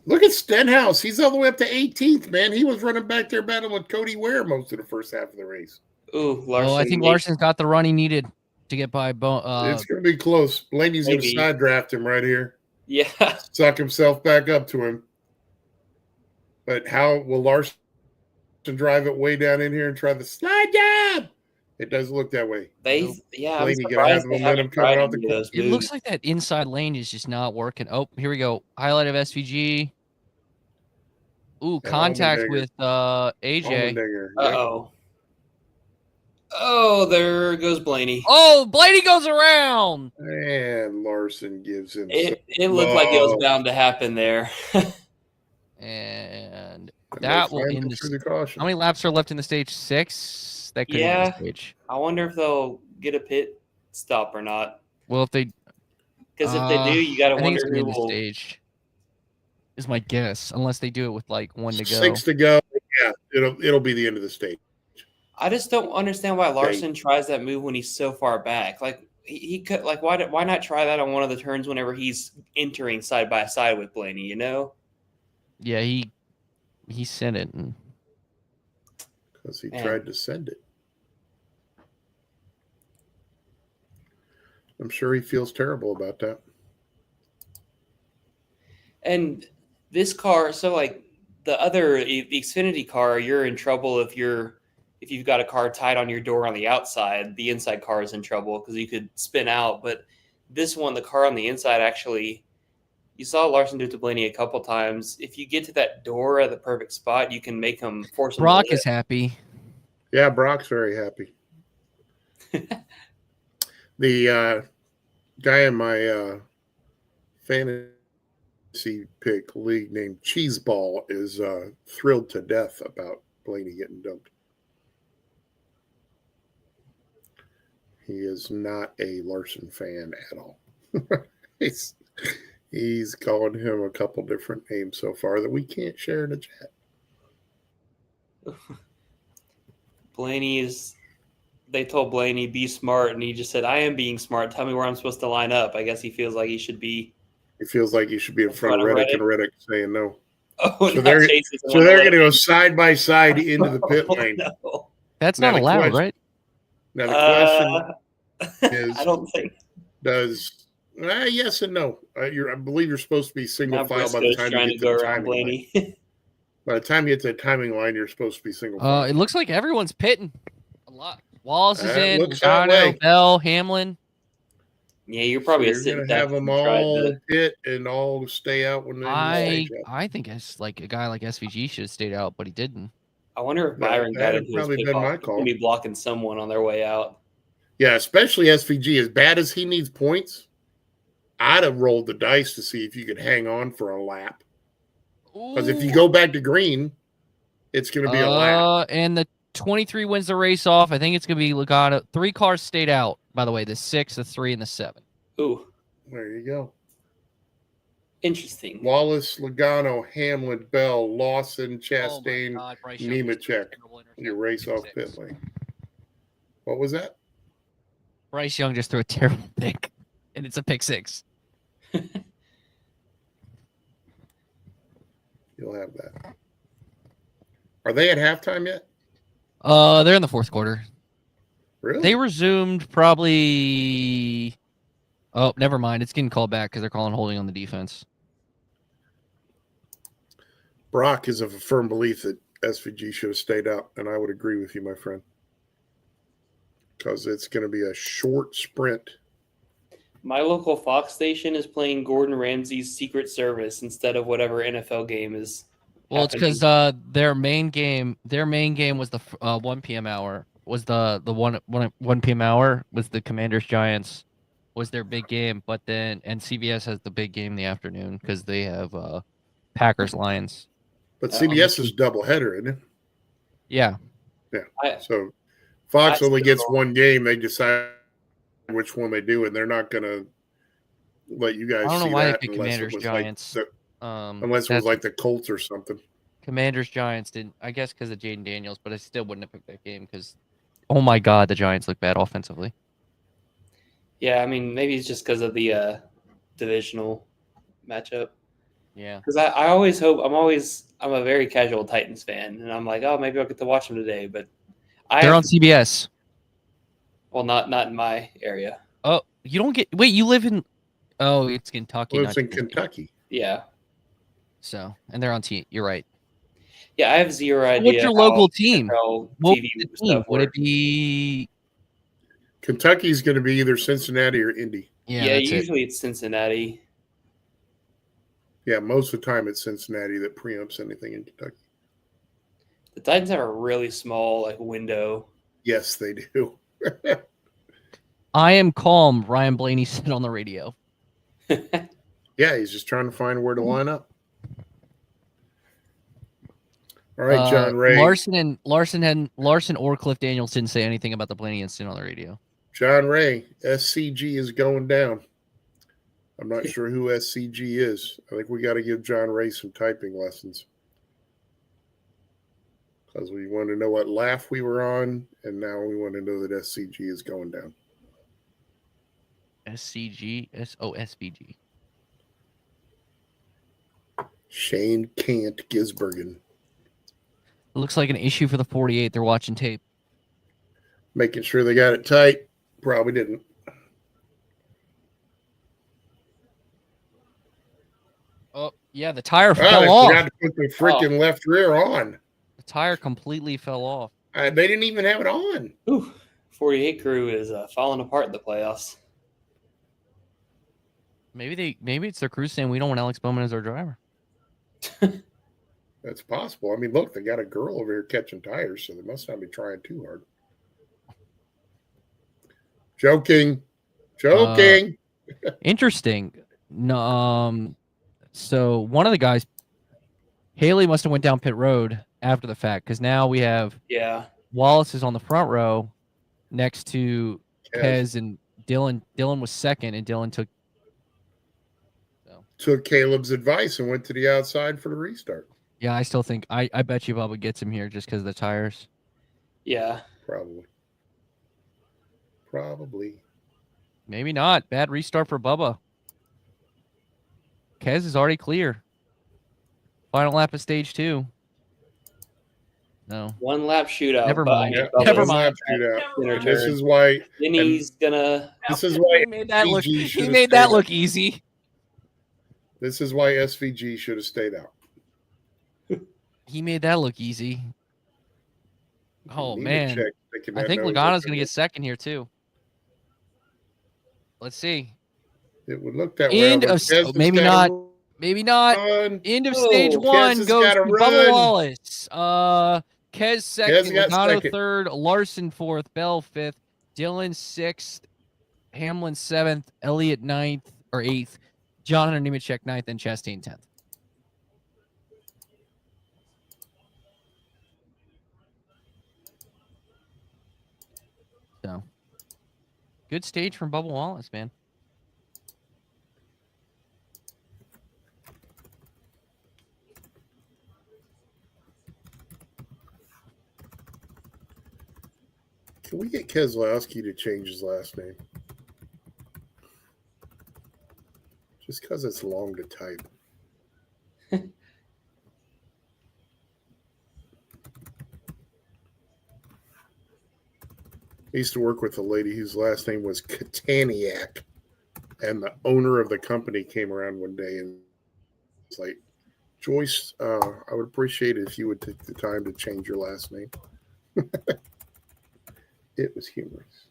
S2: Look at Stenhouse. He's all the way up to 18th, man. He was running back there battling with Cody Ware most of the first half of the race.
S3: Ooh, Larson.
S1: I think Larson's got the run he needed to get by.
S2: It's going to be close. Blaney's going to side draft him right here.
S3: Yeah.
S2: Suck himself back up to him. But how will Larson drive it way down in here and try the slide job? It does look that way.
S3: Blaney
S2: going to have momentum coming out the course.
S1: It looks like that inside lane is just not working. Oh, here we go. Highlight of SVG. Ooh, contact with AJ.
S3: Uh-oh. Oh, there goes Blaney.
S1: Oh, Blaney goes around.
S2: And Larson gives him.
S3: It looked like it was bound to happen there.
S1: And
S2: And
S1: that
S2: they
S1: will
S2: finally
S1: end
S2: go
S1: the
S2: through the caution.
S1: How many laps are left in the stage? 6? That could end
S3: Yeah.
S1: the stage.
S3: I wonder if they'll get a pit stop or not.
S1: Well, if they
S3: Because if they do, you got to
S1: I think it's
S3: wonder
S1: gonna
S3: who
S1: end the
S3: will.
S1: stage. Is my guess, unless they do it with like 1 to go.
S2: 6 to go. Yeah, it'll be the end of the stage.
S3: I just don't understand why Larson tries that move when he's so far back. Like he could, like why not try that on one of the turns whenever he's entering side by side with Blaney? You know?
S1: Yeah, he sent it.
S2: Because he tried to send it. I'm sure he feels terrible about that.
S3: And this car, so like the Xfinity car, you're in trouble if you've got a car tied on your door on the outside. The inside car is in trouble because you could spin out. But this one, the car on the inside, actually, you saw Larson do it to Blaney a couple times. If you get to that door at the perfect spot, you can make him force him.
S1: Brock is happy.
S2: Yeah, Brock's very happy. The guy in my fantasy pick league named Cheeseball is thrilled to death about Blaney getting dumped. He is not a Larson fan at all. He's calling him a couple different names so far that we can't share in the chat.
S3: They told Blaney, be smart, and he just said, I am being smart. Tell me where I'm supposed to line up. I guess he feels like he should be.
S2: He feels like he should be in front of Reddick and Reddick saying no.
S3: Oh,
S2: so they're going to go side by side into the pit lane.
S3: No.
S1: That's not allowed, right?
S2: Now the question is,
S3: I don't think.
S2: Does yes and no. I believe you're supposed to be single file by the time you get to the timing line. By the time you get to the timing line, you're supposed to be single file.
S1: It looks like everyone's pitting a lot. Wallace is in.
S2: Logano,
S1: Bell, Hamlin.
S3: Yeah, you're probably
S2: going to have them all pit and all stay out when they
S1: I think it's like a guy like SVG should have stayed out, but he didn't.
S3: I wonder if Byron got into his pit
S2: my call.
S3: He's going to be blocking someone on their way out.
S2: Yeah, especially SVG. As bad as he needs points, I'd have rolled the dice to see if you could hang on for a lap. Because if you go back to green, it's going to be a lap.
S1: And the 23 wins the race off. I think it's going to be Logano. 3 cars stayed out, by the way. The 6, the 3, and the 7.
S3: Ooh.
S2: There you go.
S3: Interesting.
S2: Wallace, Logano, Hamlin, Bell, Lawson, Chastain, Nemechek. Your race off pit lane. What was that?
S1: Bryce Young just threw a terrible pick, and it's a pick 6.
S2: You'll have that. Are they at halftime yet?
S1: They're in the 4th quarter.
S2: Really?
S1: They resumed probably. Oh, never mind. It's getting called back because they're calling holding on the defense.
S2: Brock is of a firm belief that SVG should have stayed out, and I would agree with you, my friend. Because it's going to be a short sprint.
S3: My local Fox station is playing Gordon Ramsay's Secret Service instead of whatever NFL game is.
S1: Well, it's because their main game was the 1 p.m. hour. Was the 1 p.m. hour was the Commanders Giants was their big game, but then CBS has the big game in the afternoon because they have Packers Lions.
S2: But CBS is doubleheader, isn't it?
S1: Yeah.
S2: Yeah. So Fox only gets one game. They decide which one they do, and they're not going to let you guys see that.
S1: I don't know why they picked Commanders Giants.
S2: Unless it was like the Colts or something.
S1: Commanders Giants didn't, I guess, because of Jaden Daniels, but I still wouldn't have picked that game because, oh my God, the Giants look bad offensively.
S3: Yeah, I mean, maybe it's just because of the divisional matchup.
S1: Yeah.
S3: Because I always hope I'm a very casual Titans fan, and I'm like, oh, maybe I'll get to watch them today, but
S1: they're on CBS.
S3: Well, not in my area.
S1: Oh, you don't get. Wait, you live in? Oh, it's Kentucky.
S2: Well, it's in Kentucky.
S3: Yeah.
S1: So, and they're on TV. You're right.
S3: Yeah, I have zero idea.
S1: What's your local team?
S3: Would
S1: it be?
S2: Kentucky's going to be either Cincinnati or Indy.
S3: Yeah, usually it's Cincinnati.
S2: Yeah, most of the time it's Cincinnati that preempts anything in Kentucky.
S3: The Titans have a really small window.
S2: Yes, they do.
S1: I am calm. Ryan Blaney said on the radio.
S2: Yeah, he's just trying to find where to line up. All right, John Ray.
S1: Larson or Cliff Daniels didn't say anything about the Blaney incident on the radio.
S2: John Ray, SCG is going down. I'm not sure who SCG is. I think we got to give John Ray some typing lessons. Because we want to know what laugh we were on, and now we want to know that SCG is going down.
S1: SCG? SVG.
S2: Shane Kant Gisbergen.
S1: It looks like an issue for the 48. They're watching tape.
S2: Making sure they got it tight. Probably didn't.
S1: Oh, yeah, the tire fell off.
S2: Forgot to put the freaking left rear on.
S1: The tire completely fell off.
S2: They didn't even have it on.
S3: Ooh, 48 crew is falling apart in the playoffs.
S1: Maybe it's their crew saying we don't want Alex Bowman as our driver.
S2: That's possible. I mean, look, they got a girl over here catching tires, so they must not be trying too hard. Joking.
S1: Interesting. No, so one of the guys, Haley, must have went down pit road after the fact because now we have Wallace is on the front row next to Kez and Dylan. Dylan was second, and Dylan
S2: took Caleb's advice and went to the outside for the restart.
S1: Yeah, I still think I bet you Bubba gets him here just because of the tires.
S3: Yeah,
S2: probably.
S1: Maybe not. Bad restart for Bubba. Kez is already clear. Final lap of stage 2. No.
S3: 1 lap shootout.
S1: Never mind.
S2: Never mind. This is why.
S3: Denny's gonna.
S2: This is why
S1: he made that look easy.
S2: This is why SVG should have stayed out.
S1: He made that look easy. Oh man, I think Logano's going to get second here too. Let's see.
S2: It would look that way.
S1: Maybe not. End of stage 1 goes to Bubba Wallace. Kez second, Logano third, Larson fourth, Bell fifth, Dylan sixth, Hamlin seventh, Elliott ninth or eighth, John and Nemechek ninth, and Chastain 10th. So, good stage from Bubba Wallace, man.
S2: Can we get Keselowski to change his last name? Just because it's long to type. I used to work with a lady whose last name was Kataniak, and the owner of the company came around one day and was like, Joyce, I would appreciate it if you would take the time to change your last name. It was humorous.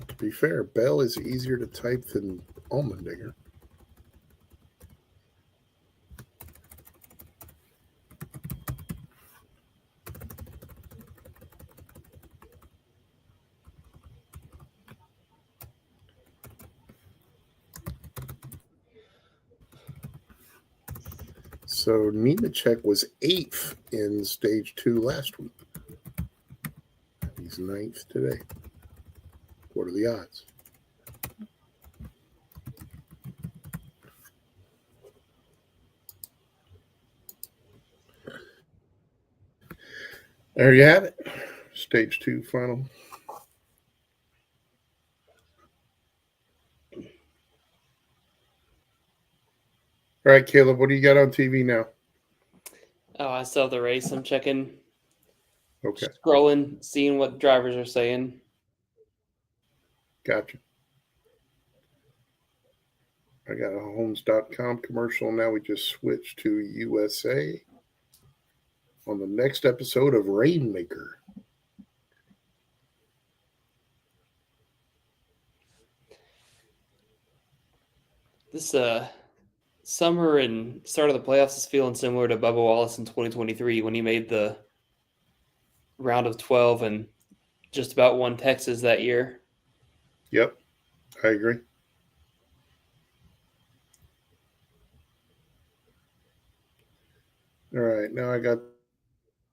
S2: To be fair, Bell is easier to type than Allmendinger. So Nemechek was 8th in stage 2 last week. He's 9th today. What are the odds? There you have it. Stage 2 final. All right, Caleb, what do you got on TV now?
S3: Oh, I still have the race. I'm checking.
S2: Okay.
S3: Scrolling, seeing what drivers are saying.
S2: Gotcha. I got a homes.com commercial. Now we just switch to USA on the next episode of Rainmaker.
S3: This summer and start of the playoffs is feeling similar to Bubba Wallace in 2023 when he made the round of 12 and just about won Texas that year.
S2: Yep, I agree. All right, now I got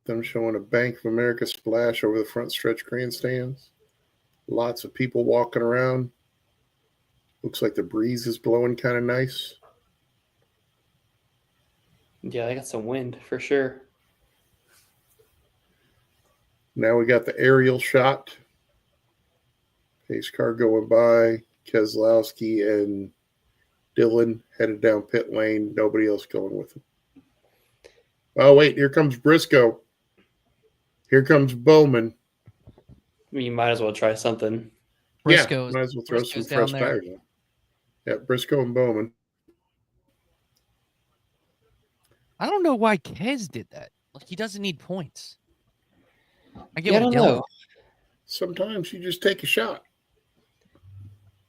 S2: them showing a Bank of America splash over the Frontstretch grandstands. Lots of people walking around. Looks like the breeze is blowing kind of nice.
S3: Yeah, they got some wind for sure.
S2: Now we got the aerial shot. Pace car going by. Keselowski and Dillon headed down pit lane. Nobody else going with him. Oh, wait, here comes Briscoe. Here comes Bowman.
S3: I mean, you might as well try something.
S1: Briscoe's,
S2: might as well throw some
S1: Briscoe's
S2: fresh
S1: down there.
S2: tires on. Yeah, Briscoe and Bowman.
S1: I don't know why Kez did that. Like, he doesn't need points. I get
S3: Yeah, I
S1: what
S3: don't
S1: Dillon.
S3: know.
S2: Sometimes you just take a shot.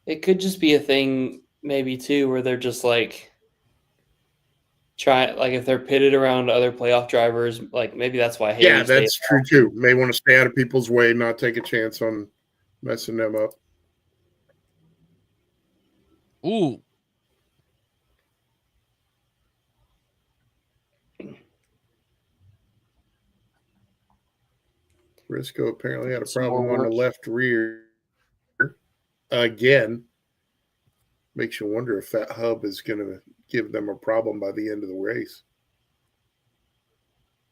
S3: It could just be a thing, maybe too, where they're just like like if they're pitted around other playoff drivers, like maybe that's why.
S2: Yeah, that's true too. May want to stay out of people's way, not take a chance on messing them up.
S1: Ooh.
S2: Briscoe apparently had a
S3: Some
S2: problem
S3: more
S2: on the
S3: work.
S2: left rear. Again, makes you wonder if that hub is going to give them a problem by the end of the race.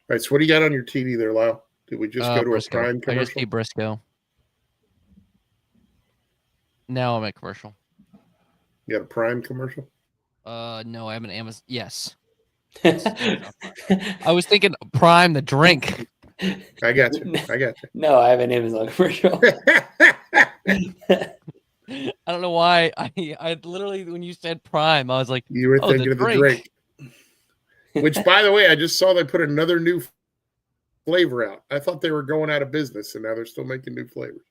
S2: All right, so what do you got on your TV there, Lyle? Did we just go to
S1: Briscoe.
S2: a Prime
S1: I just
S2: commercial?
S1: see Briscoe. Now I'm at commercial.
S2: You got a Prime commercial?
S1: No, I have an Amazon. Yes. I was thinking Prime the drink.
S2: I got you. I got
S3: No, I have an Amazon commercial.
S2: you.
S1: I don't know why. I literally, when you said Prime, I was like,
S2: You were
S1: oh,
S2: thinking of the drink. Which, by the way, I just saw they put another new flavor out. I thought they were going out of business, and now they're still making new flavors.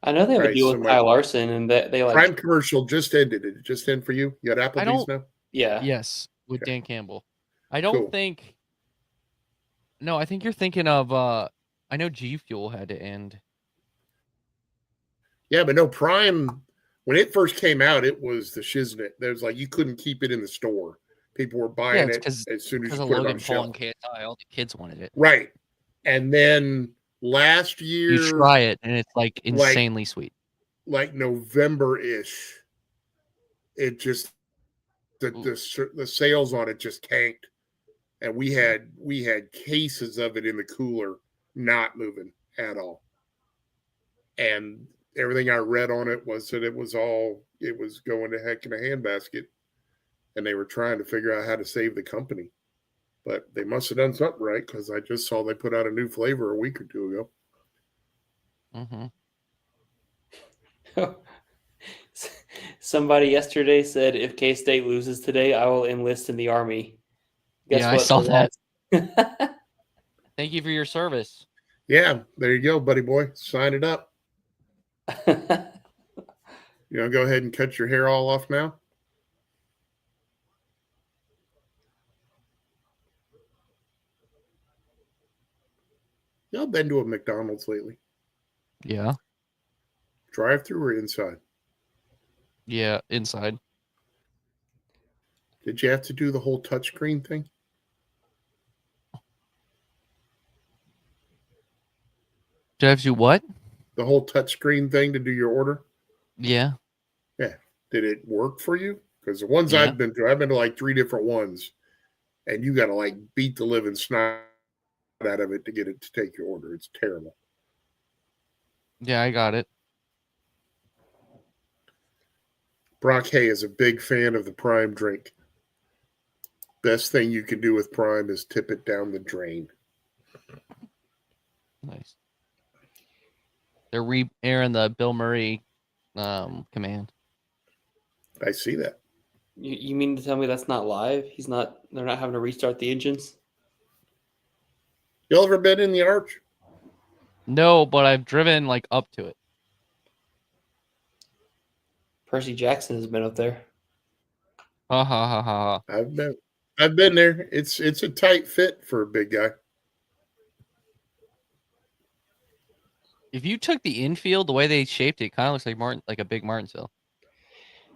S3: I know they have a deal with Kyle Larson, and they like
S2: Prime commercial just ended. Did it just end for you? You got Applebee's now?
S3: Yeah.
S1: Yes, with
S2: Okay.
S1: Dan Campbell. I don't
S2: Cool.
S1: think. No, I think you're thinking of. I know G Fuel had to end.
S2: Yeah, but no, Prime, when it first came out, it was the shiznit. There's like, you couldn't keep it in the store. People were buying it as soon as you
S1: of
S2: put it
S1: Logan
S2: on
S1: Paul
S2: shelf.
S1: and KSI, all the kids wanted it.
S2: Right. And then last year,
S1: You try it, and it's like insanely sweet.
S2: Like November-ish, it just the sales on it just tanked, and we had cases of it in the cooler, not moving at all. And everything I read on it was that it was going to heck in a handbasket, and they were trying to figure out how to save the company. But they must have done something right, because I just saw they put out a new flavor a week or two ago.
S1: Mm-hmm.
S3: Somebody yesterday said, if K-State loses today, I will enlist in the Army.
S1: Guess what? I saw that. Thank you for your service.
S2: Yeah, there you go, buddy boy. Sign it up. You want to go ahead and cut your hair all off now? Y'all been to a McDonald's lately?
S1: Yeah.
S2: Drive-through or inside?
S1: Yeah, inside.
S2: Did you have to do the whole touchscreen thing?
S1: Did I have to do what?
S2: The whole touchscreen thing to do your order?
S1: Yeah.
S2: Yeah. Did it work for you? Because the ones I've been to like 3 different ones, and you got to like beat the living snot out of it to get it to take your order. It's terrible.
S1: Yeah, I got it.
S2: Brock Hay is a big fan of the Prime drink. Best thing you can do with Prime is tip it down the drain.
S1: Nice. They're re-airing the Bill Murray command.
S2: I see that.
S3: You mean to tell me that's not live? They're not having to restart the engines?
S2: Y'all ever been in the Arch?
S1: No, but I've driven like up to it.
S3: Percy Jackson has been up there.
S1: Ha ha ha ha.
S2: I've been there. It's a tight fit for a big guy.
S1: If you took the infield, the way they shaped it, kind of looks like a big Martinsville.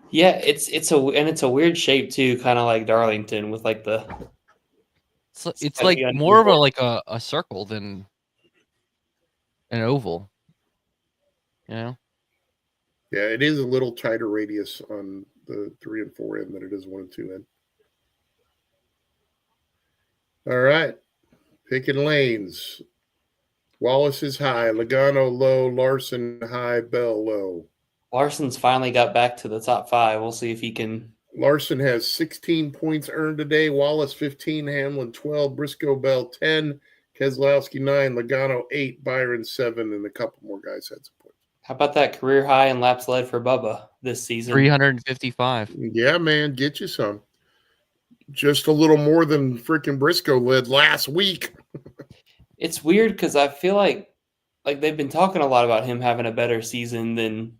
S3: Yeah, it's a weird shape too, kind of like Darlington with like the.
S1: It's like more of a circle than an oval. You know?
S2: Yeah, it is a little tighter radius on the 3 and 4 end than it is 1 and 2 end. All right. Picking lanes. Wallace is high. Logano low. Larson high. Bell low.
S3: Larson's finally got back to the top 5. We'll see if he can.
S2: Larson has 16 points earned today. Wallace 15. Hamlin 12. Briscoe Bell 10. Keselowski 9. Logano 8. Byron 7. And a couple more guys had some points.
S3: How about that career high in laps led for Bubba this season?
S1: 355.
S2: Yeah, man. Get you some. Just a little more than freaking Briscoe led last week.
S3: It's weird because I feel like they've been talking a lot about him having a better season than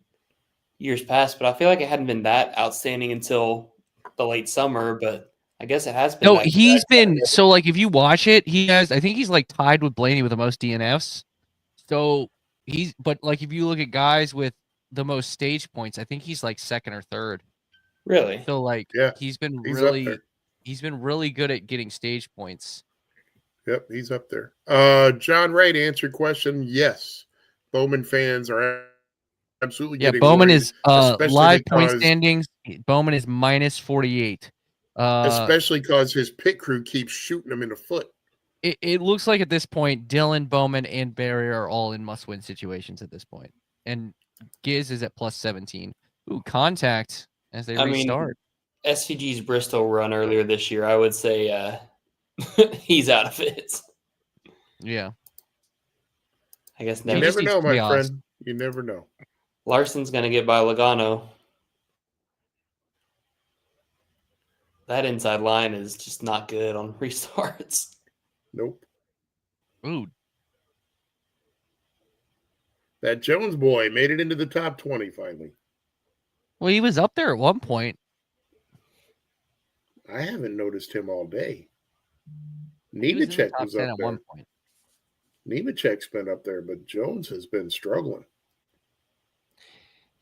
S3: years past, but I feel like it hadn't been that outstanding until the late summer, but I guess it has been.
S1: No, he's been so like if you watch it, I think he's like tied with Blaney with the most DNFs. So but like if you look at guys with the most stage points, I think he's like second or third.
S3: Really?
S1: So like
S2: yeah,
S1: he's been really good at getting stage points.
S2: Yep, he's up there. John Ray, to answer your question, yes. Bowman fans are absolutely getting
S1: Bowman
S2: worried,
S1: is live point standings. Bowman is minus 48.
S2: Especially because his pit crew keeps shooting him in the foot.
S1: It looks like at this point, Dillon, Bowman, and Barry are all in must-win situations at this point. And Giz is at plus 17. Ooh, contact as they restart.
S3: SVG's Bristol run earlier this year, I would say he's out of it.
S1: Yeah.
S3: I guess
S2: you never know, my friend. You never know.
S3: Larson's going to get by Logano. That inside line is just not good on restarts.
S2: Nope.
S1: Ooh.
S2: That Jones boy made it into the top 20 finally.
S1: Well, he was up there at one point.
S2: I haven't noticed him all day. Nemechek was up there. At one point. Nemechek's been up there, but Jones has been struggling.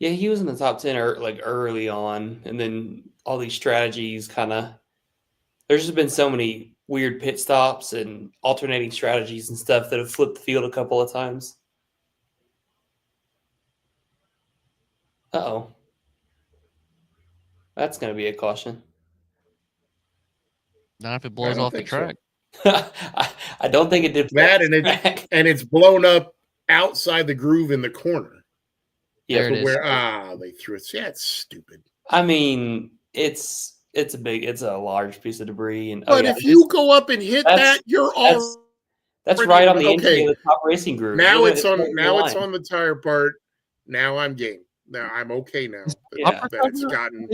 S3: Yeah, he was in the top 10 early on, and then all these strategies kind of – there's just been so many weird pit stops and alternating strategies and stuff that have flipped the field a couple of times. Uh-oh. That's going to be a caution.
S1: Not if it blows off the track.
S3: So. I don't think it did.
S2: That and it's blown up outside the groove in the corner.
S3: Yeah,
S2: where they threw it. Yeah, it's stupid.
S3: I mean, it's a large piece of debris,
S2: but if you go up and hit that, you're all.
S3: That's right on the entry of the top racing groove.
S2: Now it's on the tire part. Now I'm game. Now I'm okay now.
S1: Yeah.
S2: That it's gotten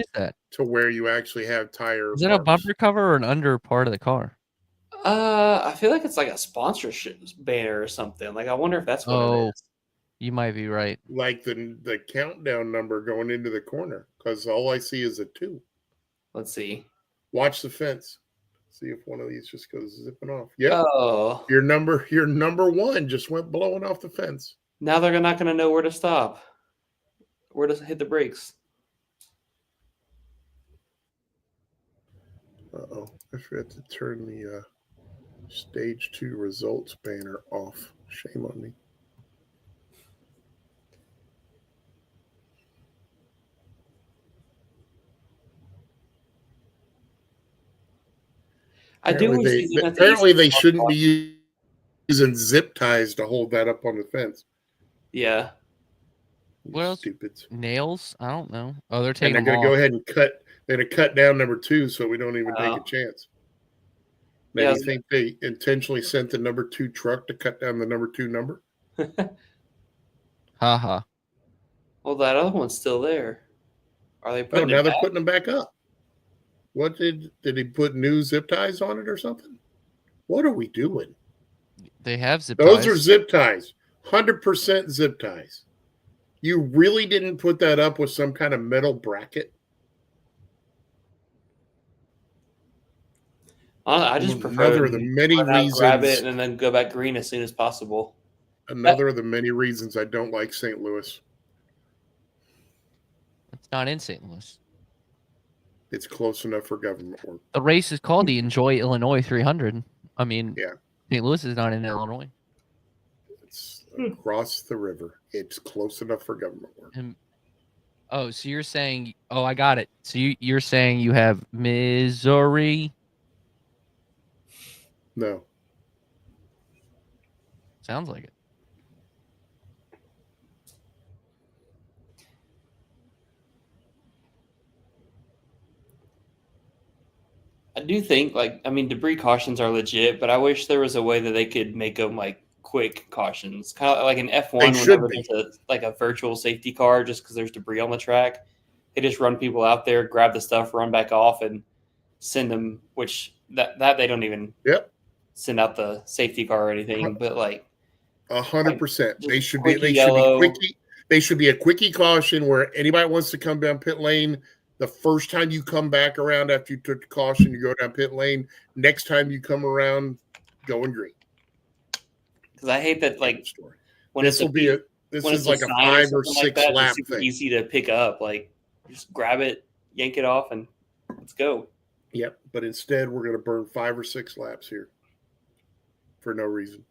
S2: to where you actually have tire.
S1: Is it a bumper cover or an under part of the car?
S3: I feel like it's like a sponsorship banner or something. Like I wonder if that's what it is.
S1: You might be right.
S2: Like the countdown number going into the corner, because all I see is a 2.
S3: Let's see.
S2: Watch the fence. See if one of these just goes zipping off. Yeah.
S3: Oh.
S2: Your number 1 just went blowing off the fence.
S3: Now they're not going to know where to stop. Where to hit the brakes.
S2: Uh-oh. I forgot to turn the stage 2 results banner off. Shame on me. Apparently they shouldn't be using zip ties to hold that up on the fence.
S3: Yeah.
S1: What else?
S2: Stupids.
S1: Nails? I don't know. Oh, they're taking.
S2: And they're going to go ahead and cut. They're going to cut down number 2, so we don't even take a chance. Now, you think they intentionally sent the number 2 truck to cut down the number 2 number?
S1: Haha.
S3: Well, that other one's still there. Are they putting?
S2: Now they're putting them back up. What did he put new zip ties on it or something? What are we doing?
S1: They have zip
S2: ties. Those are zip ties. 100% zip ties. You really didn't put that up with some kind of metal bracket?
S3: I just prefer
S2: another of the many
S3: grab it
S2: reasons.
S3: and then go back green as soon as possible.
S2: Another of the many reasons I don't like St. Louis.
S1: It's not in St. Louis.
S2: It's close enough for government work.
S1: The race is called the Enjoy Illinois 300. I mean,
S2: Yeah.
S1: St. Louis is not in Illinois.
S2: It's across the river. It's close enough for government work.
S1: Oh, so you're saying? Oh, I got it. So you're saying you have Missouri?
S2: No.
S1: Sounds like it.
S3: I do think, debris cautions are legit, but I wish there was a way that they could make them like quick cautions, kind of like an F1 whenever there's a virtual safety car, just because there's debris on the track. They just run people out there, grab the stuff, run back off, and send them. Which that they don't even send out the safety car or anything, but
S2: 100%. They should be quickie. They should be a quickie caution where anybody wants to come down pit lane. The first time you come back around after you took the caution, you go down pit lane. Next time you come around, going green.
S3: Because I hate that, when
S2: this is like a 5 or 6 lap
S3: it's
S2: thing.
S3: Easy to pick up. Just grab it, yank it off, and let's go.
S2: Yep. But instead, we're going to burn 5 or 6 laps here for no reason.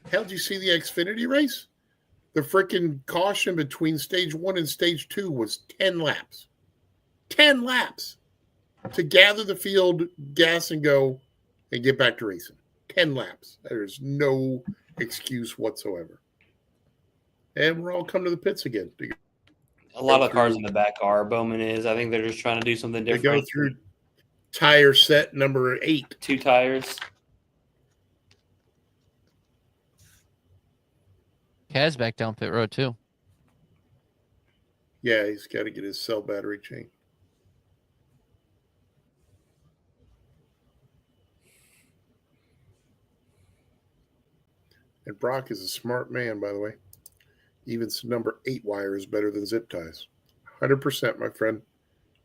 S2: Hell, did you see the Xfinity race? The freaking caution between stage 1 and stage 2 was 10 laps. 10 laps to gather the field, gas and go, and get back to racing. 10 laps. There's no excuse whatsoever. And we're all coming to the pits again.
S3: A lot of cars in the back are. Bowman is. I think they're just trying to do something different.
S2: They go through tire set number 8.
S3: 2 tires.
S1: Kaz back down pit road too.
S2: Yeah, he's got to get his cell battery changed. And Brock is a smart man, by the way. Even number 8 wire is better than zip ties. 100%, my friend.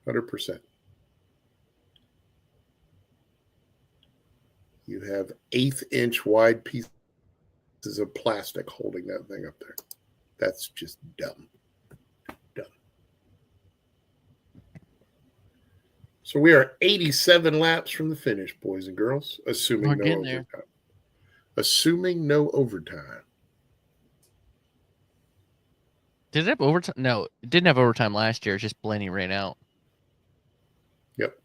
S2: 100%. You have 1/8-inch wide pieces of plastic holding that thing up there. That's just dumb. Dumb. So we are 87 laps from the finish, boys and girls, assuming no overtime. Assuming no overtime.
S1: Did it have overtime? No, it didn't have overtime last year. It's just Blaney ran out.
S2: Yep.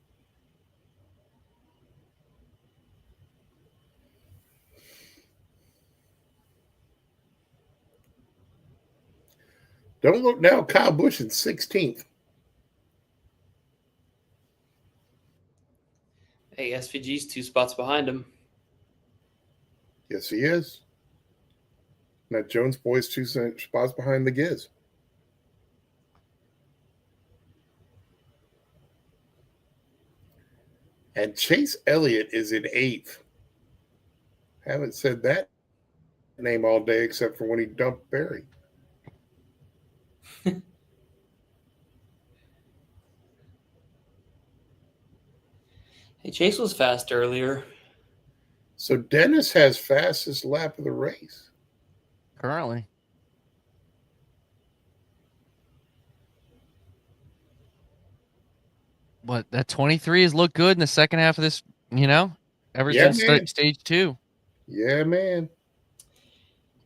S2: Don't look now. Kyle Busch in 16th.
S3: Hey, SVG's 2 spots behind him.
S2: Yes, he is. That Jones boy's 2 spots behind the Giz. And Chase Elliott is in 8th. Haven't said that name all day except for when he dumped Barry.
S3: Hey, Chase was fast earlier.
S2: So Dennis has fastest lap of the race.
S1: Currently. But that 23 has looked good in the second half of this, ever since stage 2.
S2: Yeah, man.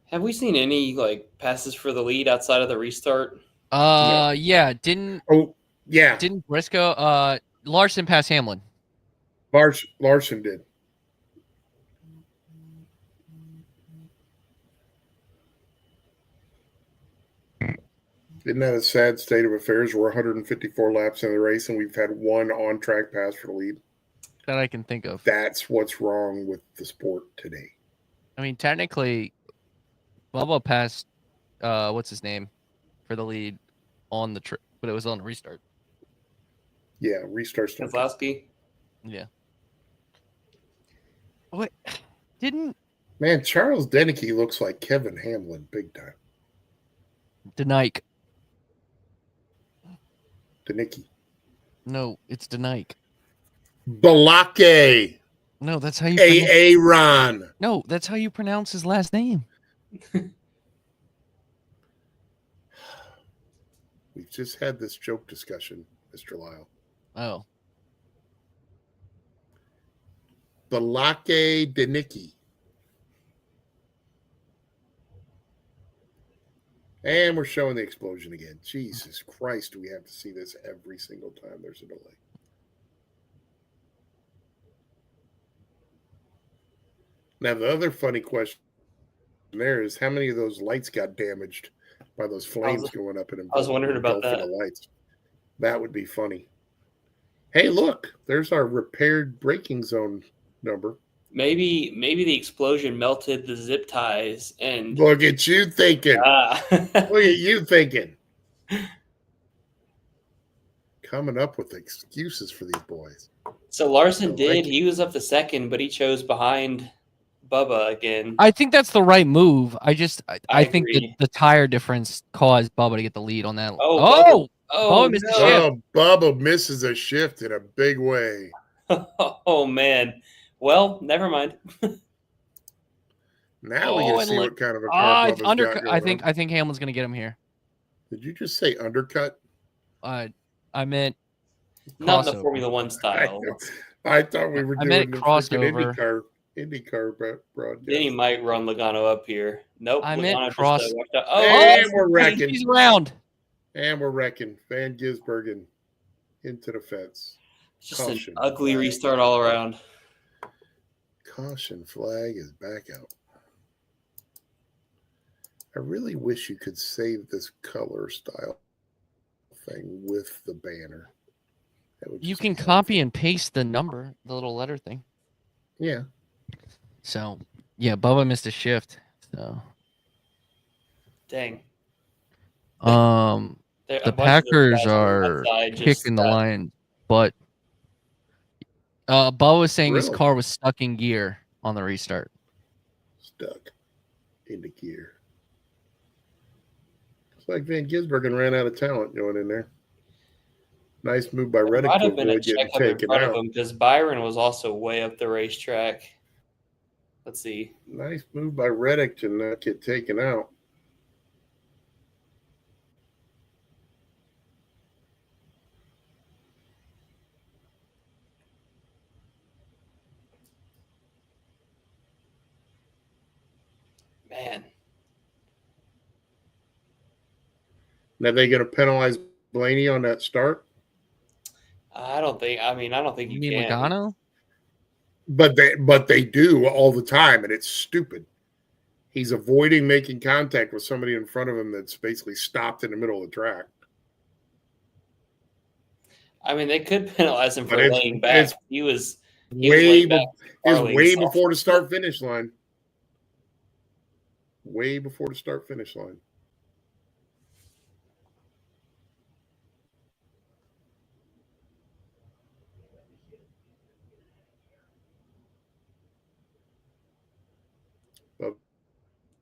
S3: Have we seen any passes for the lead outside of the restart?
S2: No.
S1: Yeah. Didn't Briscoe Larson pass Hamlin?
S2: Larson did. Isn't that a sad state of affairs? We're 154 laps in the race, and we've had 1 on-track pass for the lead.
S1: That I can think of.
S2: That's what's wrong with the sport today.
S1: I mean, technically, Bubba passed, what's his name, for the lead on the trip, but it was on the restart.
S2: Yeah, restarts.
S3: Keselowski.
S1: Yeah. What? Didn't...
S2: Man, Charles Denicky looks like Kevin Hamlin big time.
S1: Denick.
S2: Denicky.
S1: No, it's Denike.
S2: Balake.
S1: No, that's how you pronounce.
S2: Aaron.
S1: No, that's how you pronounce his last name.
S2: We've just had this joke discussion, Mr. Lyle.
S1: Oh.
S2: Balake Deniki. And we're showing the explosion again. Jesus Christ, do we have to see this every single time there's a delay? Now, the other funny question there is how many of those lights got damaged by those flames going up and
S3: I was wondering about that.
S2: The lights. That would be funny. Hey, look, there's our repaired braking zone number.
S3: Maybe the explosion melted the zip ties and
S2: look at you thinking. Look at you thinking. Coming up with excuses for these boys.
S3: So Larson he was up the second, but he chose behind Bubba again.
S1: I think that's the right move. I think that the tire difference caused Bubba to get the lead on that. Bubba missed the shift.
S2: Bubba misses a shift in a big way.
S3: Oh man. Well, never mind.
S2: Now we can see what kind of a car Bubba's
S1: undercut.
S2: got going
S1: I think Hamlin's gonna get him here.
S2: Did you just say undercut?
S1: I meant
S3: not in the Formula One style.
S2: I thought we were doing the
S1: crossover.
S2: IndyCar broadcast.
S3: Then he might run Logano up here. Nope.
S1: I
S3: Logano
S1: meant cross.
S2: And we're wrecking.
S1: He's around.
S2: And we're wrecking. Van Gisbergen into the fence.
S3: Just Caution an ugly restart all around.
S2: Caution flag is back out. I really wish you could save this color style thing with the banner.
S1: You can copy and paste the number, the little letter thing.
S2: Yeah.
S1: So, yeah, Bubba missed a shift. So,
S3: dang.
S1: The Packers are kicking the line, but Bubba was saying his car was stuck in gear on the restart.
S2: Stuck into gear. It's like Van Gisbergen ran out of talent going in there. Nice move by Reddick to avoid getting taken out.
S3: Because Byron was also way up the racetrack. Let's see.
S2: Nice move by Reddick to not get taken out.
S3: Man.
S2: Now they going to penalize Blaney on that start?
S3: I don't think you can.
S1: Logano?
S2: But they do all the time, and it's stupid. He's avoiding making contact with somebody in front of him that's basically stopped in the middle of the track.
S3: I mean, they could penalize him for laying back. He was
S2: way before the start-finish line. Way before the start-finish line.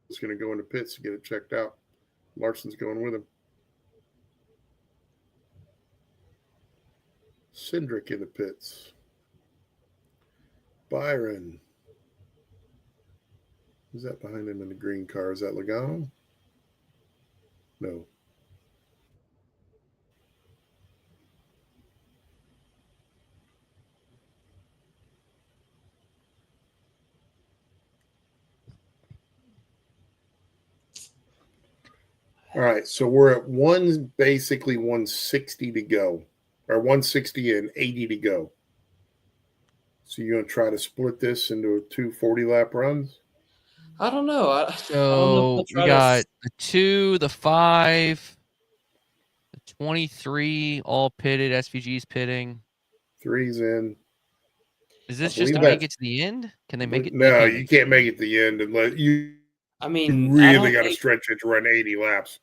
S2: Is going to go into pits to get it checked out. Larson's going with him. Cindric in the pits. Byron. Who's that behind him in the green car? Is that Logano? No. All right, so we're at basically 160 to go, or 160 and 80 to go. So you're going to try to split this into 2 40-lap runs?
S3: I don't know.
S1: So we got the 2, the 5, the 23, all pitted. SVG's pitting.
S2: 3's in.
S1: Is this just to make it to the end? Can they make it?
S2: No, you can't make it to the end unless you.
S3: I mean,
S2: you really got to stretch it to run 80 laps.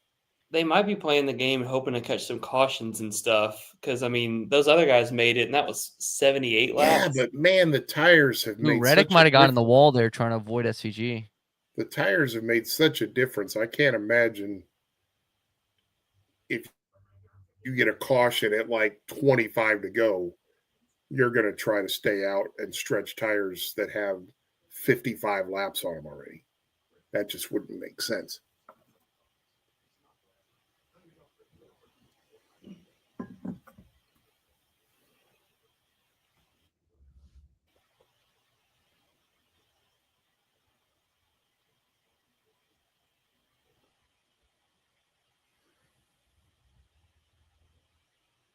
S3: They might be playing the game hoping to catch some cautions and stuff. Because, I mean, those other guys made it, and that was 78 laps.
S2: Yeah, but, man, the tires have made
S1: Reddick might have gotten in the wall there trying to avoid SVG.
S2: The tires have made such a difference. I can't imagine if you get a caution at like 25 to go, you're going to try to stay out and stretch tires that have 55 laps on them already. That just wouldn't make sense.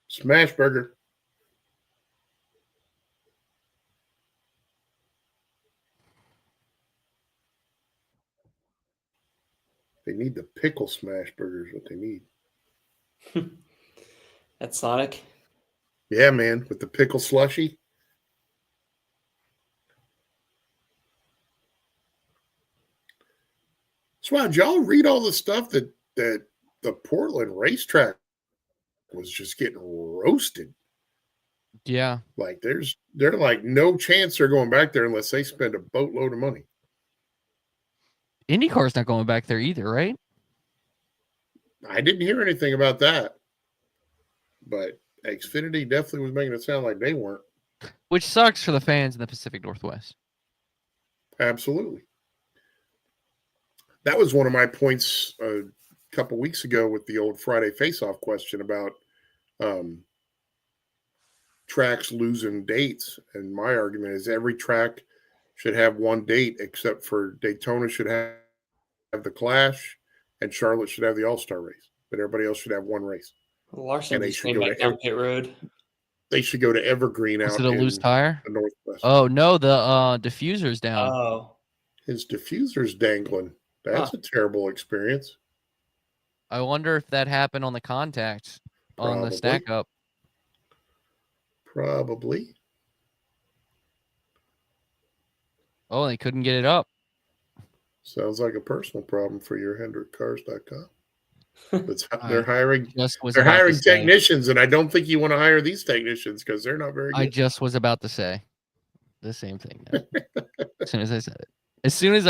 S2: Smash burger. They need the pickle smash burgers, what they need.
S3: That's Sonic.
S2: Yeah, man, with the pickle slushy. So, wow, did y'all read all the stuff that the Portland racetrack was just getting roasted?
S1: Yeah.
S2: Like there's like no chance they're going back there unless they spend a boatload of money.
S1: IndyCar's not going back there either, right?
S2: I didn't hear anything about that. But Xfinity definitely was making it sound like they weren't.
S1: Which sucks for the fans in the Pacific Northwest.
S2: Absolutely. That was one of my points a couple weeks ago with the old Friday face-off question about tracks losing dates. And my argument is every track should have one date, except for Daytona should have the Clash and Charlotte should have the All-Star race. But everybody else should have one race.
S3: Larson just came back down pit road.
S2: They should go to Evergreen out.
S1: Is it a loose tire?
S2: The Northwest.
S1: Oh, no, the diffuser's down.
S3: Oh.
S2: His diffuser's dangling. That's a terrible experience.
S1: I wonder if that happened on the contact on the stack up.
S2: Probably.
S1: Oh, they couldn't get it up.
S2: Sounds like a personal problem for your HendrickCars.com. But they're hiring technicians, and I don't think you want to hire these technicians because they're not very good.
S1: I just was about to say the same thing. As soon as I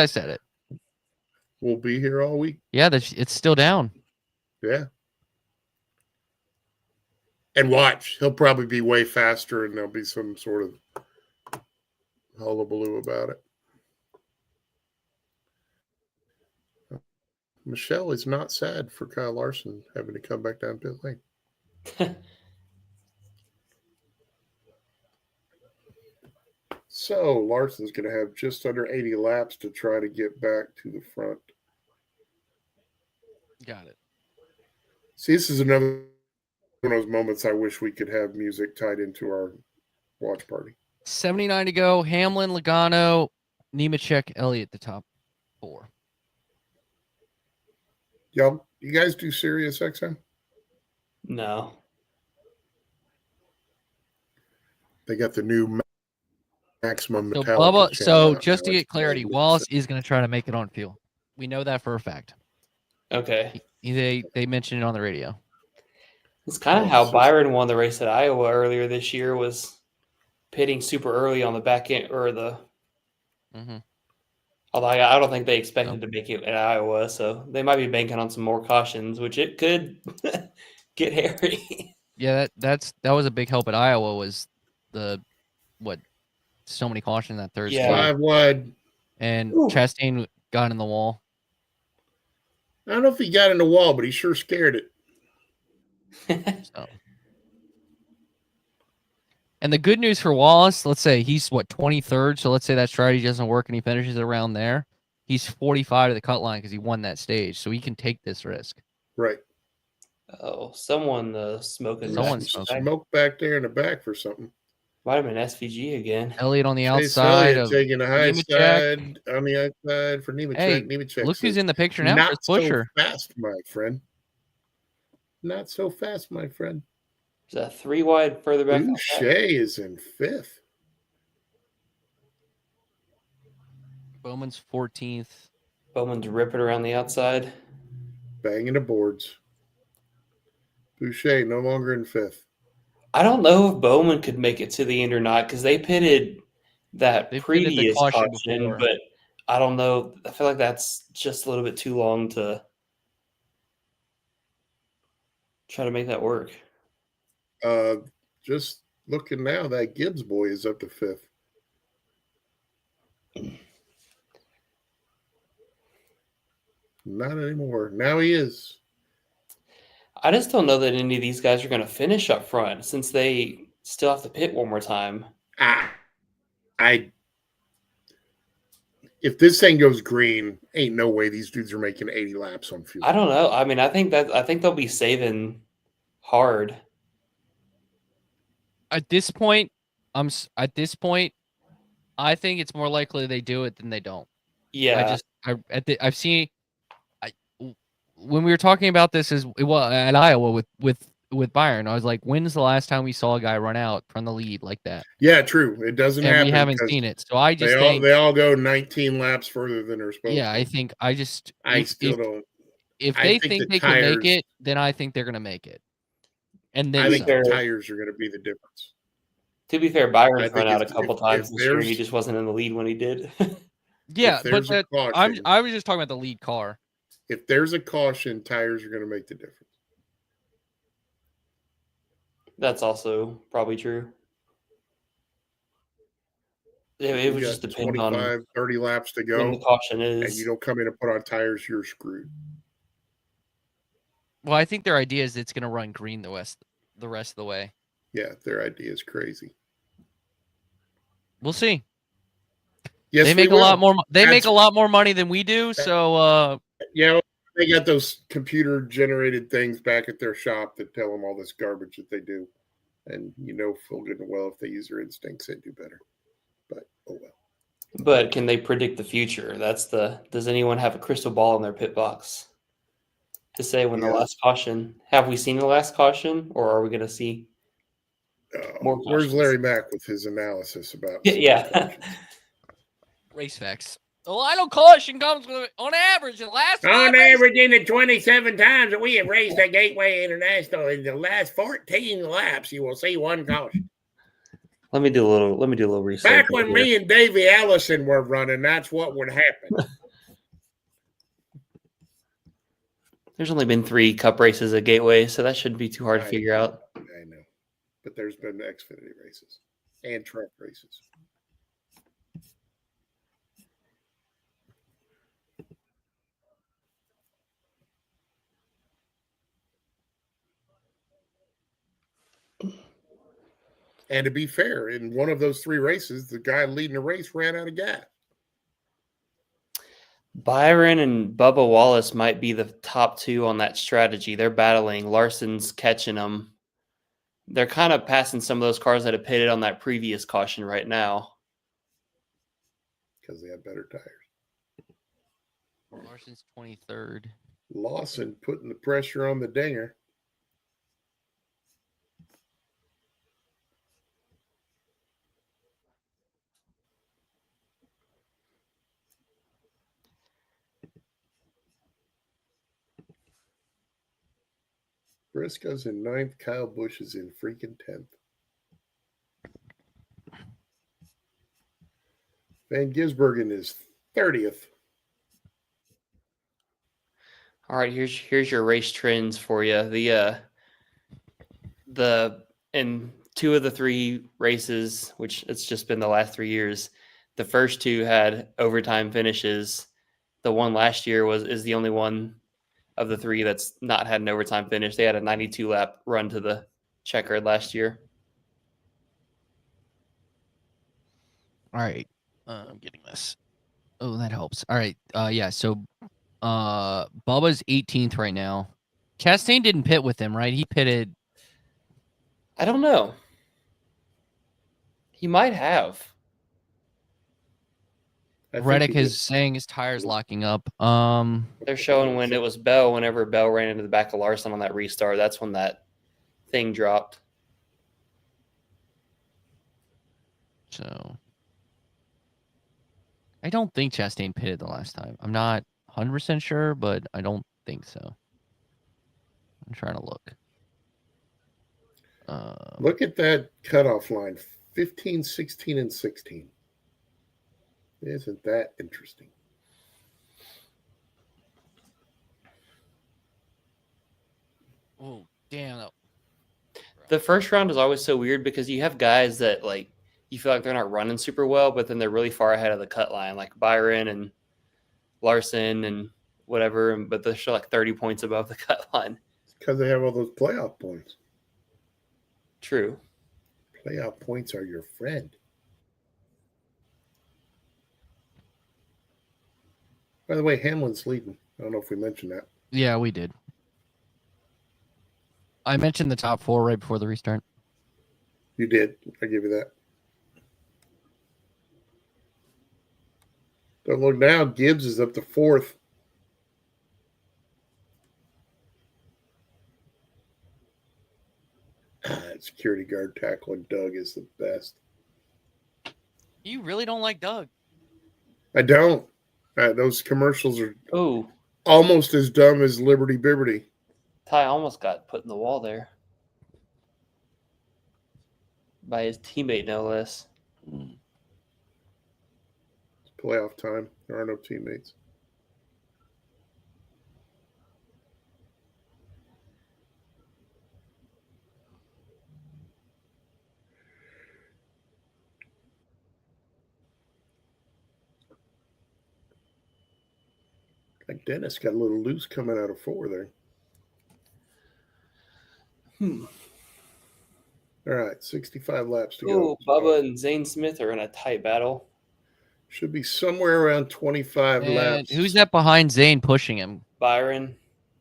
S1: said it.
S2: We'll be here all week.
S1: Yeah, it's still down.
S2: Yeah. And watch, he'll probably be way faster, and there'll be some sort of hullabaloo about it. Michelle is not sad for Kyle Larson having to come back down pit lane. So Larson's going to have just under 80 laps to try to get back to the front.
S1: Got it.
S2: See, this is another one of those moments I wish we could have music tied into our watch party.
S1: 79 to go. Hamlin, Logano, Nemechek, Elliott, the top 4.
S2: Y'all, you guys do Sirius XM?
S3: No.
S2: They got the new maximum Metallica.
S1: So just to get clarity, Wallace is going to try to make it on fuel. We know that for a fact.
S3: Okay.
S1: They mentioned it on the radio.
S3: It's kind of how Byron won the race at Iowa earlier this year, was pitting super early on the back end or the.
S1: Mm-hmm.
S3: Although I don't think they expected to make it at Iowa, so they might be banking on some more cautions, which it could get hairy.
S1: Yeah, that was a big help at Iowa. Was so many cautions that Thursday.
S3: Yeah.
S2: 5 wide.
S1: And Chastain got in the wall.
S2: I don't know if he got in the wall, but he sure scared it.
S1: So. And the good news for Wallace, let's say he's 23rd, so let's say that strategy doesn't work and he finishes around there. He's 45 to the cut line because he won that stage, so he can take this risk.
S2: Right.
S3: Oh, someone smoking.
S1: Someone's
S2: smoke back there in the back for something.
S3: Might have been SVG again.
S1: Elliott on the outside of
S2: taking a high
S1: Nemechek.
S2: side on the outside for Nemechek.
S1: Hey,
S2: Nemechek
S1: look who's in the picture now.
S2: Not
S1: It's Butcher.
S2: so fast, my friend. Not so fast, my friend.
S3: There's a 3 wide further back.
S2: Boucher is in 5th.
S1: Bowman's 14th.
S3: Bowman's ripping around the outside.
S2: Banging the boards. Boucher no longer in 5th.
S3: I don't know if Bowman could make it to the end or not because they pitted that previous caution, but I don't know. I feel like that's just a little bit too long to try to make that work.
S2: Just looking now, that Gibbs boy is up to 5th. Not anymore. Now he is.
S3: I just don't know that any of these guys are going to finish up front since they still have to pit one more time.
S2: If this thing goes green, ain't no way these dudes are making 80 laps on fuel.
S3: I don't know. I mean, I think they'll be saving hard.
S1: At this point, I think it's more likely they do it than they don't.
S3: Yeah.
S1: I've seen when we were talking about this at Iowa with Byron, I was like, when's the last time we saw a guy run out from the lead like that?
S2: Yeah, true. It doesn't happen.
S1: We haven't seen it. So I just think
S2: they all go 19 laps further than they're supposed to.
S1: Yeah, I think I
S2: still don't.
S1: If they think they can make it, then I think they're going to make it. And then
S2: I think the tires are going to be the difference.
S3: To be fair, Byron's run out a couple times this year. He just wasn't in the lead when he did.
S1: Yeah, but I was just talking about the lead car.
S2: If there's a caution, tires are going to make the difference.
S3: That's also probably true. Yeah, it would just depend on
S2: 30 laps to go.
S3: When the caution is.
S2: And you don't come in and put on tires, you're screwed.
S1: Well, I think their idea is it's going to run green the rest of the way.
S2: Yeah, their idea is crazy.
S1: We'll see.
S2: Yes,
S1: they make a lot more. They make a lot more money than we do. So,
S2: they got those computer-generated things back at their shop that tell them all this garbage that they do, and full good and well if they use their instincts, they do better. But oh well.
S3: But can they predict the future? Does anyone have a crystal ball in their pit box to say when the last caution? Have we seen the last caution, or are we going to see more cautions?
S2: Where's Larry Mack with his analysis about?
S3: Yeah.
S1: Race facts. The Lyle caution comes on average in the last.
S2: On average, in the 27 times that we have raced at Gateway International, in the last 14 laps, you will see one caution.
S3: Let me do a little research.
S2: Back when me and Davey Allison were running, that's what would happen.
S3: There's only been 3 Cup races at Gateway, so that shouldn't be too hard to figure out.
S2: I know, but there's been Xfinity races and truck races. And to be fair, in one of those 3 races, the guy leading the race ran out of gas.
S3: Byron and Bubba Wallace might be the top 2 on that strategy. They're battling. Larson's catching them. They're kind of passing some of those cars that have pitted on that previous caution right now.
S2: Because they have better tires.
S1: Larson's 23rd.
S2: Lawson putting the pressure on the dinger. Briscoe's in 9th. Kyle Busch is in freaking 10th. Van Gisbergen is 30th.
S3: All right, here's your race trends for you. In 2 of the 3 races, which it's just been the last 3 years, the first 2 had overtime finishes. The one last year is the only one of the 3 that's not had an overtime finish. They had a 92 lap run to the checkered last year.
S1: All right. I'm getting this. Oh, that helps. All right. Yeah. So, Bubba's 18th right now. Chastain didn't pit with him, right? He pitted.
S3: I don't know. He might have.
S1: Reddick is saying his tire's locking up.
S3: They're showing when it was Bell. Whenever Bell ran into the back of Larson on that restart, that's when that thing dropped.
S1: So, I don't think Chastain pitted the last time. I'm not 100% sure, but I don't think so. I'm trying to look.
S2: Look at that cutoff line, 15, 16, and 16. Isn't that interesting?
S1: Oh, damn.
S3: The first round is always so weird because you have guys that like you feel like they're not running super well, but then they're really far ahead of the cut line, like Byron and Larson and whatever, but they're still like 30 points above the cut line.
S2: Because they have all those playoff points.
S3: True.
S2: Playoff points are your friend. By the way, Hamlin's leading. I don't know if we mentioned that.
S1: Yeah, we did. I mentioned the top 4 right before the restart.
S2: You did. I give you that. Don't look now. Gibbs is up to 4th. Security guard tackling Doug is the best.
S1: You really don't like Doug?
S2: I don't. Those commercials are
S3: Oh,
S2: almost as dumb as Liberty Bibberty.
S3: Ty almost got put in the wall there by his teammate, no less.
S2: It's playoff time. There are no teammates. Like Dennis got a little loose coming out of 4 there. All right, 65 laps to go.
S3: Oh, Bubba and Zane Smith are in a tight battle.
S2: Should be somewhere around 25
S1: And
S2: laps.
S1: who's that behind Zane pushing him?
S3: Byron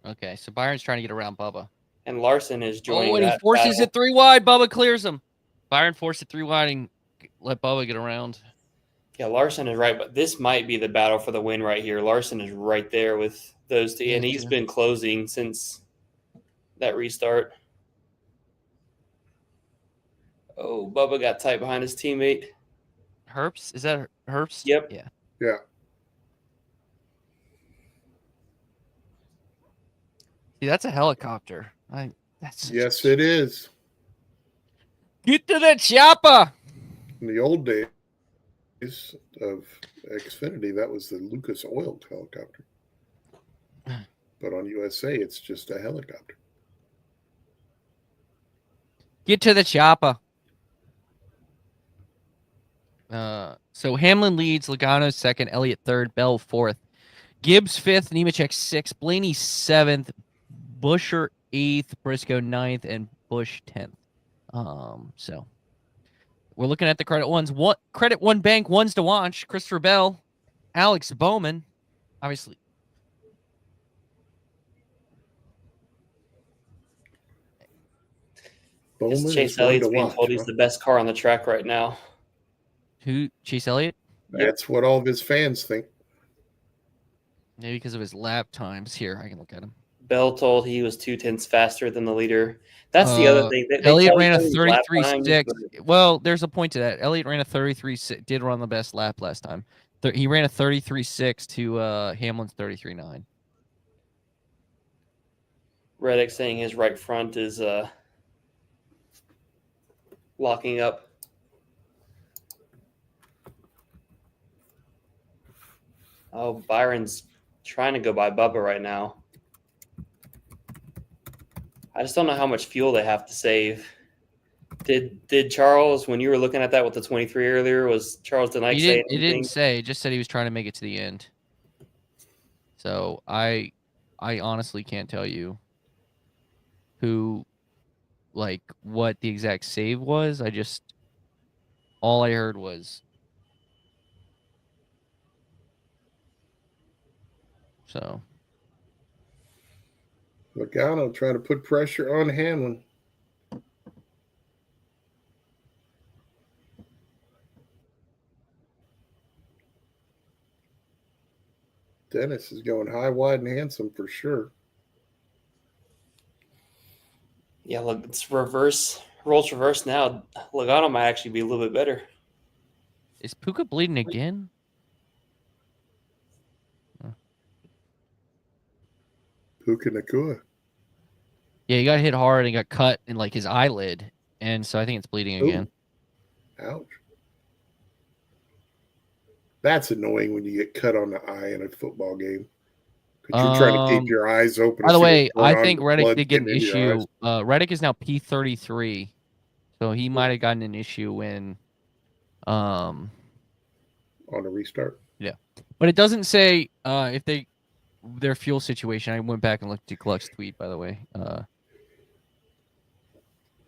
S1: Okay, so Byron's trying to get around Bubba.
S3: and Larson is joining.
S1: Oh, and he forces it 3 wide. Bubba clears him. Byron forced it 3 wide and let Bubba get around.
S3: Yeah, Larson is right, but this might be the battle for the win right here. Larson is right there with those two, and he's been closing since that restart. Oh, Bubba got tight behind his teammate.
S1: Herbst? Is that Herbst?
S3: Yep.
S1: Yeah.
S2: Yeah.
S1: See, that's a helicopter.
S2: Yes, it is.
S1: Get to the chopper.
S2: In the old days of Xfinity, that was the Lucas Oil helicopter. But on USA, it's just a helicopter.
S1: Get to the chopper. So Hamlin leads, Logano second, Elliott third, Bell fourth, Gibbs fifth, Nemechek sixth, Blaney seventh, Busher eighth, Briscoe ninth, and Bush 10th. So we're looking at the credit ones. What credit one bank ones to watch? Christopher Bell, Alex Bowman, obviously.
S2: Bowman
S3: Chase Elliott's being told he's the best car on the track right now.
S1: Who? Chase Elliott?
S2: That's what all of his fans think.
S1: Maybe because of his lap times. Here, I can look at him.
S3: Bell told he was 2/10 faster than the leader. That's the other thing.
S1: Elliott ran a 33.6. Well, there's a point to that. Elliott ran a 33.6. Did run the best lap last time. He ran a 33.6 to Hamlin's 33.9.
S3: Reddick saying his right front is locking up. Oh, Byron's trying to go by Bubba right now. I just don't know how much fuel they have to save. Did Charles, when you were looking at that with the 23 earlier, was Charles Denick saying anything?
S1: He didn't say. It just said he was trying to make it to the end. So I honestly can't tell you what the exact save was. All I heard was so.
S2: Logano trying to put pressure on Hamlin. Dennis is going high, wide, and handsome for sure.
S3: Yeah, look, it's reverse. Roles reverse now. Logano might actually be a little bit better.
S1: Is Puka bleeding again?
S2: Puka Nakua.
S1: Yeah, he got hit hard and got cut in his eyelid, and so I think it's bleeding again.
S2: Ouch. That's annoying when you get cut on the eye in a football game. But you're trying to keep your eyes open.
S1: By the way, I
S2: on
S1: think
S2: the
S1: Reddick
S2: blood
S1: did get an
S2: getting in your
S1: issue. Reddick is now P33, so he might have gotten an issue when,
S2: on a restart.
S1: Yeah, but it doesn't say if their fuel situation. I went back and looked at Gluck's tweet, by the way.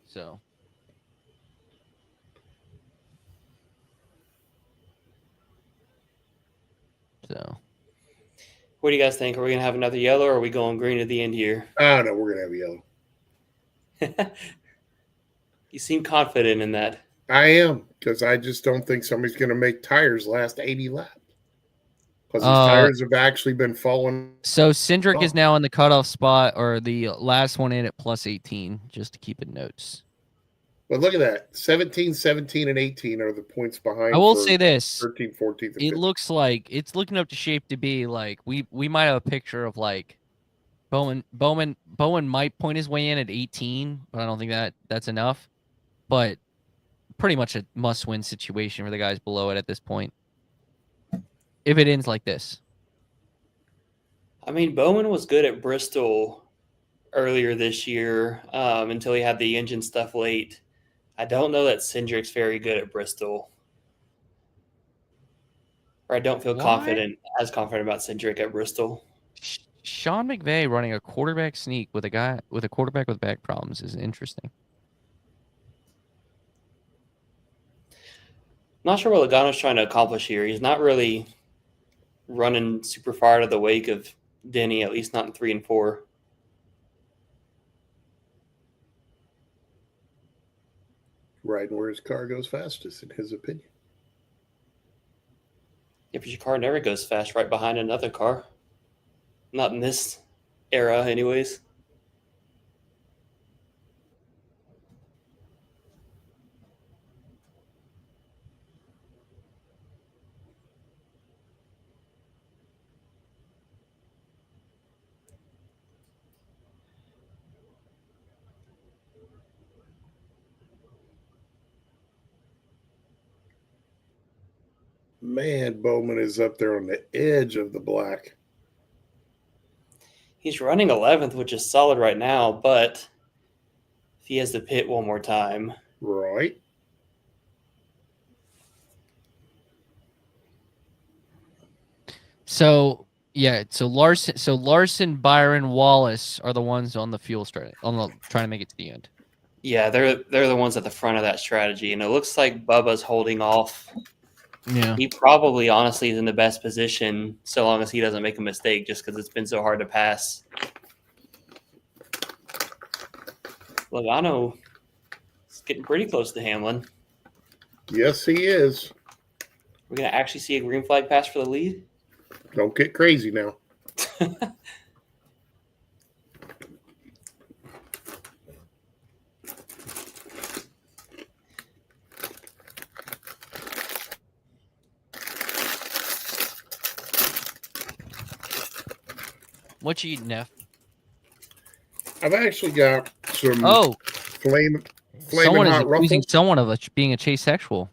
S1: So.
S3: What do you guys think? Are we gonna have another yellow, or are we going green at the end here?
S2: Oh no, we're gonna have yellow.
S3: You seem confident in that.
S2: I am, because I just don't think somebody's gonna make tires last 80 laps. Because his tires have actually been falling.
S1: So Cindric is now in the cutoff spot, or the last one in at plus 18, just to keep in notes.
S2: But look at that. 17, 17, and 18 are the points behind.
S1: I will say this.
S2: 13, 14, and 15.
S1: It looks like it's looking up to shape to be like we might have a picture of like Bowman might point his way in at 18, but I don't think that's enough. But pretty much a must-win situation for the guys below it at this point. If it ends like this.
S3: I mean, Bowman was good at Bristol earlier this year until he had the engine stuff late. I don't know that Cindric's very good at Bristol. Or I don't feel as confident about Cindric at Bristol.
S1: Sean McVay running a quarterback sneak with a quarterback with back problems is interesting.
S3: Not sure what Logano's trying to accomplish here. He's not really running super far out of the wake of Denny, at least not in 3 and 4.
S2: Riding where his car goes fastest, in his opinion.
S3: Yeah, but your car never goes fast right behind another car. Not in this era, anyways.
S2: Man, Bowman is up there on the edge of the black.
S3: He's running 11th, which is solid right now, but if he has to pit one more time.
S2: Right.
S1: So Larson, Byron, Wallace are the ones on the fuel strategy, trying to make it to the end.
S3: Yeah, they're the ones at the front of that strategy, and it looks like Bubba's holding off.
S1: Yeah,
S3: he probably honestly is in the best position so long as he doesn't make a mistake, just because it's been so hard to pass. Logano is getting pretty close to Hamlin.
S2: Yes, he is.
S3: We're gonna actually see a green flag pass for the lead.
S2: Don't get crazy now.
S1: What you eating, Neff?
S2: I've actually got some flaming hot ruffles.
S1: Accusing someone of being a chase sexual.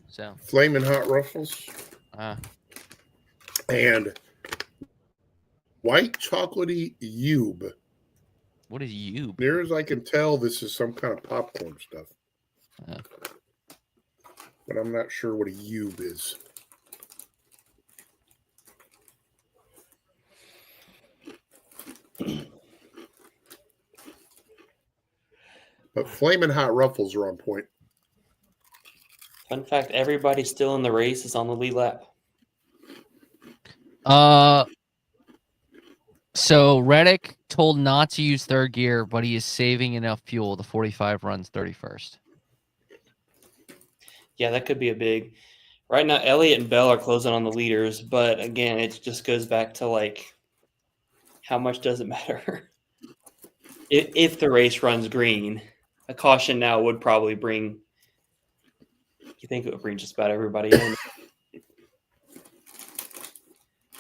S1: So
S2: flaming hot ruffles. And white chocolatey Yube.
S1: What is Yube?
S2: Near as I can tell, this is some kind of popcorn stuff. But I'm not sure what a Yube is. But flaming hot ruffles are on point.
S3: Fun fact, everybody still in the race is on the lead lap.
S1: So Reddick told not to use third gear, but he is saving enough fuel. The 45 runs 31st.
S3: Yeah, that could be a big. Right now, Elliott and Bell are closing on the leaders, but again, it just goes back to like, how much does it matter? If the race runs green, a caution now would probably bring. You think it would bring just about everybody in?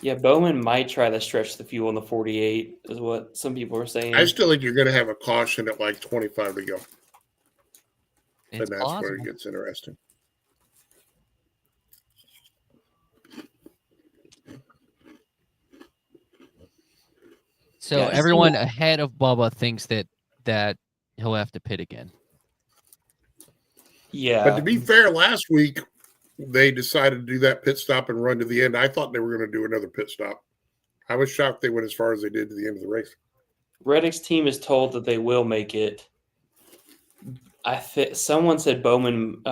S3: Yeah, Bowman might try to stretch the fuel in the 48, is what some people are saying.
S2: I still think you're going to have a caution at like 25 to go. And that's
S1: possible.
S2: where it gets interesting.
S1: So
S3: Yeah,
S1: everyone ahead of Bubba thinks that he'll have to pit again.
S3: Yeah.
S2: But to be fair, last week they decided to do that pit stop and run to the end. I thought they were going to do another pit stop. I was shocked they went as far as they did to the end of the race.
S3: Reddick's team is told that they will make it. Someone said Bowman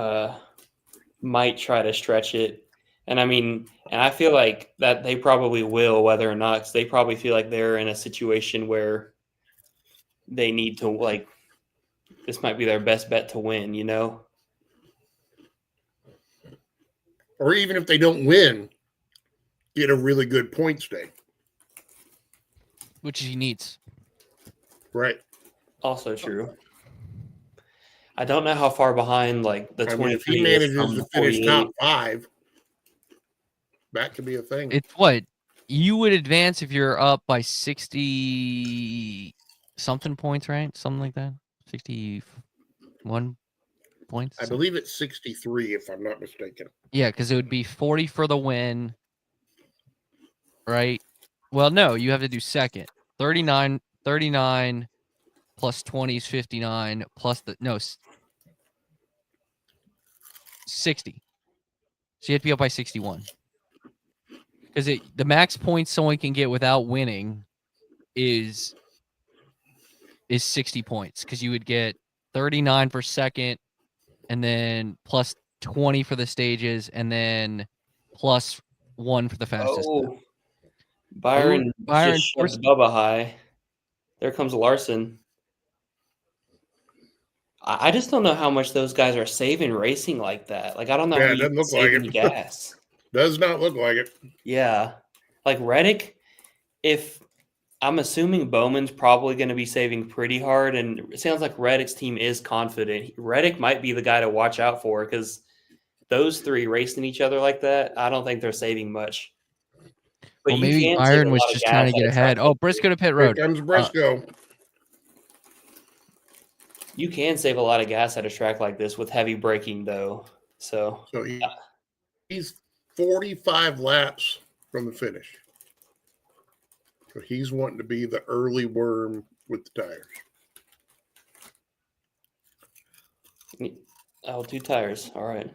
S3: might try to stretch it, and I feel like that they probably will, whether or not, because they probably feel like they're in a situation where they need to, like, this might be their best bet to win, you know?
S2: Or even if they don't win, get a really good points day.
S1: Which he needs.
S2: Right.
S3: Also true. I don't know how far behind, like, the 23
S2: if he
S3: is
S2: manages
S3: from
S2: to finish
S3: 48.
S2: top 5, that could be a thing.
S1: It's what you would advance if you're up by 60 something points, right? Something like that. 61 points.
S2: I believe it's 63, if I'm not mistaken.
S1: Yeah, because it would be 40 for the win, right? Well, no, you have to do second. 39 plus 20 is 59 plus 60. So you have to be up by 61. Because the max points someone can get without winning is 60 points. Because you would get 39 for second, and then plus 20 for the stages, and then plus 1 for the fastest.
S3: Oh, Byron just shoved Bubba high. There comes Larson. I just don't know how much those guys are saving racing like that. Like, I don't know how you can save any gas.
S2: Does not look like it.
S3: Yeah. Like, Reddick, if I'm assuming Bowman's probably going to be saving pretty hard, and it sounds like Reddick's team is confident. Reddick might be the guy to watch out for, because those three racing each other like that, I don't think they're saving much. But
S1: well, maybe Byron was just trying to get ahead. Oh, Briscoe to pit road.
S2: Here comes Briscoe.
S3: You can save a lot of gas at a track like this with heavy braking, though. So
S2: he's 45 laps from the finish. So he's wanting to be the early worm with the tires.
S3: Oh, 2 tires. All right.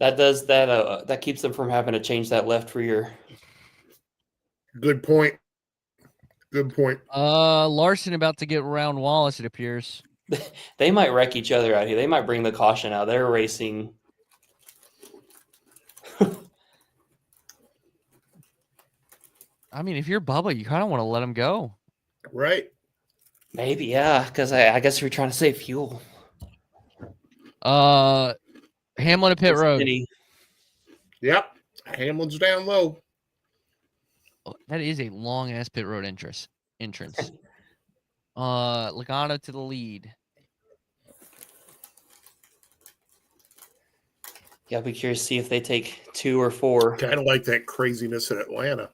S3: That keeps them from having to change that left rear.
S2: Good point. Good point.
S1: Larson about to get around Wallace, it appears.
S3: They might wreck each other out here. They might bring the caution out. They're racing.
S1: I mean, if you're Bubba, you kind of want to let him go.
S2: Right.
S3: Maybe, yeah, because I guess we're trying to save fuel.
S1: Hamlin to pit road.
S2: Yep. Hamlin's down low.
S1: Oh, that is a long ass pit road entrance. Logano to the lead.
S3: Yeah, I'll be curious to see if they take 2 or 4.
S2: Kind of like that craziness in Atlanta.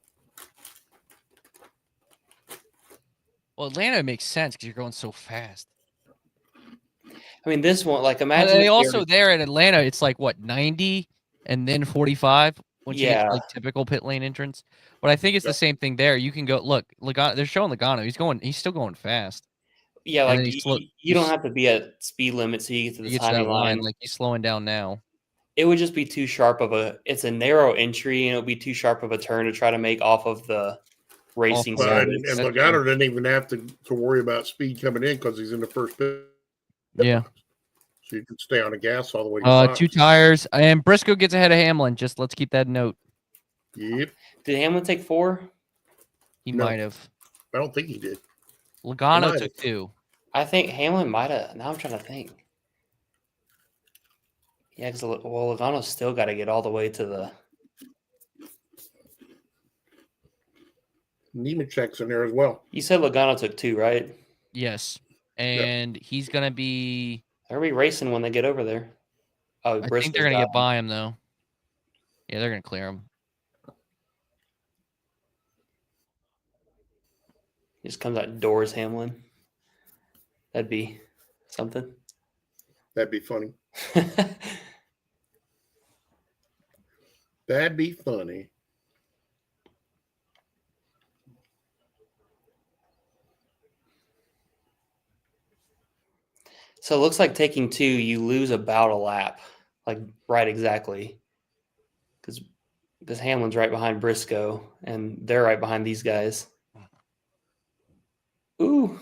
S1: Well, Atlanta makes sense because you're going so fast.
S3: I mean, this one, like, imagine.
S1: They also there in Atlanta, it's like what 90 and then 45 once you get to, like, typical pit lane entrance. But I think it's the same thing there. You can go look. Logano, they're showing Logano. He's still going fast.
S3: Yeah, like you don't have to be at speed limit so you get to the timing line.
S1: Like, he's slowing down now.
S3: It would just be too sharp of it's a narrow entry, and it would be too sharp of a turn to try to make off of the racing
S2: side. And Logano didn't even have to worry about speed coming in because he's in the first pit.
S1: Yeah.
S2: So you can stay on the gas all the way to
S1: 2 tires. And Briscoe gets ahead of Hamlin. Just let's keep that note.
S2: Yep.
S3: Did Hamlin take 4?
S1: He might have.
S2: I don't think he did.
S1: Logano took 2.
S3: I think Hamlin might have. Now I'm trying to think. Yeah, because Logano's still got to get all the way to the.
S2: Nemechek's in there as well.
S3: You said Logano took 2, right?
S1: Yes. And he's going to be.
S3: They're going to be racing when they get over there. Oh,
S1: I think they're going to get by him, though. Yeah, they're going to clear him.
S3: He just comes out doors, Hamlin. That'd be something.
S2: That'd be funny. That'd be funny.
S3: So it looks like taking 2, you lose about a lap, like right exactly, because Hamlin's right behind Briscoe, and they're right behind these guys. Ooh.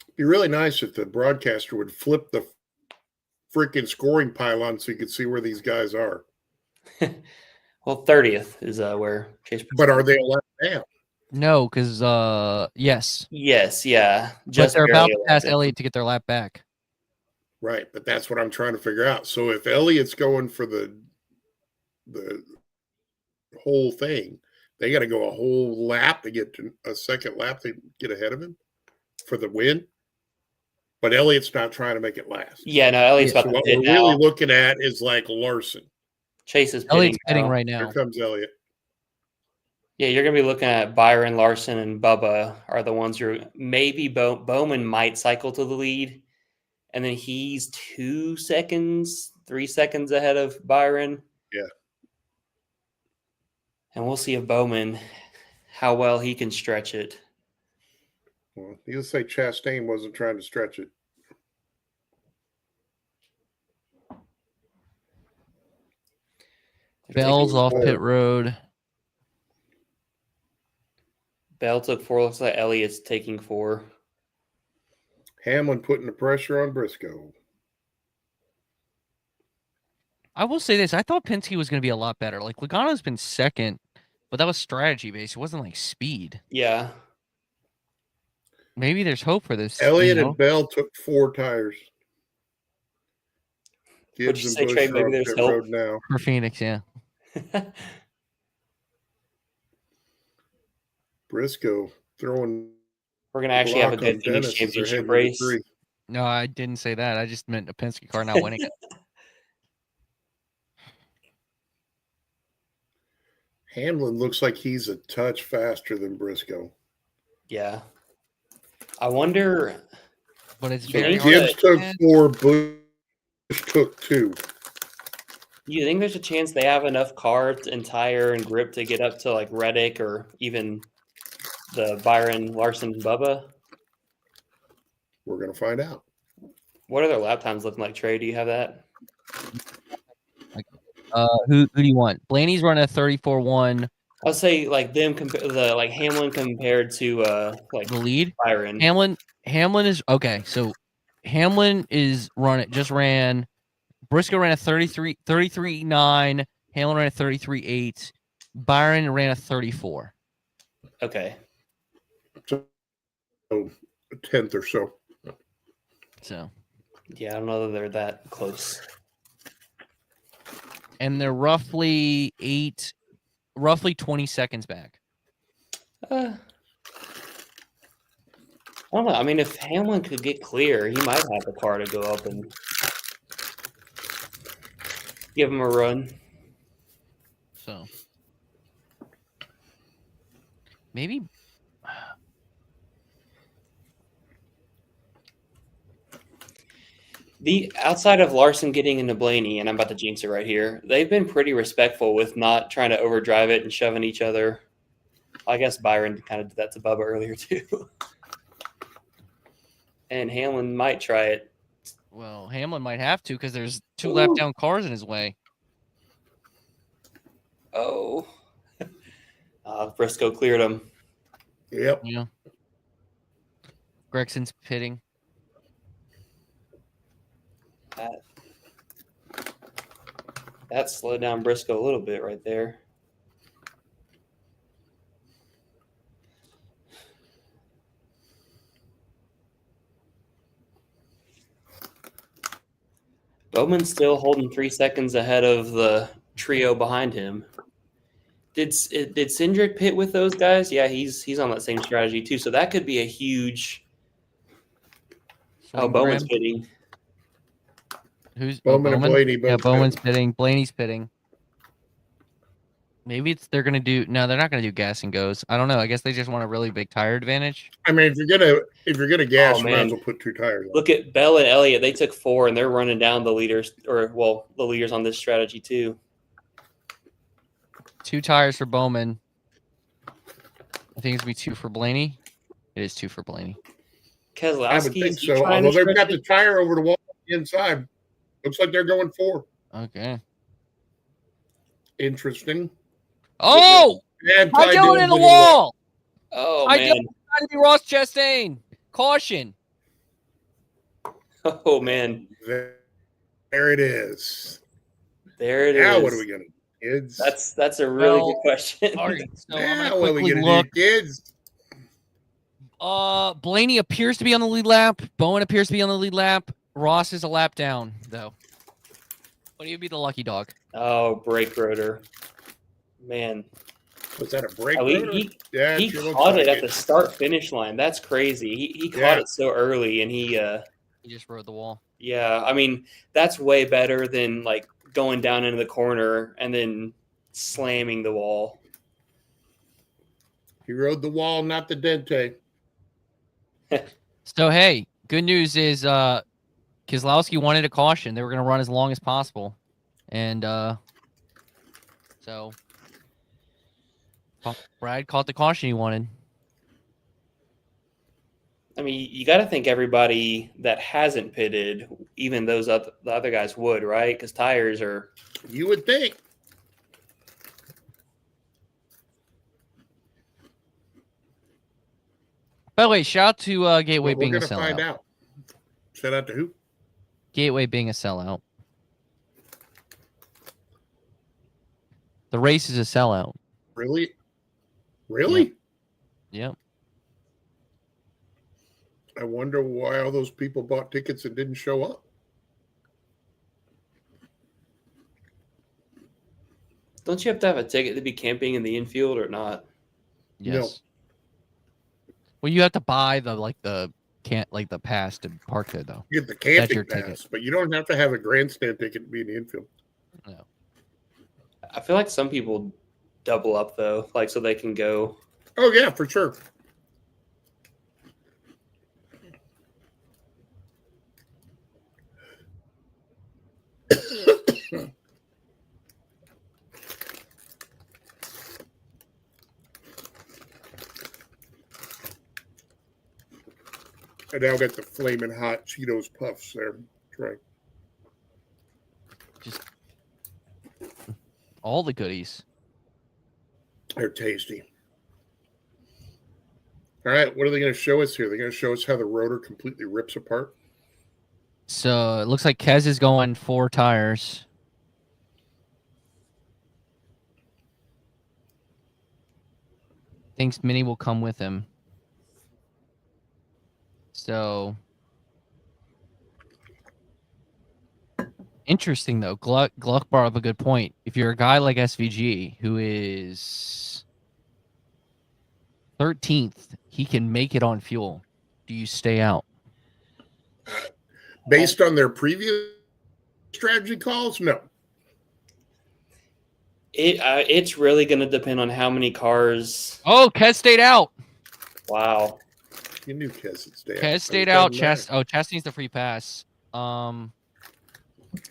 S2: It'd be really nice if the broadcaster would flip the freaking scoring pylon so you could see where these guys are.
S3: Well, 30th is where Chase.
S2: But are they allowed down?
S1: No, because yes.
S3: Yes, yeah.
S1: But they're about to
S3: barely
S1: pass
S3: allowed
S1: Elliott to get their lap back.
S2: Right, but that's what I'm trying to figure out. So if Elliott's going for the whole thing, they got to go a whole lap to get to a second lap to get ahead of him for the win. But Elliott's not trying to make it last.
S3: Yeah, no, Elliott's
S2: So
S3: about to
S2: what
S3: pit
S2: we're
S3: now.
S2: really looking at is like Larson.
S3: Chase is pitting
S1: Elliott's pitting
S3: now.
S1: right now.
S2: Here comes Elliott.
S3: Yeah, you're going to be looking at Byron, Larson, and Bubba are the ones you're maybe Bowman might cycle to the lead. And then he's 2 seconds, 3 seconds ahead of Byron.
S2: Yeah.
S3: And we'll see if Bowman, how well he can stretch it.
S2: Well, you'll say Chastain wasn't trying to stretch it.
S1: Bell's off pit road.
S3: Bell took 4. Looks like Elliott's taking 4.
S2: Hamlin putting the pressure on Briscoe.
S1: I will say this. I thought Penske was going to be a lot better. Like, Logano's been second, but that was strategy based. It wasn't like speed.
S3: Yeah.
S1: Maybe there's hope for this.
S2: Elliott and Bell took 4 tires.
S3: Would you
S2: Gibbs
S3: say,
S2: and
S3: Trey,
S2: Busch
S3: maybe
S2: are on
S3: there's
S2: pit
S3: hope?
S2: road now.
S1: For Phoenix, yeah.
S2: Briscoe throwing.
S3: We're going to actually have a
S2: block on
S3: good Phoenix
S2: Dennis as they're
S3: championship
S2: heading into
S3: race.
S2: 3.
S1: No, I didn't say that. I just meant a Penske car not winning it.
S2: Hamlin looks like he's a touch faster than Briscoe.
S3: Yeah. I wonder.
S1: But it's
S2: So
S1: very
S2: Gibbs took 4, Busch took 2.
S3: Do you think there's a chance they have enough cars and tire and grip to get up to like Reddick or even the Byron, Larson, Bubba?
S2: We're going to find out.
S3: What are their lap times looking like, Trey? Do you have that?
S1: who do you want? Blaney's running a 34-1.
S3: I'll say like them like Hamlin compared to like
S1: The lead.
S3: Byron.
S1: Hamlin is okay. So Hamlin just ran. Briscoe ran a 33.9. Hamlin ran a 33.8. Byron ran a 34.
S3: Okay.
S2: So a tenth or so.
S1: So
S3: yeah, I don't know that they're that close.
S1: And they're roughly 20 seconds back.
S3: I don't know. I mean, if Hamlin could get clear, he might have the car to go up and give him a run.
S1: So maybe
S3: the outside of Larson getting into Blaney, and I'm about to jinx it right here, they've been pretty respectful with not trying to overdrive it and shoving each other. I guess Byron kind of did that to Bubba earlier too. And Hamlin might try it.
S1: Well, Hamlin might have to because there's 2 lap down cars in his way.
S3: Oh. Briscoe cleared him.
S2: Yep.
S1: Yeah. Gregson's pitting.
S3: That slowed down Briscoe a little bit right there. Bowman's still holding 3 seconds ahead of the trio behind him. Did Cindric pit with those guys? Yeah, he's on that same strategy too. So that could be a huge. Bowman's pitting.
S1: Who's
S2: Bowman and Blaney?
S1: Yeah, Bowman's pitting. Blaney's pitting. Maybe they're gonna do. No, they're not gonna do gas and goes. I don't know. I guess they just want a really big tire advantage.
S2: I mean, if you're gonna gas, you might as well put 2 tires on.
S3: Look at Bell and Elliott. They took 4, and they're running down the leaders, the leaders on this strategy too.
S1: 2 tires for Bowman. I think it's gonna be 2 for Blaney. It is 2 for Blaney.
S3: Keselowski,
S2: I would think so. Although they've got the tire over the wall inside. Looks like they're going 4.
S1: Okay.
S2: Interesting.
S1: Oh!
S2: And
S1: Ty Dillon in the wall!
S3: Oh,
S1: Ty
S3: man.
S1: Dillon trying to be Ross Chastain. Caution.
S3: Oh, man.
S2: There it is.
S3: There it
S2: now
S3: is.
S2: What are we going to do, kids?
S3: That's a really good question.
S1: All right, so I'm
S2: now
S1: going
S2: what
S1: to
S2: are we
S1: quickly
S2: going to
S1: look.
S2: do, kids?
S1: Blaney appears to be on the lead lap. Bowen appears to be on the lead lap. Ross is a lap down, though. What do you be the lucky dog?
S3: Oh, brake rotor. Man.
S2: Was that a brake
S3: Oh,
S2: rotor?
S3: he
S2: Sure
S3: caught
S2: like
S3: it at the start-finish line. That's crazy. He caught it so early, and he
S1: just rode the wall.
S3: Yeah, I mean, that's way better than, like, going down into the corner and then slamming the wall.
S2: He rode the wall, not the dente.
S1: So, hey, good news is Keselowski wanted a caution. They were going to run as long as possible. And so Brad caught the caution he wanted.
S3: I mean, you got to think everybody that hasn't pitted, even the other guys would, right? Because tires are.
S2: You would think.
S1: By the way, shout out to Gateway
S2: We're
S1: being a
S2: going to find
S1: sellout.
S2: out. Shout out to who?
S1: Gateway being a sellout. The race is a sellout.
S2: Really? Really?
S1: Yep.
S2: I wonder why all those people bought tickets and didn't show up.
S3: Don't you have to have a ticket to be camping in the infield or not?
S1: Yes.
S2: No.
S1: Well, you have to buy the pass to park there, though.
S2: You get the camping
S1: your
S2: pass,
S1: ticket.
S2: but you don't have to have a grandstand ticket to be in the infield.
S1: No.
S3: I feel like some people double up, though, like so they can go.
S2: Oh, yeah, for sure. I now got the flaming hot Cheetos puffs there, Trey.
S1: Just all the goodies.
S2: They're tasty. All right, what are they going to show us here? They're going to show us how the rotor completely rips apart.
S1: So it looks like Kez is going 4 tires. Thinks Minnie will come with him. So interesting though. Gluck brought up a good point. If you're a guy like SVG who is 13th, he can make it on fuel. Do you stay out?
S2: Based on their previous strategy calls, no.
S3: It's really going to depend on how many cars.
S1: Oh, Kez stayed out.
S3: Wow.
S2: You knew Kez would stay out.
S1: Kez stayed out. Chastain's the free pass. But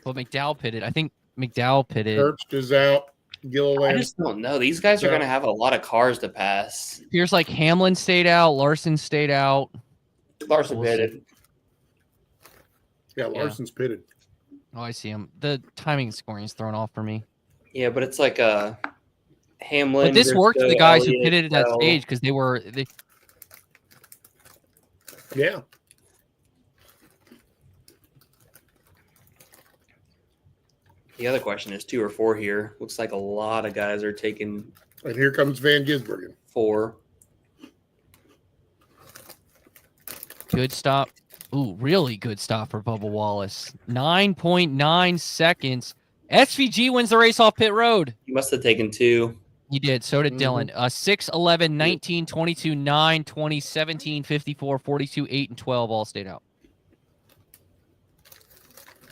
S1: McDowell pitted. I think McDowell pitted.
S2: Herbst is out. Gilliland.
S3: I just don't know. These guys are going to have a lot of cars to pass.
S1: Appears like Hamlin stayed out. Larson stayed out.
S3: Larson pitted.
S2: Yeah, Larson's pitted.
S1: Oh, I see him. The timing and scoring is thrown off for me.
S3: Yeah, but it's like a Hamlin.
S1: But this worked for the guys who
S3: Elliott,
S1: pitted at that
S3: Bell.
S1: stage because they were.
S2: Yeah.
S3: The other question is 2 or 4 here. Looks like a lot of guys are taking
S2: And here comes Van Gisbergen.
S3: 4.
S1: Good stop. Ooh, really good stop for Bubba Wallace. 9.9 seconds. SVG wins the race off pit road.
S3: He must have taken 2.
S1: He did. So did Dylan. 6, 11, 19, 22, 9, 20, 17, 54, 42, 8, and 12 all stayed out.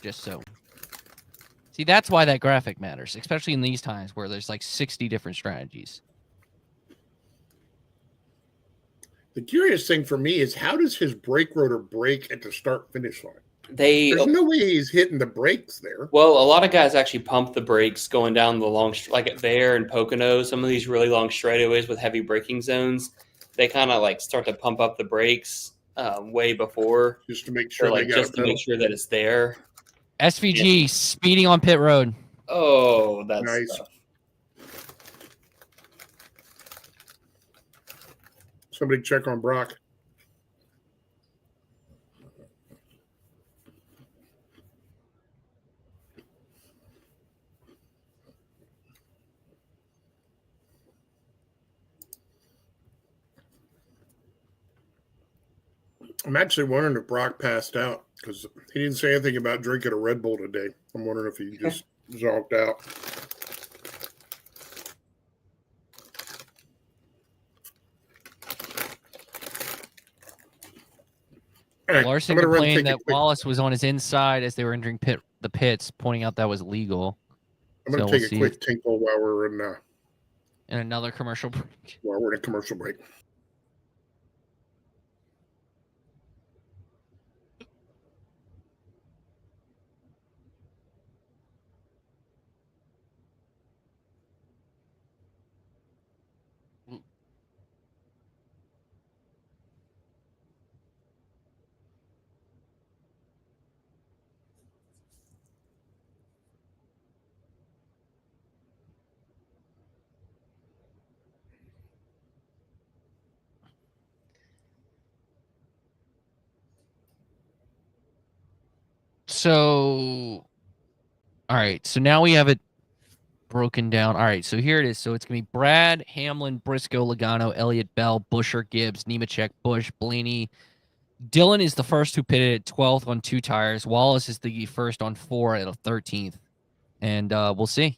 S1: Just so. See, that's why that graphic matters, especially in these times where there's like 60 different strategies.
S2: The curious thing for me is how does his brake rotor break at the start-finish line?
S3: There's
S2: no way he's hitting the brakes there.
S3: Well, a lot of guys actually pump the brakes going down the long, like there in Pocono, some of these really long straightaways with heavy braking zones. they kind of like start to pump up the brakes way before,
S2: just to make sure
S3: like
S2: they got
S3: just to make sure that it's there.
S1: SVG speeding on pit road.
S3: Oh, that's
S2: nice.
S3: tough.
S2: Somebody check on Brock. I'm actually wondering if Brock passed out because he didn't say anything about drinking a Red Bull today. I'm wondering if he just zonked out. Right,
S1: Larson complained that Wallace was on his inside as they were entering the pits, pointing out that was legal.
S2: I'm going to take a quick tinkle while we're in
S1: another commercial break.
S2: While we're in a commercial break.
S1: So, all right. So now we have it broken down. All right. So here it is. So it's going to be Brad, Hamlin, Briscoe, Logano, Elliott, Bell, Buescher, Gibbs, Nemechek, Busch, Blaney. Dillon is the first who pitted at 12th on 2 tires. Wallace is the first on 4 at a 13th. And we'll see.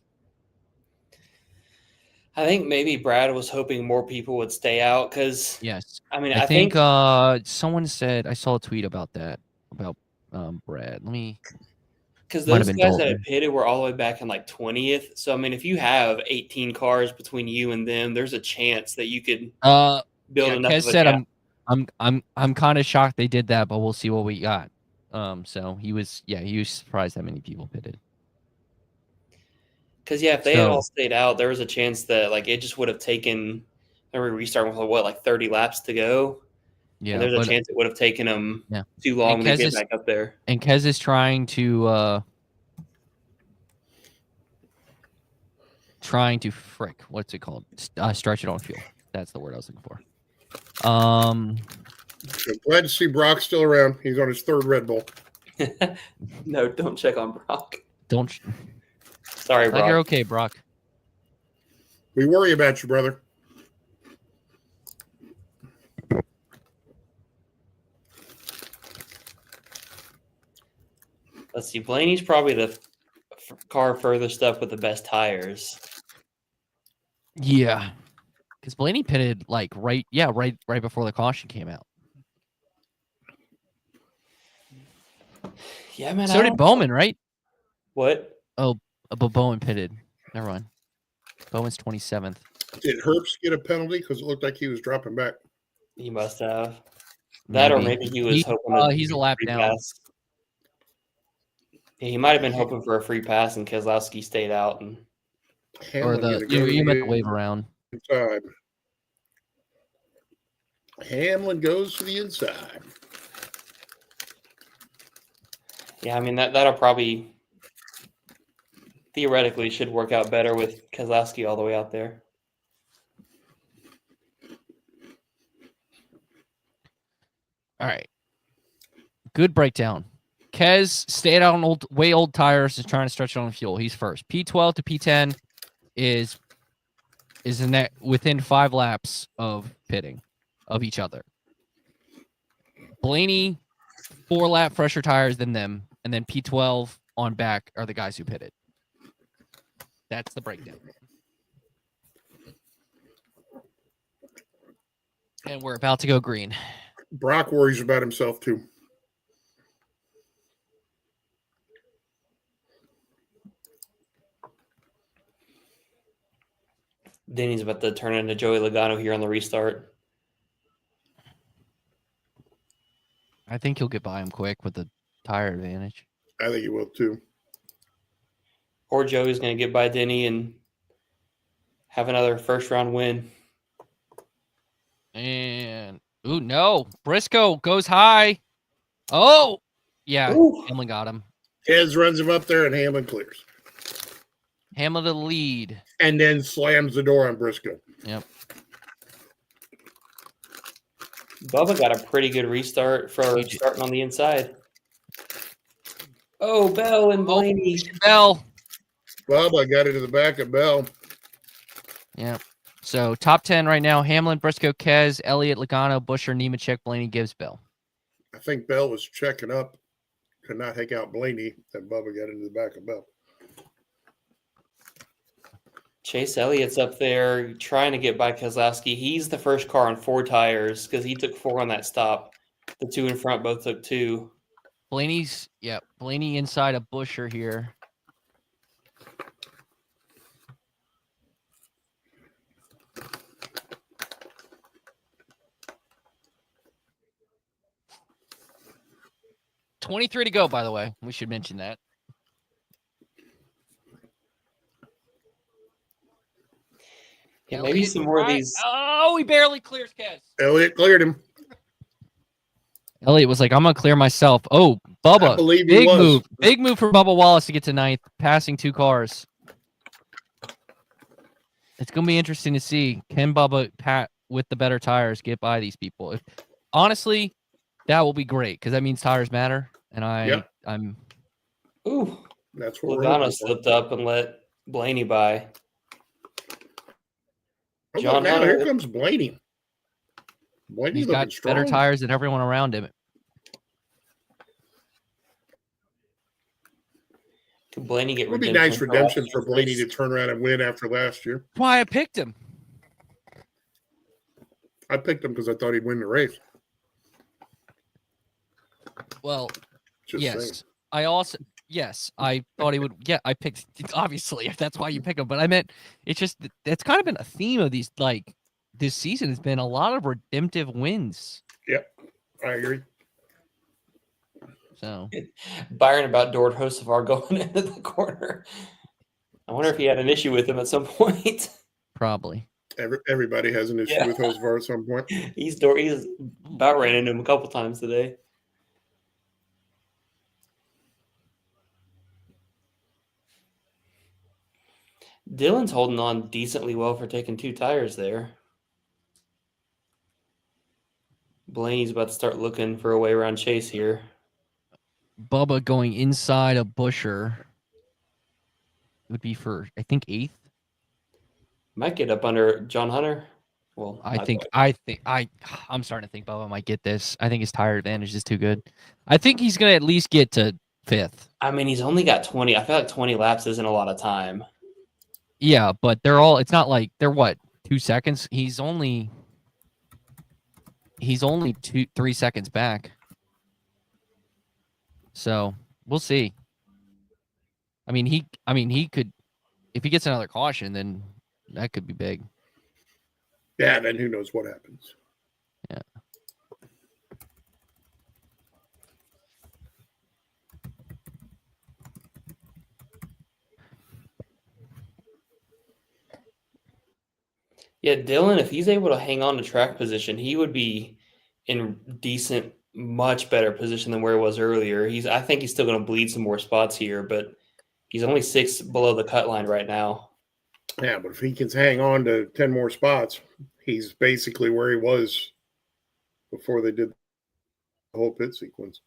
S3: I think maybe Brad was hoping more people would stay out because,
S1: yes,
S3: I mean,
S1: I think someone said, I saw a tweet about that, about Brad. Let me.
S3: Because those guys that had pitted were all the way back in like 20th. So, I mean, if you have 18 cars between you and them, there's a chance that you could build enough of a gap.
S1: I'm kind of shocked they did that, but we'll see what we got. So he was surprised how many people pitted.
S3: Because if they had all stayed out, there was a chance that like it just would have taken. Remember, restarting with like 30 laps to go. Yeah, and there's a chance it would have taken them too long to get back up there.
S1: And Kez is trying to what's it called? Stretch it on fuel. That's the word I was looking for.
S2: I'm glad to see Brock still around. He's on his 3rd Red Bull.
S3: No, don't check on Brock.
S1: Don't.
S3: Sorry, Brock.
S1: You're okay, Brock.
S2: We worry about you, brother.
S3: Let's see. Blaney's probably the car furthest up with the best tires.
S1: Yeah, because Blaney pitted like right before the caution came out.
S3: Yeah, man.
S1: So did Bowman, right?
S3: What?
S1: Oh, but Bowman pitted. Never mind. Bowman's 27th.
S2: Did Herbst get a penalty because it looked like he was dropping back?
S3: He must have. That, or maybe he was hoping.
S1: He's a lap down.
S3: Pass. Yeah, he might have been hoping for a free pass, and Keselowski stayed out. And
S1: or you meant the wave around.
S2: Inside. Hamlin goes to the inside.
S3: Yeah, I mean that'll probably theoretically should work out better with Keselowski all the way out there.
S1: All right. Good breakdown. Kez stayed out on way old tires, is trying to stretch it on fuel. He's first. P12 to P10 is within 5 laps of pitting of each other. Blaney, 4 lap fresher tires than them, and then P12 on back are the guys who pitted. That's the breakdown. And we're about to go green.
S2: Brock worries about himself too.
S3: Denny's about to turn into Joey Logano here on the restart.
S1: I think he'll get by him quick with the tire advantage.
S2: I think he will too.
S3: Or Joey's going to get by Denny and have another first round win.
S1: And ooh, no. Briscoe goes high. Oh, yeah.
S3: Ooh.
S1: Hamlin got him.
S2: Kez runs him up there, and Hamlin clears.
S1: Hamlin the lead.
S2: And then slams the door on Briscoe.
S1: Yep.
S3: Bubba got a pretty good restart for starting on the inside. Oh, Bell and Blaney.
S1: Bell.
S2: Bubba got into the back of Bell.
S1: Yeah. So top 10 right now: Hamlin, Briscoe, Kez, Elliott, Logano, Busher, Nemechek, Blaney, Gibbs, Bell.
S2: I think Bell was checking up, could not take out Blaney, and Bubba got into the back of Bell.
S3: Chase Elliott's up there trying to get by Keselowski. He's the first car on 4 tires because he took 4 on that stop. The 2 in front both took 2.
S1: Blaney inside of Busher here. $23 to go, by the way. We should mention that.
S3: Yeah, maybe some more of these.
S1: Oh, he barely clears Kez.
S2: Elliott cleared him.
S1: Elliott was like, I'm going to clear myself. Oh, Bubba.
S2: I believe
S1: big
S2: he was.
S1: move. Big move for Bubba Wallace to get to 9th, passing 2 cars. It's going to be interesting to see. Can Bubba, with the better tires, get by these people? Honestly, that will be great because that means tires matter. And I'm.
S3: Ooh.
S2: That's what
S3: Logano slipped up and let Blaney by.
S2: John now here comes Blaney.
S1: He's got better tires than everyone around him.
S3: Can Blaney get
S2: redemption? It would be nice redemption for Blaney to turn around and win after last year.
S1: Why I picked him.
S2: I picked him because I thought he'd win the race.
S1: Well,
S2: just
S1: yes.
S2: saying.
S1: I thought he would. Yeah, I picked, obviously, if that's why you pick him. But I meant, it's just, it's kind of been a theme of these, like, this season has been a lot of redemptive wins.
S2: Yep, I agree.
S1: So
S3: Byron about Dord Hocevar going into the corner. I wonder if he had an issue with him at some point.
S1: Probably.
S2: Everybody has an issue with Hocevar at some point.
S3: He's about ran into him a couple times today. Dylan's holding on decently well for taking 2 tires there. Blaney's about to start looking for a way around Chase here.
S1: Bubba going inside a Busher would be for, I think, 8th.
S3: Might get up under John Hunter. Well,
S1: I'm starting to think Bubba might get this. I think his tire advantage is too good. I think he's going to at least get to 5th.
S3: I mean, he's only got 20. I feel like 20 laps isn't a lot of time.
S1: Yeah, but it's not like they're 2 seconds. He's only 3 seconds back. So we'll see. I mean, he could, if he gets another caution, then that could be big.
S2: Yeah, then who knows what happens.
S1: Yeah.
S3: Yeah, Dylan, if he's able to hang on to track position, he would be in much better position than where he was earlier. I think he's still going to bleed some more spots here, but he's only 6 below the cut line right now.
S2: Yeah, but if he can hang on to 10 more spots, he's basically where he was before they did the whole pit sequence.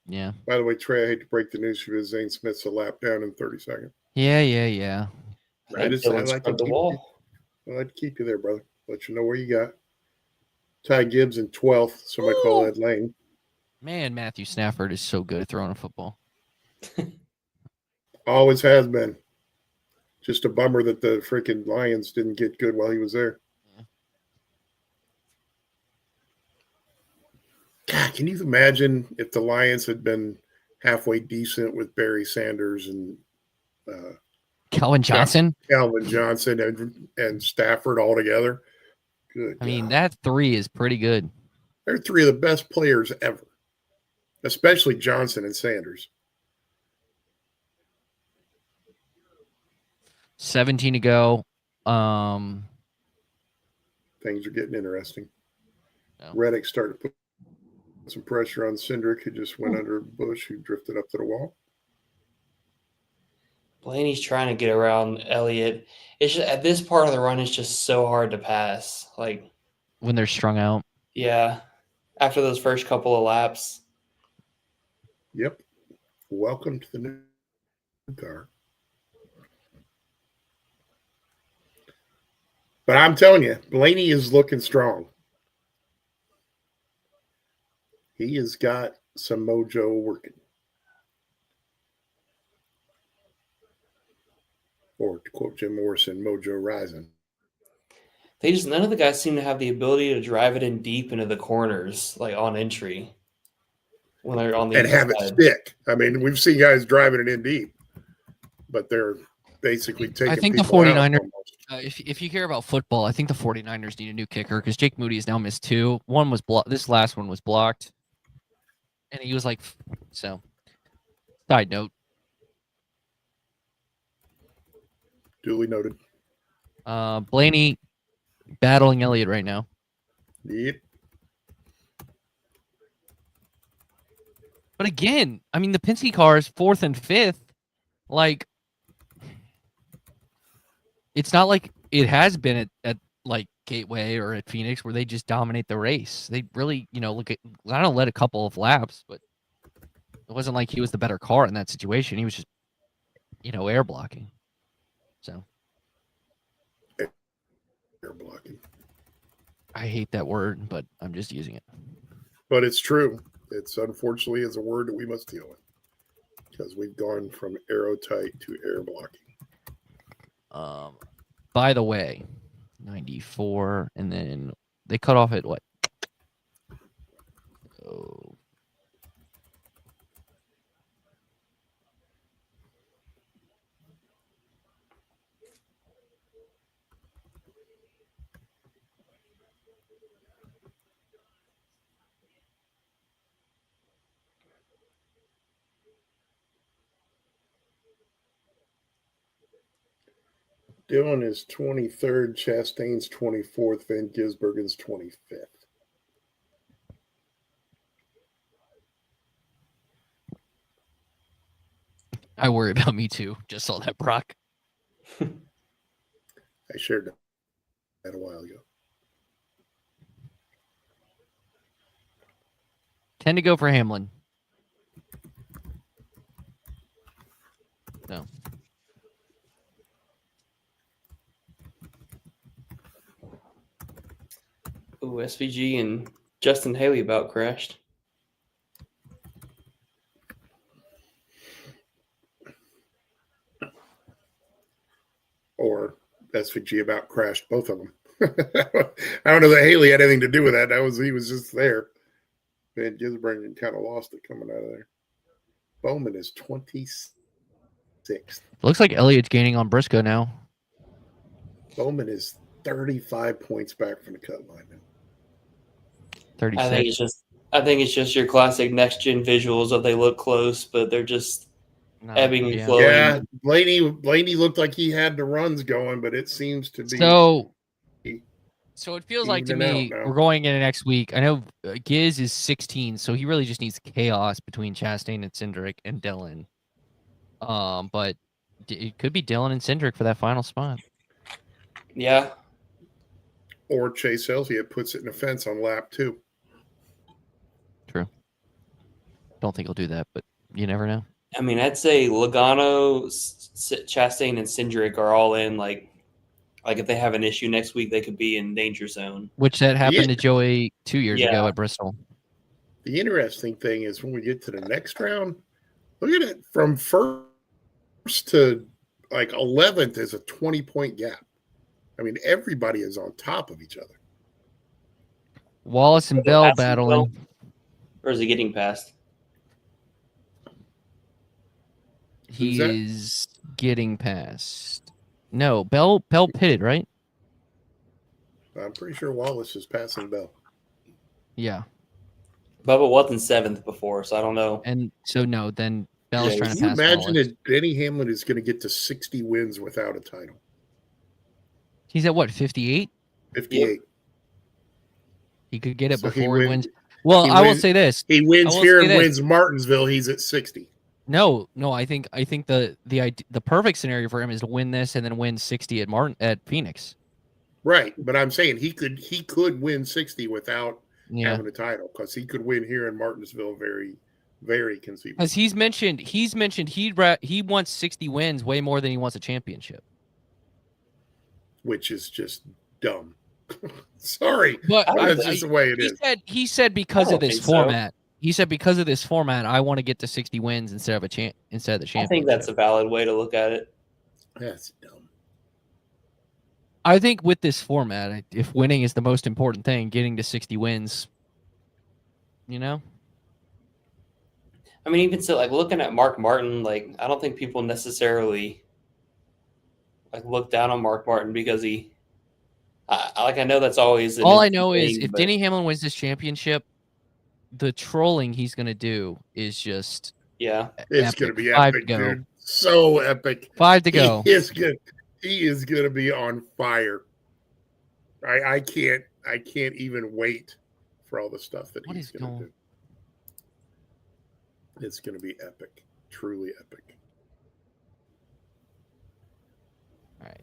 S1: Yeah.
S2: By the way, Trey, I hate to break the news for you, Zane Smith's a lap down in 30 seconds.
S1: Yeah.
S2: I like to keep you there, brother. Let you know where you got. Ty Gibbs in 12th. Somebody call that lane.
S1: Man, Matthew Stafford is so good at throwing a football.
S2: Always has been. Just a bummer that the freaking Lions didn't get good while he was there.
S1: Yeah.
S2: God, can you imagine if the Lions had been halfway decent with Barry Sanders and
S1: Calvin Johnson?
S2: Calvin Johnson and Stafford all together? Good.
S1: I mean, that 3 is pretty good.
S2: They're 3 of the best players ever, especially Johnson and Sanders.
S1: 17 to go.
S2: things are getting interesting.
S1: No.
S2: Reddick started to put some pressure on Cindric, who just went under a bush, who drifted up to the wall.
S3: Blaney's trying to get around Elliott. It's just, at this part of the run, it's just so hard to pass. Like
S1: when they're strung out.
S3: Yeah, after those first couple of laps.
S2: Yep. Welcome to the new car. But I'm telling you, Blaney is looking strong. He has got some mojo working. Or to quote Jim Morrison, mojo rising.
S3: None of the guys seem to have the ability to drive it in deep into the corners, like on entry. When they're on the
S2: and have
S3: inside.
S2: it stick. I mean, we've seen guys driving it in deep, but they're basically taking.
S1: I think the
S2: people
S1: 49ers.
S2: out
S1: If you care about football, I think the 49ers need a new kicker because Jake Moody has now missed 2. One was blocked. This last one was blocked, and he was like, so. Side note.
S2: Duly noted.
S1: Blaney battling Elliott right now.
S2: Yep.
S1: But again, I mean, the Penske car is 4th and 5th. Like, it's not like it has been at like Gateway or at Phoenix where they just dominate the race. They really, I don't let a couple of laps, but it wasn't like he was the better car in that situation. He was just, air blocking. So.
S2: Air blocking.
S1: I hate that word, but I'm just using it.
S2: But it's true. It's unfortunately is a word that we must deal with because we've gone from aerotight to air blocking.
S1: By the way, 94, and then they cut off at what? Oh.
S2: Dillon is 23rd, Chastain's 24th, Van Gisbergen's 25th.
S1: I worry about me too. Just saw that, Brock.
S2: I shared that a while ago.
S1: 10 to go for Hamlin. No.
S3: Ooh, SVG and Justin Haley about crashed.
S2: Or SVG about crashed, both of them. I don't know that Haley had anything to do with that. He was just there. Van Gisbergen kind of lost it coming out of there. Bowman is 26th.
S1: Looks like Elliott's gaining on Briscoe now.
S2: Bowman is 35 points back from the cut line now.
S1: 36.
S3: I think it's just your classic next gen visuals of they look close, but they're just ebbing and flowing.
S2: Yeah, Blaney looked like he had the runs going, but it seems to be
S1: so it feels like to me we're going into next week. I know Giz is 16, so he really just needs chaos between Chastain and Cindric and Dylan. But it could be Dylan and Cindric for that final spot.
S3: Yeah.
S2: Or Chase Elliott puts it in a fence on lap 2.
S1: True. Don't think he'll do that, but you never know.
S3: I mean, I'd say Logano, Chastain, and Cindric are all in. Like if they have an issue next week, they could be in danger zone.
S1: Which that happened to Joey 2 years ago at Bristol.
S2: The interesting thing is when we get to the next round, look at it from first to like 11th is a 20-point gap. I mean, everybody is on top of each other.
S1: Wallace and Bell battling.
S3: Or is he getting past?
S1: He is getting past. No, Bell pitted, right?
S2: I'm pretty sure Wallace is passing Bell.
S1: Yeah.
S3: Bubba wasn't 7th before, so I don't know.
S1: And so, no, then Bell's trying to pass
S2: imagine
S1: Wallace.
S2: that Denny Hamlin is going to get to 60 wins without a title?
S1: He's at what, 58?
S2: 58.
S1: He could get it
S2: So
S1: before he wins. Well, I will say this.
S2: He wins
S1: I will
S2: here
S1: say
S2: and
S1: this.
S2: wins Martinsville. He's at 60.
S1: No. I think the perfect scenario for him is to win this and then win 60 at Phoenix.
S2: Right, but I'm saying he could win 60 without
S1: Yeah.
S2: having a title because he could win here in Martinsville very, very conceivably.
S1: Because he's mentioned he wants 60 wins way more than he wants a championship,
S2: which is just dumb. Sorry,
S1: but
S2: that's just the way it is.
S1: He said because of this format. He said because of this format, I want to get to 60 wins instead of the championship.
S3: I think that's a valid way to look at it.
S2: That's dumb.
S1: I think with this format, if winning is the most important thing, getting to 60 wins, you know.
S3: I mean, even so, like looking at Mark Martin, like I don't think people necessarily like look down on Mark Martin because he. I know that's always
S1: all I know is if Denny Hamlin wins this championship, the trolling he's gonna do is just
S2: it's gonna be epic, dude. So epic.
S1: 5 to go.
S2: He is gonna be on fire. I can't even wait for all the stuff that he's gonna do. It's gonna be epic, truly epic.
S1: All right.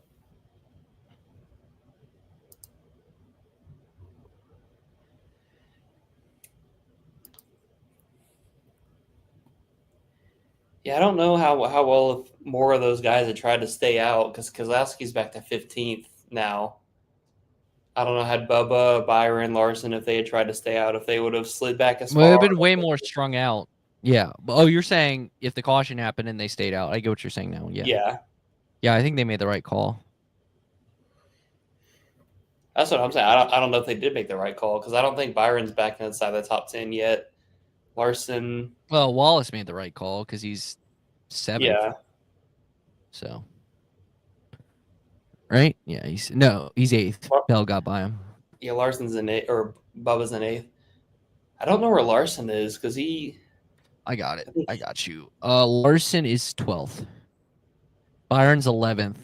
S3: Yeah, I don't know how well if more of those guys had tried to stay out because Keselowski's back to 15th now. I don't know, had Bubba, Byron, Larson, if they had tried to stay out, if they would have slid back as far.
S1: Well, they've been way more strung out. Yeah. Oh, you're saying if the caution happened and they stayed out. I get what you're saying now. Yeah.
S3: Yeah.
S1: Yeah, I think they made the right call.
S3: That's what I'm saying. I don't know if they did make the right call because I don't think Byron's back inside the top 10 yet. Larson.
S1: Well, Wallace made the right call because he's 7th.
S3: Yeah.
S1: So. Right? Yeah, he's 8th. Bell got by him.
S3: Yeah, Larson's in 8th, or Bubba's in 8th. I don't know where Larson is because he.
S1: I got it. I got you. Larson is 12th. Byron's 11th.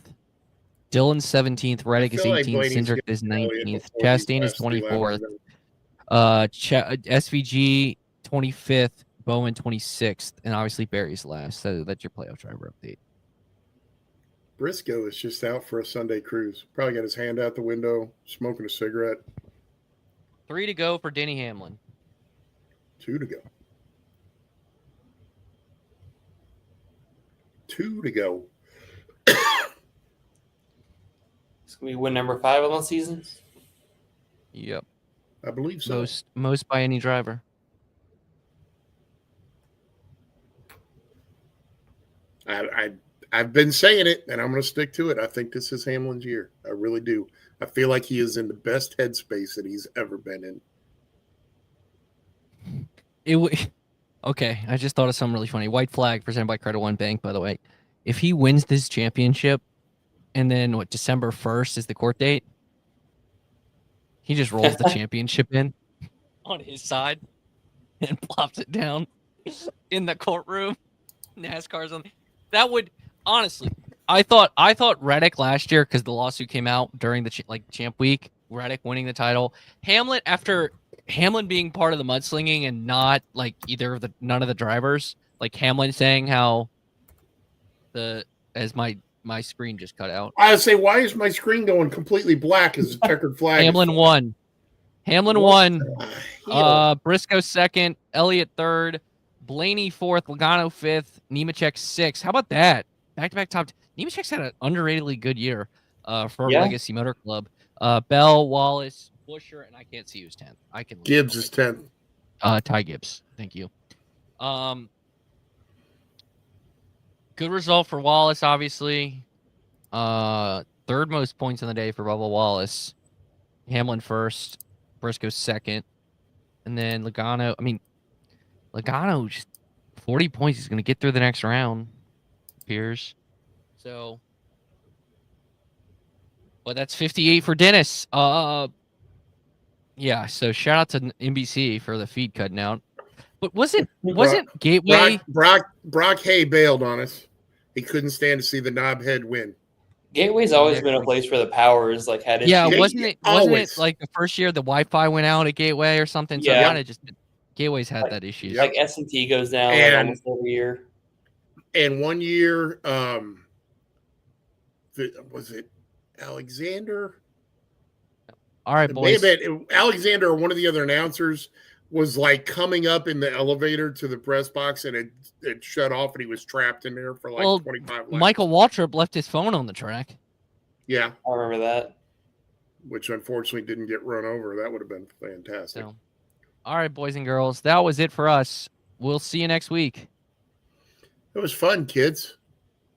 S1: Dylan's 17th. Reddick is 18th. Cindric is 19th. Chastain is 24th. SVG 25th. Bowman 26th. And obviously Barry's last. So that's your playoff driver update.
S2: Briscoe is just out for a Sunday cruise. Probably got his hand out the window, smoking a cigarette.
S1: 3 to go for Denny Hamlin.
S2: 2 to go. 2 to go.
S3: It's going to be win number 5 on the season?
S1: Yep.
S2: I believe so.
S1: Most by any driver.
S2: I've been saying it, and I'm going to stick to it. I think this is Hamlin's year. I really do. I feel like he is in the best headspace that he's ever been in.
S1: Okay, I just thought of something really funny. White flag presented by Credit One Bank, by the way. If he wins this championship, and then December 1st is the court date, he just rolls the championship in on his side and plops it down in the courtroom. NASCAR's on. That would honestly, I thought Reddick last year because the lawsuit came out during the champ week. Reddick winning the title. Hamlin, after Hamlin being part of the mudslinging and not like none of the drivers, like Hamlin saying how as my screen just cut out.
S2: I would say, why is my screen going completely black as a checkered flag?
S1: Hamlin won. Briscoe 2nd, Elliott 3rd, Blaney 4th, Logano 5th, Nemechek 6th. How about that? Back-to-back top. Nemechek's had an underratedly good year for Legacy Motor Club. Bell, Wallace, Buescher, and I can't see who's 10th.
S2: Gibbs is 10th.
S1: Ty Gibbs. Thank you. Good result for Wallace, obviously. 3rd most points in the day for Bubba Wallace. Hamlin 1st, Briscoe 2nd, and then Logano. Logano just 40 points. He's going to get through the next round. Appears. So, but that's 58 for Dennis. Yeah. So shout out to NBC for the feed cutting out. But wasn't Gateway?
S2: Brock Hay bailed on us. He couldn't stand to see the knobhead win.
S3: Gateway's always been a place where the powers like had issues.
S1: Yeah,
S2: Yeah,
S1: wasn't it
S2: always.
S1: like the first year the Wi-Fi went out at Gateway or something? So
S3: Yeah.
S1: it might have just Gateway's had that issue.
S2: Yep.
S3: Like S&T goes down like
S2: And-
S3: almost every year.
S2: And one year, was it Alexander?
S1: All right,
S2: It may have
S1: boys.
S2: been Alexander or one of the other announcers was like coming up in the elevator to the press box, and it shut off, and he was trapped in there for like 25 laps.
S1: Michael Waltrip left his phone on the track.
S2: Yeah,
S3: I remember that.
S2: which unfortunately didn't get run over. That would have been fantastic.
S1: So, all right, boys and girls, that was it for us. We'll see you next week.
S2: It was fun, kids.